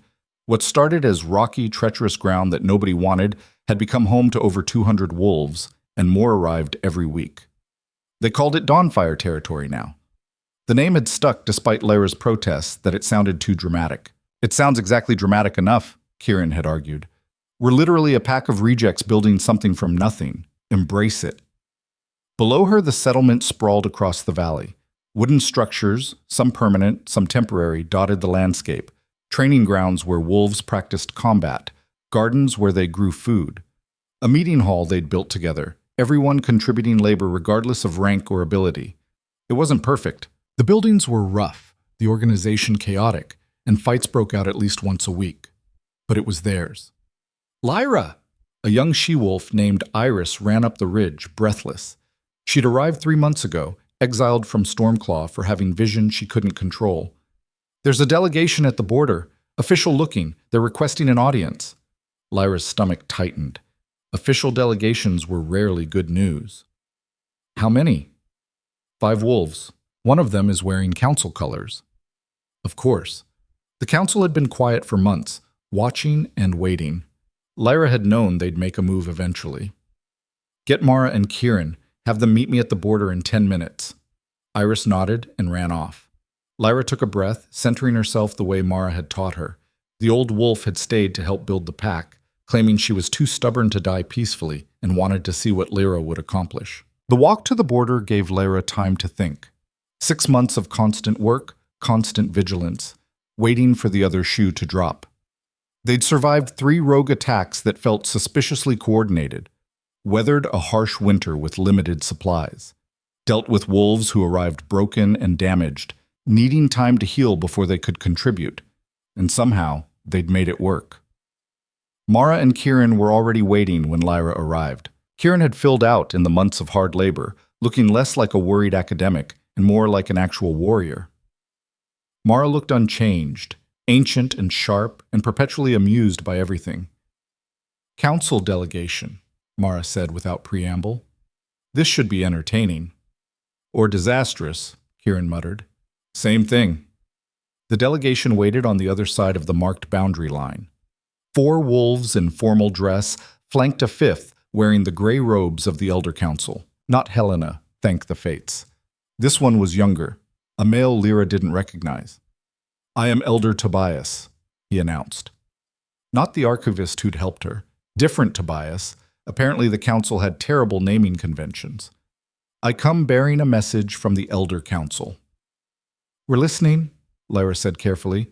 What started as rocky, treacherous ground that nobody wanted had become home to over 200 wolves, and more arrived every week. They called it Dawnfire Territory now. The name had stuck despite Lyra's protests that it sounded too dramatic. It sounds exactly dramatic enough, Kieran had argued. We're literally a pack of rejects building something from nothing. Embrace it. Below her, the settlement sprawled across the valley. Wooden structures, some permanent, some temporary, dotted the landscape. Training grounds where wolves practiced combat, gardens where they grew food. A meeting hall they'd built together, everyone contributing labor regardless of rank or ability. It wasn't perfect. The buildings were rough, the organization chaotic, and fights broke out at least once a week. But it was theirs. Lyra! A young she-wolf named Iris ran up the ridge, breathless. She'd arrived 3 months ago, exiled from Stormclaw for having vision she couldn't control. There's a delegation at the border, official looking. They're requesting an audience. Lyra's stomach tightened. Official delegations were rarely good news. How many? 5 wolves. One of them is wearing council colors. Of course. The council had been quiet for months, watching and waiting. Lyra had known they'd make a move eventually. Get Mara and Kieran. Have them meet me at the border in 10 minutes. Iris nodded and ran off. Lyra took a breath, centering herself the way Mara had taught her. The old wolf had stayed to help build the pack, claiming she was too stubborn to die peacefully and wanted to see what Lyra would accomplish. The walk to the border gave Lyra time to think. 6 months of constant work, constant vigilance, waiting for the other shoe to drop. They'd survived 3 rogue attacks that felt suspiciously coordinated, weathered a harsh winter with limited supplies, dealt with wolves who arrived broken and damaged, needing time to heal before they could contribute, and somehow they'd made it work. Mara and Kieran were already waiting when Lyra arrived. Kieran had filled out in the months of hard labor, looking less like a worried academic and more like an actual warrior. Mara looked unchanged, ancient and sharp, and perpetually amused by everything. Council delegation, Mara said without preamble. This should be entertaining. Or disastrous, Kieran muttered. Same thing. The delegation waited on the other side of the marked boundary line. 4 wolves in formal dress flanked a 5th wearing the gray robes of the Elder Council. Not Helena, thank the fates. This one was younger, a male Lyra didn't recognize. I am Elder Tobias, he announced. Not the archivist who'd helped her. Different Tobias. Apparently the council had terrible naming conventions. I come bearing a message from the Elder Council. We're listening, Lyra said carefully.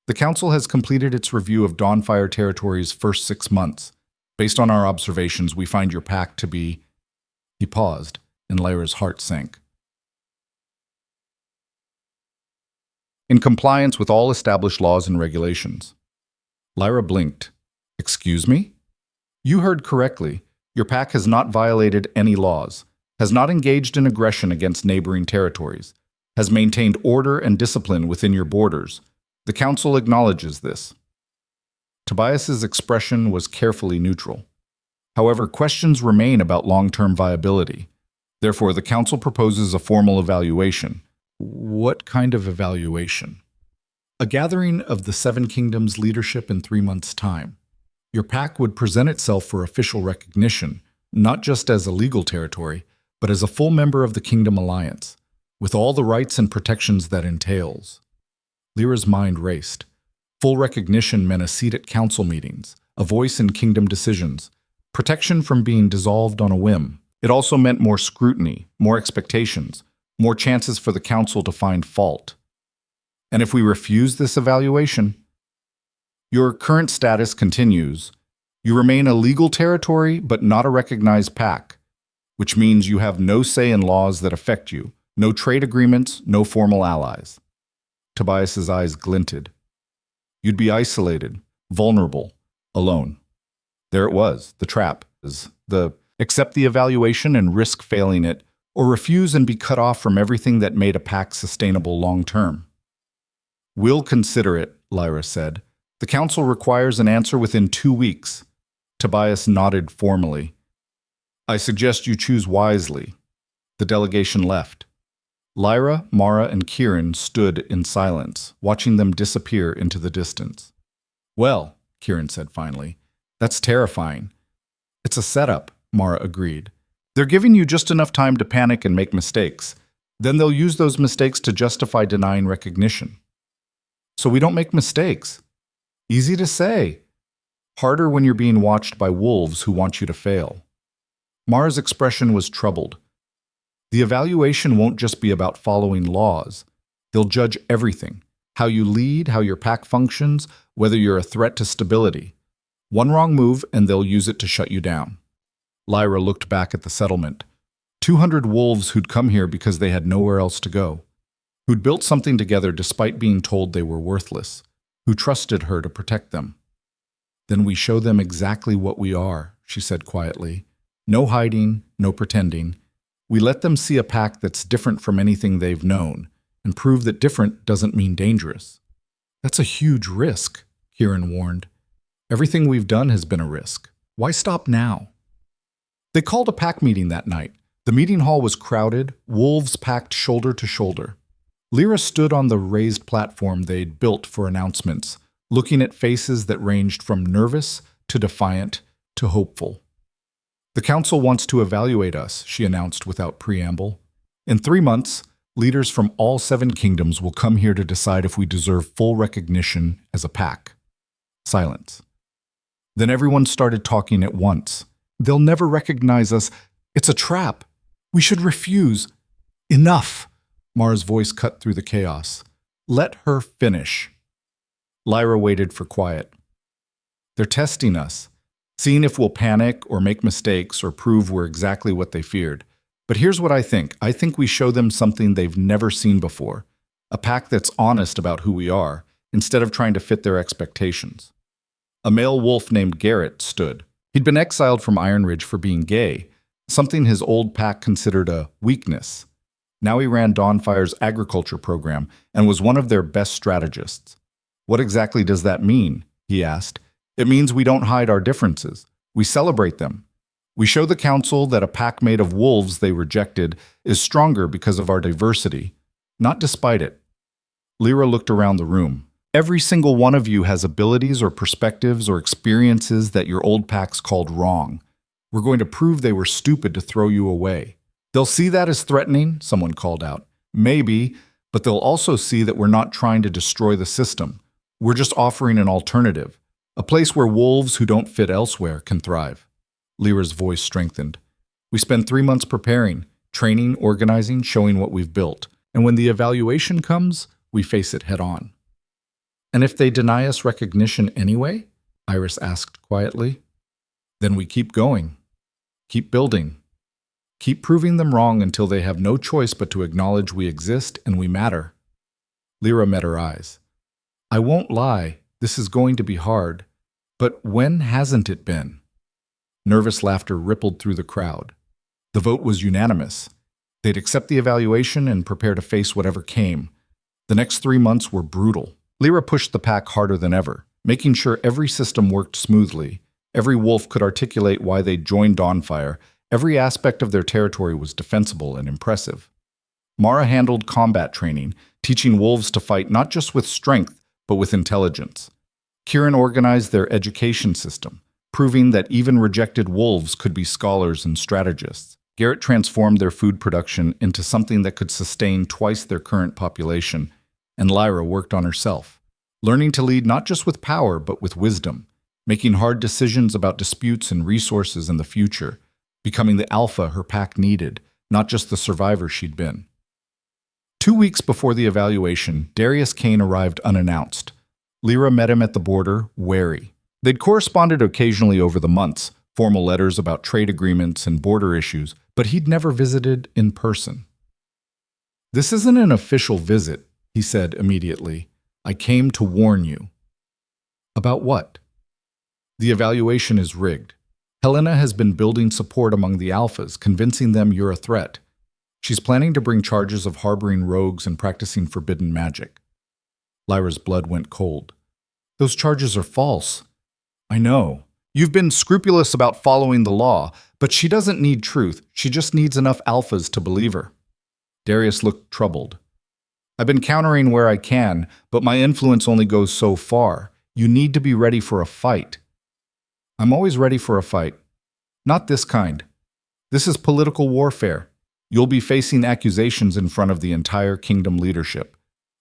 The council has completed its review of Dawnfire Territory's first 6 months. Based on our observations, we find your pack to be... He paused, and Lyra's heart sank. In compliance with all established laws and regulations. Lyra blinked. Excuse me? You heard correctly. Your pack has not violated any laws, has not engaged in aggression against neighboring territories, has maintained order and discipline within your borders. The council acknowledges this. Tobias's expression was carefully neutral. However, questions remain about long-term viability. Therefore, the council proposes a formal evaluation. What kind of evaluation? A gathering of the 7 Kingdoms leadership in 3 months' time. Your pack would present itself for official recognition, not just as a legal territory, but as a full member of the Kingdom Alliance, with all the rights and protections that entails. Lyra's mind raced. Full recognition meant a seat at council meetings, a voice in kingdom decisions, protection from being dissolved on a whim. It also meant more scrutiny, more expectations, more chances for the council to find fault. And if we refuse this evaluation, your current status continues. You remain a legal territory, but not a recognized pack, which means you have no say in laws that affect you, no trade agreements, no formal allies. Tobias's eyes glinted. You'd be isolated, vulnerable, alone. There it was, the trap. The accept the evaluation and risk failing it, or refuse and be cut off from everything that made a pack sustainable long term. We'll consider it, Lyra said. The council requires an answer within 2 weeks. Tobias nodded formally. I suggest you choose wisely. The delegation left. Lyra, Mara, and Kieran stood in silence, watching them disappear into the distance. Well, Kieran said finally, that's terrifying. It's a setup, Mara agreed. They're giving you just enough time to panic and make mistakes. Then they'll use those mistakes to justify denying recognition. So we don't make mistakes. Easy to say. Harder when you're being watched by wolves who want you to fail. Mara's expression was troubled. The evaluation won't just be about following laws. They'll judge everything. How you lead, how your pack functions, whether you're a threat to stability. One wrong move and they'll use it to shut you down. Lyra looked back at the settlement. 200 wolves who'd come here because they had nowhere else to go, who'd built something together despite being told they were worthless, who trusted her to protect them. Then we show them exactly what we are, she said quietly. No hiding, no pretending. We let them see a pack that's different from anything they've known, and prove that different doesn't mean dangerous. That's a huge risk, Kieran warned. Everything we've done has been a risk. Why stop now? They called a pack meeting that night. The meeting hall was crowded, wolves packed shoulder to shoulder. Lyra stood on the raised platform they'd built for announcements, looking at faces that ranged from nervous to defiant to hopeful. The council wants to evaluate us, she announced without preamble. In 3 months, leaders from all 7 kingdoms will come here to decide if we deserve full recognition as a pack. Silence. Then everyone started talking at once. They'll never recognize us. It's a trap. We should refuse. Enough. Mara's voice cut through the chaos. Let her finish. Lyra waited for quiet. They're testing us, seeing if we'll panic or make mistakes or prove we're exactly what they feared. But here's what I think. I think we show them something they've never seen before. A pack that's honest about who we are, instead of trying to fit their expectations. A male wolf named Garrett stood. He'd been exiled from Iron Ridge for being gay, something his old pack considered a weakness. Now he ran Dawnfire's agriculture program and was one of their best strategists. What exactly does that mean? He asked. It means we don't hide our differences. We celebrate them. We show the council that a pack made of wolves they rejected is stronger because of our diversity, not despite it. Lyra looked around the room. Every single one of you has abilities or perspectives or experiences that your old packs called wrong. We're going to prove they were stupid to throw you away. They'll see that as threatening, someone called out. Maybe, but they'll also see that we're not trying to destroy the system. We're just offering an alternative, a place where wolves who don't fit elsewhere can thrive. Lyra's voice strengthened. We spend 3 months preparing, training, organizing, showing what we've built. And when the evaluation comes, we face it head on. And if they deny us recognition anyway? Iris asked quietly. Then we keep going. Keep building. Keep proving them wrong until they have no choice but to acknowledge we exist and we matter. Lyra met her eyes. I won't lie, this is going to be hard. But when hasn't it been? Nervous laughter rippled through the crowd. The vote was unanimous. They'd accept the evaluation and prepare to face whatever came. The next 3 months were brutal. Lyra pushed the pack harder than ever, making sure every system worked smoothly. Every wolf could articulate why they'd joined Dawnfire. Every aspect of their territory was defensible and impressive. Mara handled combat training, teaching wolves to fight not just with strength, but with intelligence. Kieran organized their education system, proving that even rejected wolves could be scholars and strategists. Garrett transformed their food production into something that could sustain twice their current population, and Lyra worked on herself, learning to lead not just with power, but with wisdom, making hard decisions about disputes and resources in the future, becoming the alpha her pack needed, not just the survivor she'd been. 2 weeks before the evaluation, Darius Kane arrived unannounced. Lyra met him at the border, wary. They'd corresponded occasionally over the months, formal letters about trade agreements and border issues, but he'd never visited in person. This isn't an official visit, he said immediately. I came to warn you. About what? The evaluation is rigged. Helena has been building support among the alphas, convincing them you're a threat. She's planning to bring charges of harboring rogues and practicing forbidden magic. Lyra's blood went cold. Those charges are false. I know. You've been scrupulous about following the law, but she doesn't need truth. She just needs enough alphas to believe her. Darius looked troubled. I've been countering where I can, but my influence only goes so far. You need to be ready for a fight. I'm always ready for a fight. Not this kind. This is political warfare. You'll be facing accusations in front of the entire kingdom leadership.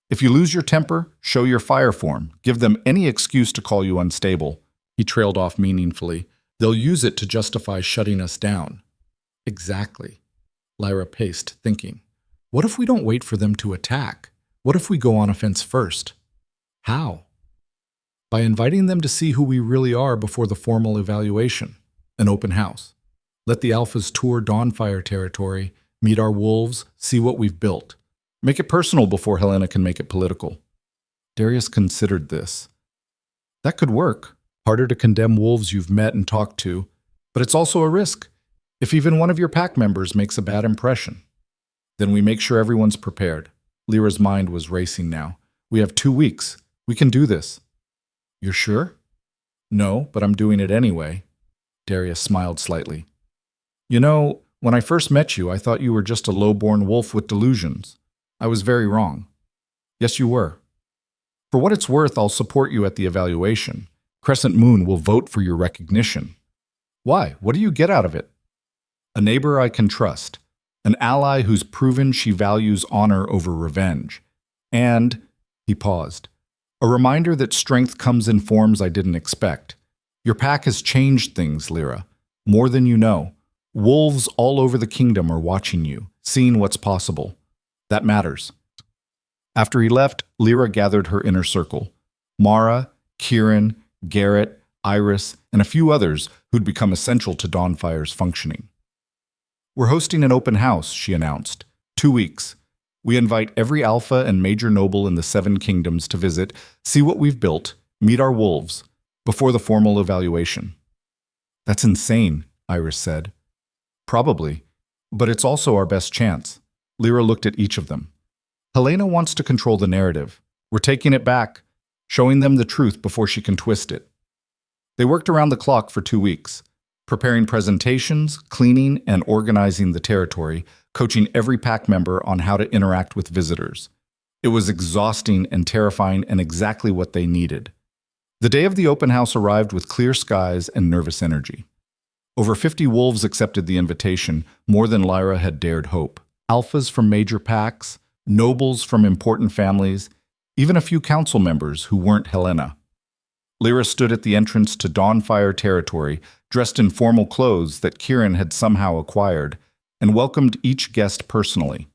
If you lose your temper, show your fire form. Give them any excuse to call you unstable. He trailed off meaningfully. They'll use it to justify shutting us down. Exactly. Lyra paced, thinking. What if we don't wait for them to attack? What if we go on offense first? How? By inviting them to see who we really are before the formal evaluation. An open house. Let the Alphas tour Dawnfire territory, meet our wolves, see what we've built. Make it personal before Helena can make it political. Darius considered this. That could work. Harder to condemn wolves you've met and talked to, but it's also a risk. If even one of your pack members makes a bad impression, then we make sure everyone's prepared. Lyra's mind was racing now. We have 2 weeks. We can do this. You're sure? No, but I'm doing it anyway. Darius smiled slightly. You know, when I first met you, I thought you were just a low-born wolf with delusions. I was very wrong. Yes, you were. For what it's worth, I'll support you at the evaluation. Crescent Moon will vote for your recognition. Why? What do you get out of it? A neighbor I can trust. An ally who's proven she values honor over revenge. And, he paused, a reminder that strength comes in forms I didn't expect. Your pack has changed things, Lyra. More than you know. Wolves all over the kingdom are watching you, seeing what's possible. That matters. After he left, Lyra gathered her inner circle. Mara, Kieran, Garrett, Iris, and a few others who'd become essential to Dawnfire's functioning. We're hosting an open house, she announced. 2 weeks. We invite every alpha and major noble in the 7 kingdoms to visit, see what we've built, meet our wolves, before the formal evaluation. That's insane, Iris said. Probably, but it's also our best chance. Lyra looked at each of them. Helena wants to control the narrative. We're taking it back, showing them the truth before she can twist it. They worked around the clock for 2 weeks, preparing presentations, cleaning, and organizing the territory, coaching every pack member on how to interact with visitors. It was exhausting and terrifying and exactly what they needed. The day of the open house arrived with clear skies and nervous energy. Over 50 wolves accepted the invitation, more than Lyra had dared hope. Alphas from major packs, nobles from important families, even a few council members who weren't Helena. Lyra stood at the entrance to Dawnfire territory, dressed in formal clothes that Kieran had somehow acquired, and welcomed each guest personally.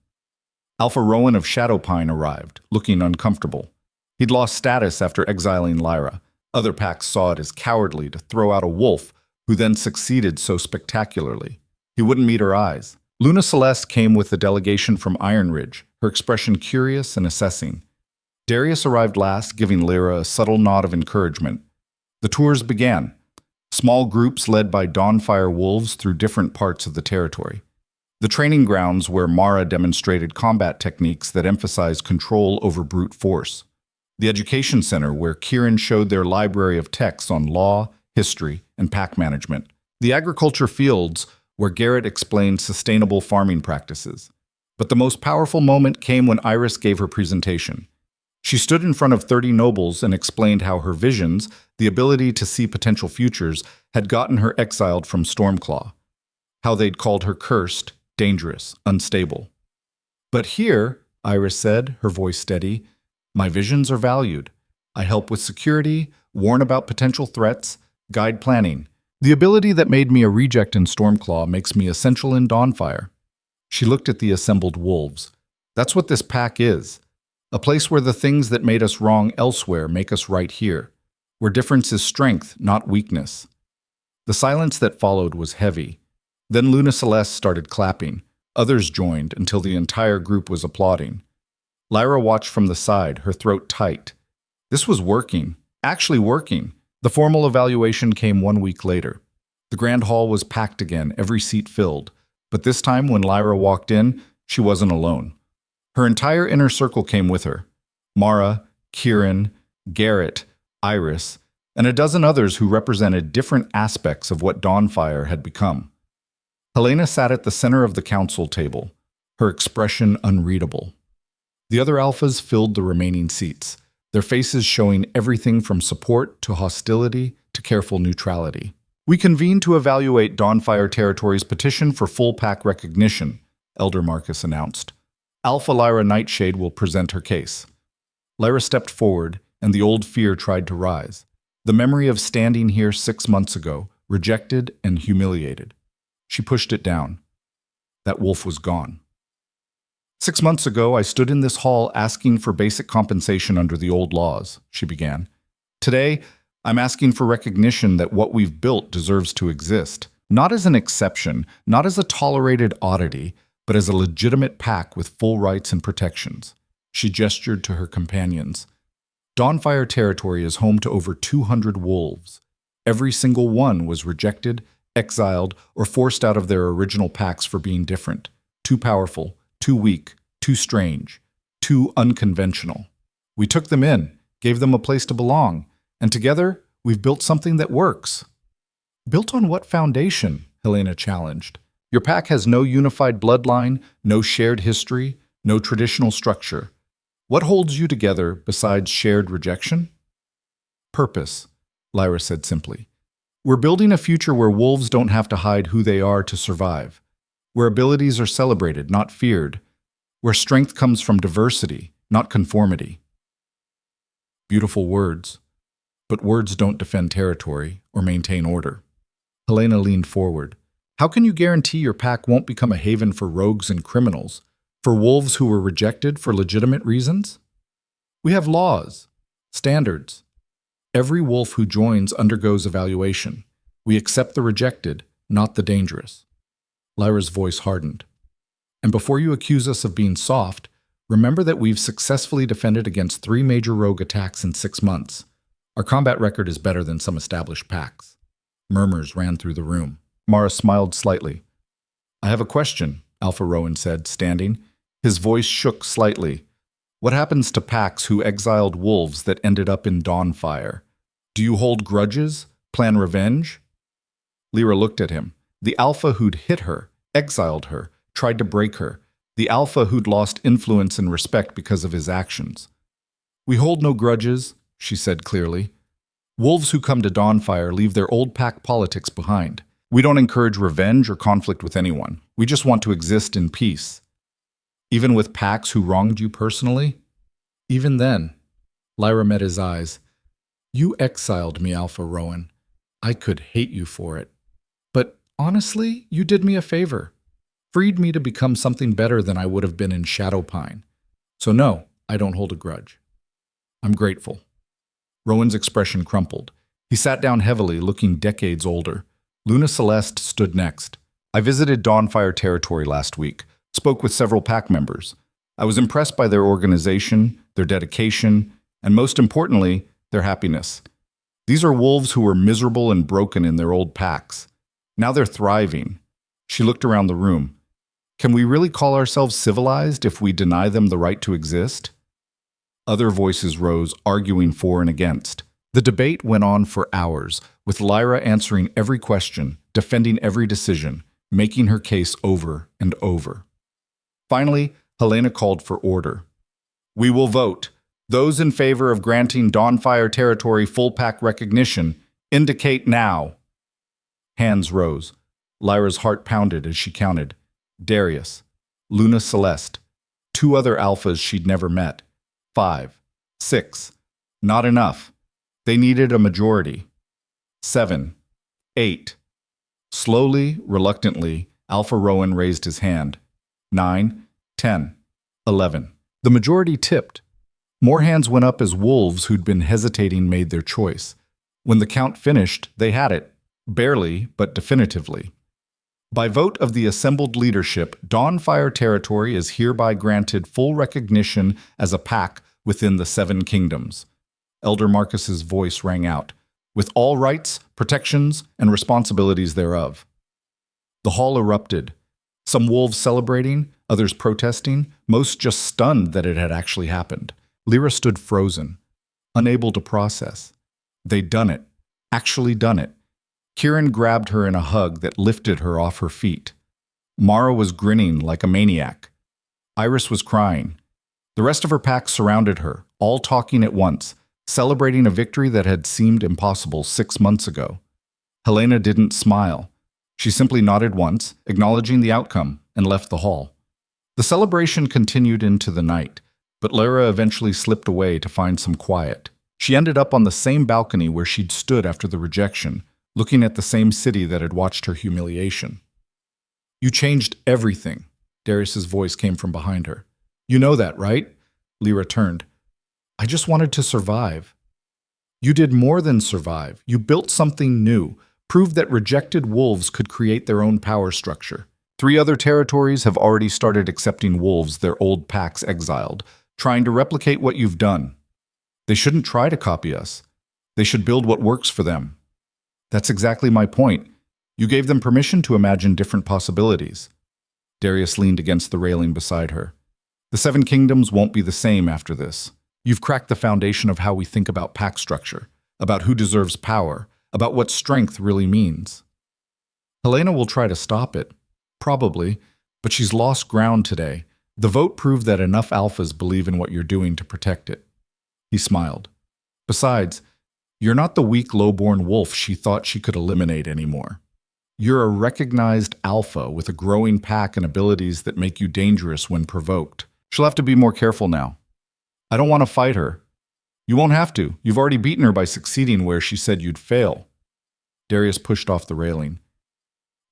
Alpha Rowan of Shadowpine arrived, looking uncomfortable. He'd lost status after exiling Lyra. Other packs saw it as cowardly to throw out a wolf who then succeeded so spectacularly. He wouldn't meet her eyes. Luna Celeste came with the delegation from Iron Ridge, her expression curious and assessing. Darius arrived last, giving Lyra a subtle nod of encouragement. The tours began. Small groups led by Dawnfire wolves through different parts of the territory. The training grounds where Mara demonstrated combat techniques that emphasized control over brute force. The education center where Kieran showed their library of texts on law, history, and pack management. The agriculture fields where Garrett explained sustainable farming practices. But the most powerful moment came when Iris gave her presentation. She stood in front of 30 nobles and explained how her visions, the ability to see potential futures, had gotten her exiled from Stormclaw. How they'd called her cursed, dangerous, unstable. But here, Iris said, her voice steady, my visions are valued. I help with security, warn about potential threats, guide planning. The ability that made me a reject in Stormclaw makes me essential in Dawnfire. She looked at the assembled wolves. That's what this pack is. A place where the things that made us wrong elsewhere make us right here. Where difference is strength, not weakness. The silence that followed was heavy. Then Luna Celeste started clapping. Others joined until the entire group was applauding. Lyra watched from the side, her throat tight. This was working. Actually working. The formal evaluation came 1 week later. The grand hall was packed again, every seat filled. But this time, when Lyra walked in, she wasn't alone. Her entire inner circle came with her. Mara, Kieran, Garrett, Iris, and a dozen others who represented different aspects of what Dawnfire had become. Helena sat at the center of the council table, her expression unreadable. The other alphas filled the remaining seats, their faces showing everything from support to hostility to careful neutrality. We convene to evaluate Dawnfire Territory's petition for full pack recognition, Elder Marcus announced. Alpha Lyra Nightshade will present her case. Lyra stepped forward, and the old fear tried to rise. The memory of standing here 6 months ago, rejected and humiliated. She pushed it down. That wolf was gone. 6 months ago, I stood in this hall asking for basic compensation under the old laws, she began. Today, I'm asking for recognition that what we've built deserves to exist. not as an exception, not as a tolerated oddity, but as a legitimate pack with full rights and protections. She gestured to her companions. Dawnfire territory is home to over 200 wolves. Every single one was rejected, exiled, or forced out of their original packs for being different, too powerful, too weak, too strange, too unconventional. We took them in, gave them a place to belong, and together we've built something that works. Built on what foundation? Helena challenged. Your pack has no unified bloodline, no shared history, no traditional structure. What holds you together besides shared rejection? Purpose, Lyra said simply. We're building a future where wolves don't have to hide who they are to survive, where abilities are celebrated, not feared, where strength comes from diversity, not conformity. Beautiful words, but words don't defend territory or maintain order. Helena leaned forward. How can you guarantee your pack won't become a haven for rogues and criminals, for wolves who were rejected for legitimate reasons? We have laws, standards. Every wolf who joins undergoes evaluation. We accept the rejected, not the dangerous. Lyra's voice hardened. And before you accuse us of being soft, remember that we've successfully defended against 3 major rogue attacks in 6 months. Our combat record is better than some established packs. Murmurs ran through the room. Mara smiled slightly. I have a question, Alpha Rowan said, standing. His voice shook slightly. What happens to packs who exiled wolves that ended up in Dawnfire? Do you hold grudges? Plan revenge? Lyra looked at him. The Alpha who'd hit her, exiled her, tried to break her. The Alpha who'd lost influence and respect because of his actions. We hold no grudges, she said clearly. Wolves who come to Dawnfire leave their old pack politics behind. We don't encourage revenge or conflict with anyone. We just want to exist in peace. Even with packs who wronged you personally? Even then, Lyra met his eyes. You exiled me, Alpha Rowan. I could hate you for it. But honestly, you did me a favor. Freed me to become something better than I would have been in Shadowpine. So no, I don't hold a grudge. I'm grateful. Rowan's expression crumpled. He sat down heavily, looking decades older. Luna Celeste stood next. I visited Dawnfire territory last week, spoke with several pack members. I was impressed by their organization, their dedication, and most importantly, their happiness. These are wolves who were miserable and broken in their old packs. Now they're thriving. She looked around the room. Can we really call ourselves civilized if we deny them the right to exist? Other voices rose, arguing for and against. The debate went on for hours, with Lyra answering every question, defending every decision, making her case over and over. Finally, Helena called for order. We will vote. Those in favor of granting Dawnfire territory full pack recognition, indicate now. Hands rose. Lyra's heart pounded as she counted. Darius, Luna Celeste, 2 other alphas she'd never met. 5, 6. Not enough. They needed a majority. 7, 8. Slowly, reluctantly, Alpha Rowan raised his hand. 9, 10, 11. The majority tipped. More hands went up as wolves who'd been hesitating made their choice. When the count finished, they had it. Barely, but definitively. By vote of the assembled leadership, Dawnfire territory is hereby granted full recognition as a pack within the 7 kingdoms. Elder Marcus's voice rang out, with all rights, protections, and responsibilities thereof. The hall erupted, some wolves celebrating, others protesting, most just stunned that it had actually happened. Lyra stood frozen, unable to process. They'd done it, actually done it. Kieran grabbed her in a hug that lifted her off her feet. Mara was grinning like a maniac. Iris was crying. The rest of her pack surrounded her, all talking at once, celebrating a victory that had seemed impossible 6 months ago. Helena didn't smile. She simply nodded once, acknowledging the outcome, and left the hall. The celebration continued into the night, but Lyra eventually slipped away to find some quiet. She ended up on the same balcony where she'd stood after the rejection, looking at the same city that had watched her humiliation. You changed everything, Darius's voice came from behind her. You know that, right? Lyra turned. I just wanted to survive. You did more than survive. You built something new, proved that rejected wolves could create their own power structure. 3 other territories have already started accepting wolves their old packs exiled, trying to replicate what you've done. They shouldn't try to copy us. They should build what works for them. That's exactly my point. You gave them permission to imagine different possibilities. Darius leaned against the railing beside her. The 7 kingdoms won't be the same after this. You've cracked the foundation of how we think about pack structure, about who deserves power, about what strength really means. Helena will try to stop it, probably, but she's lost ground today. The vote proved that enough alphas believe in what you're doing to protect it. He smiled. Besides, you're not the weak, low-born wolf she thought she could eliminate anymore. You're a recognized alpha with a growing pack and abilities that make you dangerous when provoked. She'll have to be more careful now. I don't want to fight her. You won't have to. You've already beaten her by succeeding where she said you'd fail. Darius pushed off the railing.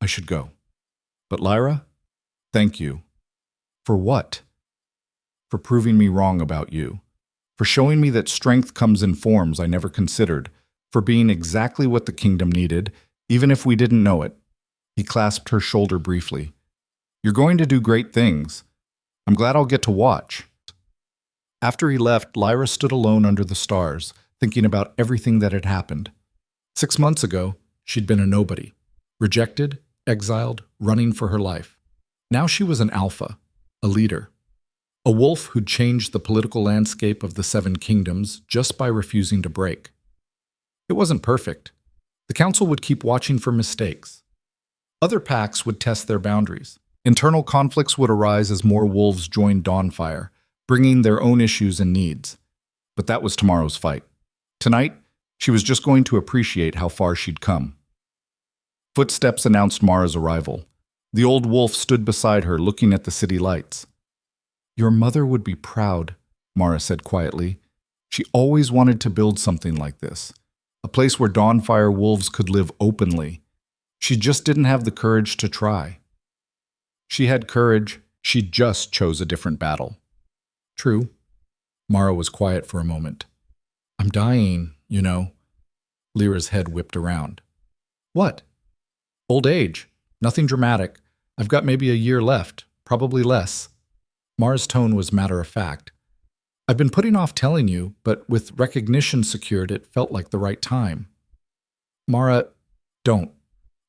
I should go. But Lyra, thank you. For what? For proving me wrong about you. For showing me that strength comes in forms I never considered. For being exactly what the kingdom needed, even if we didn't know it. He clasped her shoulder briefly. You're going to do great things. I'm glad I'll get to watch. After he left, Lyra stood alone under the stars, thinking about everything that had happened. 6 months ago, she'd been a nobody. Rejected, exiled, running for her life. Now she was an alpha, a leader. A wolf who'd changed the political landscape of the 7 kingdoms just by refusing to break. It wasn't perfect. The council would keep watching for mistakes. Other packs would test their boundaries. Internal conflicts would arise as more wolves joined Dawnfire, bringing their own issues and needs. But that was tomorrow's fight. Tonight, she was just going to appreciate how far she'd come. Footsteps announced Mara's arrival. The old wolf stood beside her, looking at the city lights. Your mother would be proud, Mara said quietly. She always wanted to build something like this, a place where Dawnfire wolves could live openly. She just didn't have the courage to try. She had courage, she just chose a different battle. True. Mara was quiet for a moment. I'm dying, you know. Lyra's head whipped around. What? Old age. Nothing dramatic. I've got maybe a year left, probably less. Mara's tone was matter-of-fact. I've been putting off telling you, but with recognition secured, it felt like the right time. Mara, don't.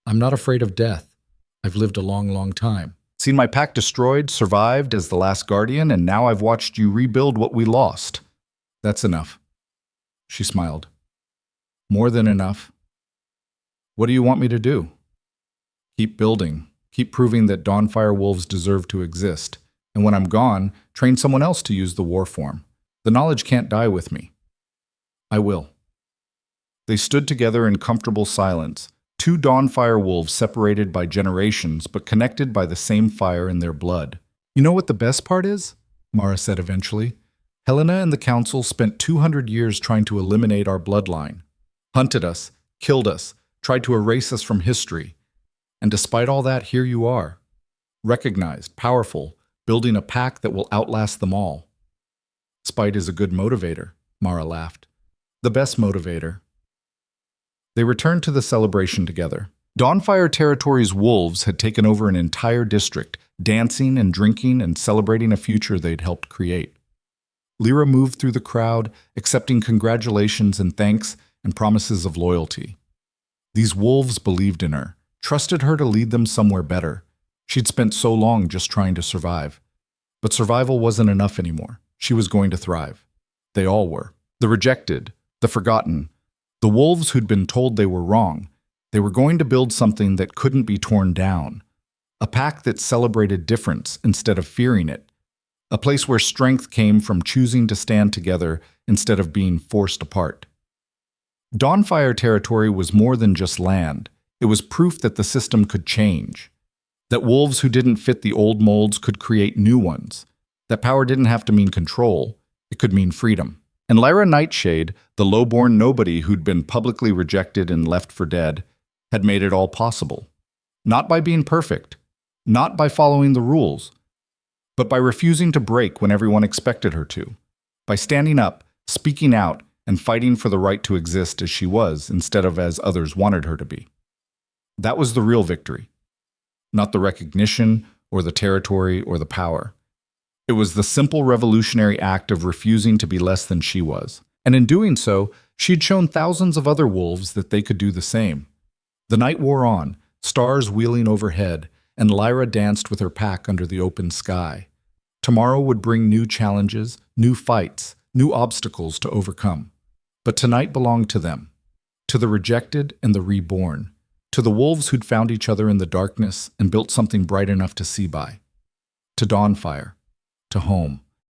I'm not afraid of death. I've lived a long, long time. Seen my pack destroyed, survived as the last guardian, and now I've watched you rebuild what we lost. That's enough. She smiled. More than enough. What do you want me to do? Keep building. Keep proving that Dawnfire wolves deserve to exist. And when I'm gone, train someone else to use the war form. The knowledge can't die with me. I will. They stood together in comfortable silence, 2 Dawnfire wolves separated by generations but connected by the same fire in their blood. You know what the best part is? Mara said eventually. Helena and the council spent 200 years trying to eliminate our bloodline. Hunted us, killed us, tried to erase us from history. And despite all that, here you are. Recognized, powerful, building a pack that will outlast them all. Spite is a good motivator, Mara laughed. The best motivator. They returned to the celebration together. Dawnfire Territory's wolves had taken over an entire district, dancing and drinking and celebrating a future they'd helped create. Lyra moved through the crowd, accepting congratulations and thanks and promises of loyalty. These wolves believed in her, trusted her to lead them somewhere better. She'd spent so long just trying to survive. But survival wasn't enough anymore. She was going to thrive. They all were. The rejected, the forgotten, the wolves who'd been told they were wrong. They were going to build something that couldn't be torn down. A pack that celebrated difference instead of fearing it. A place where strength came from choosing to stand together instead of being forced apart. Dawnfire Territory was more than just land. It was proof that the system could change. That wolves who didn't fit the old molds could create new ones. That power didn't have to mean control. It could mean freedom. And Lyra Nightshade, the low-born nobody who'd been publicly rejected and left for dead, had made it all possible. Not by being perfect, not by following the rules, but by refusing to break when everyone expected her to. By standing up, speaking out, and fighting for the right to exist as she was instead of as others wanted her to be. That was the real victory, not the recognition or the territory or the power. It was the simple revolutionary act of refusing to be less than she was. And in doing so, she had shown thousands of other wolves that they could do the same. The night wore on, stars wheeling overhead, and Lyra danced with her pack under the open sky. Tomorrow would bring new challenges, new fights, new obstacles to overcome. But tonight belonged to them, to the rejected and the reborn, to the wolves who'd found each other in the darkness and built something bright enough to see by, to Dawnfire, to home.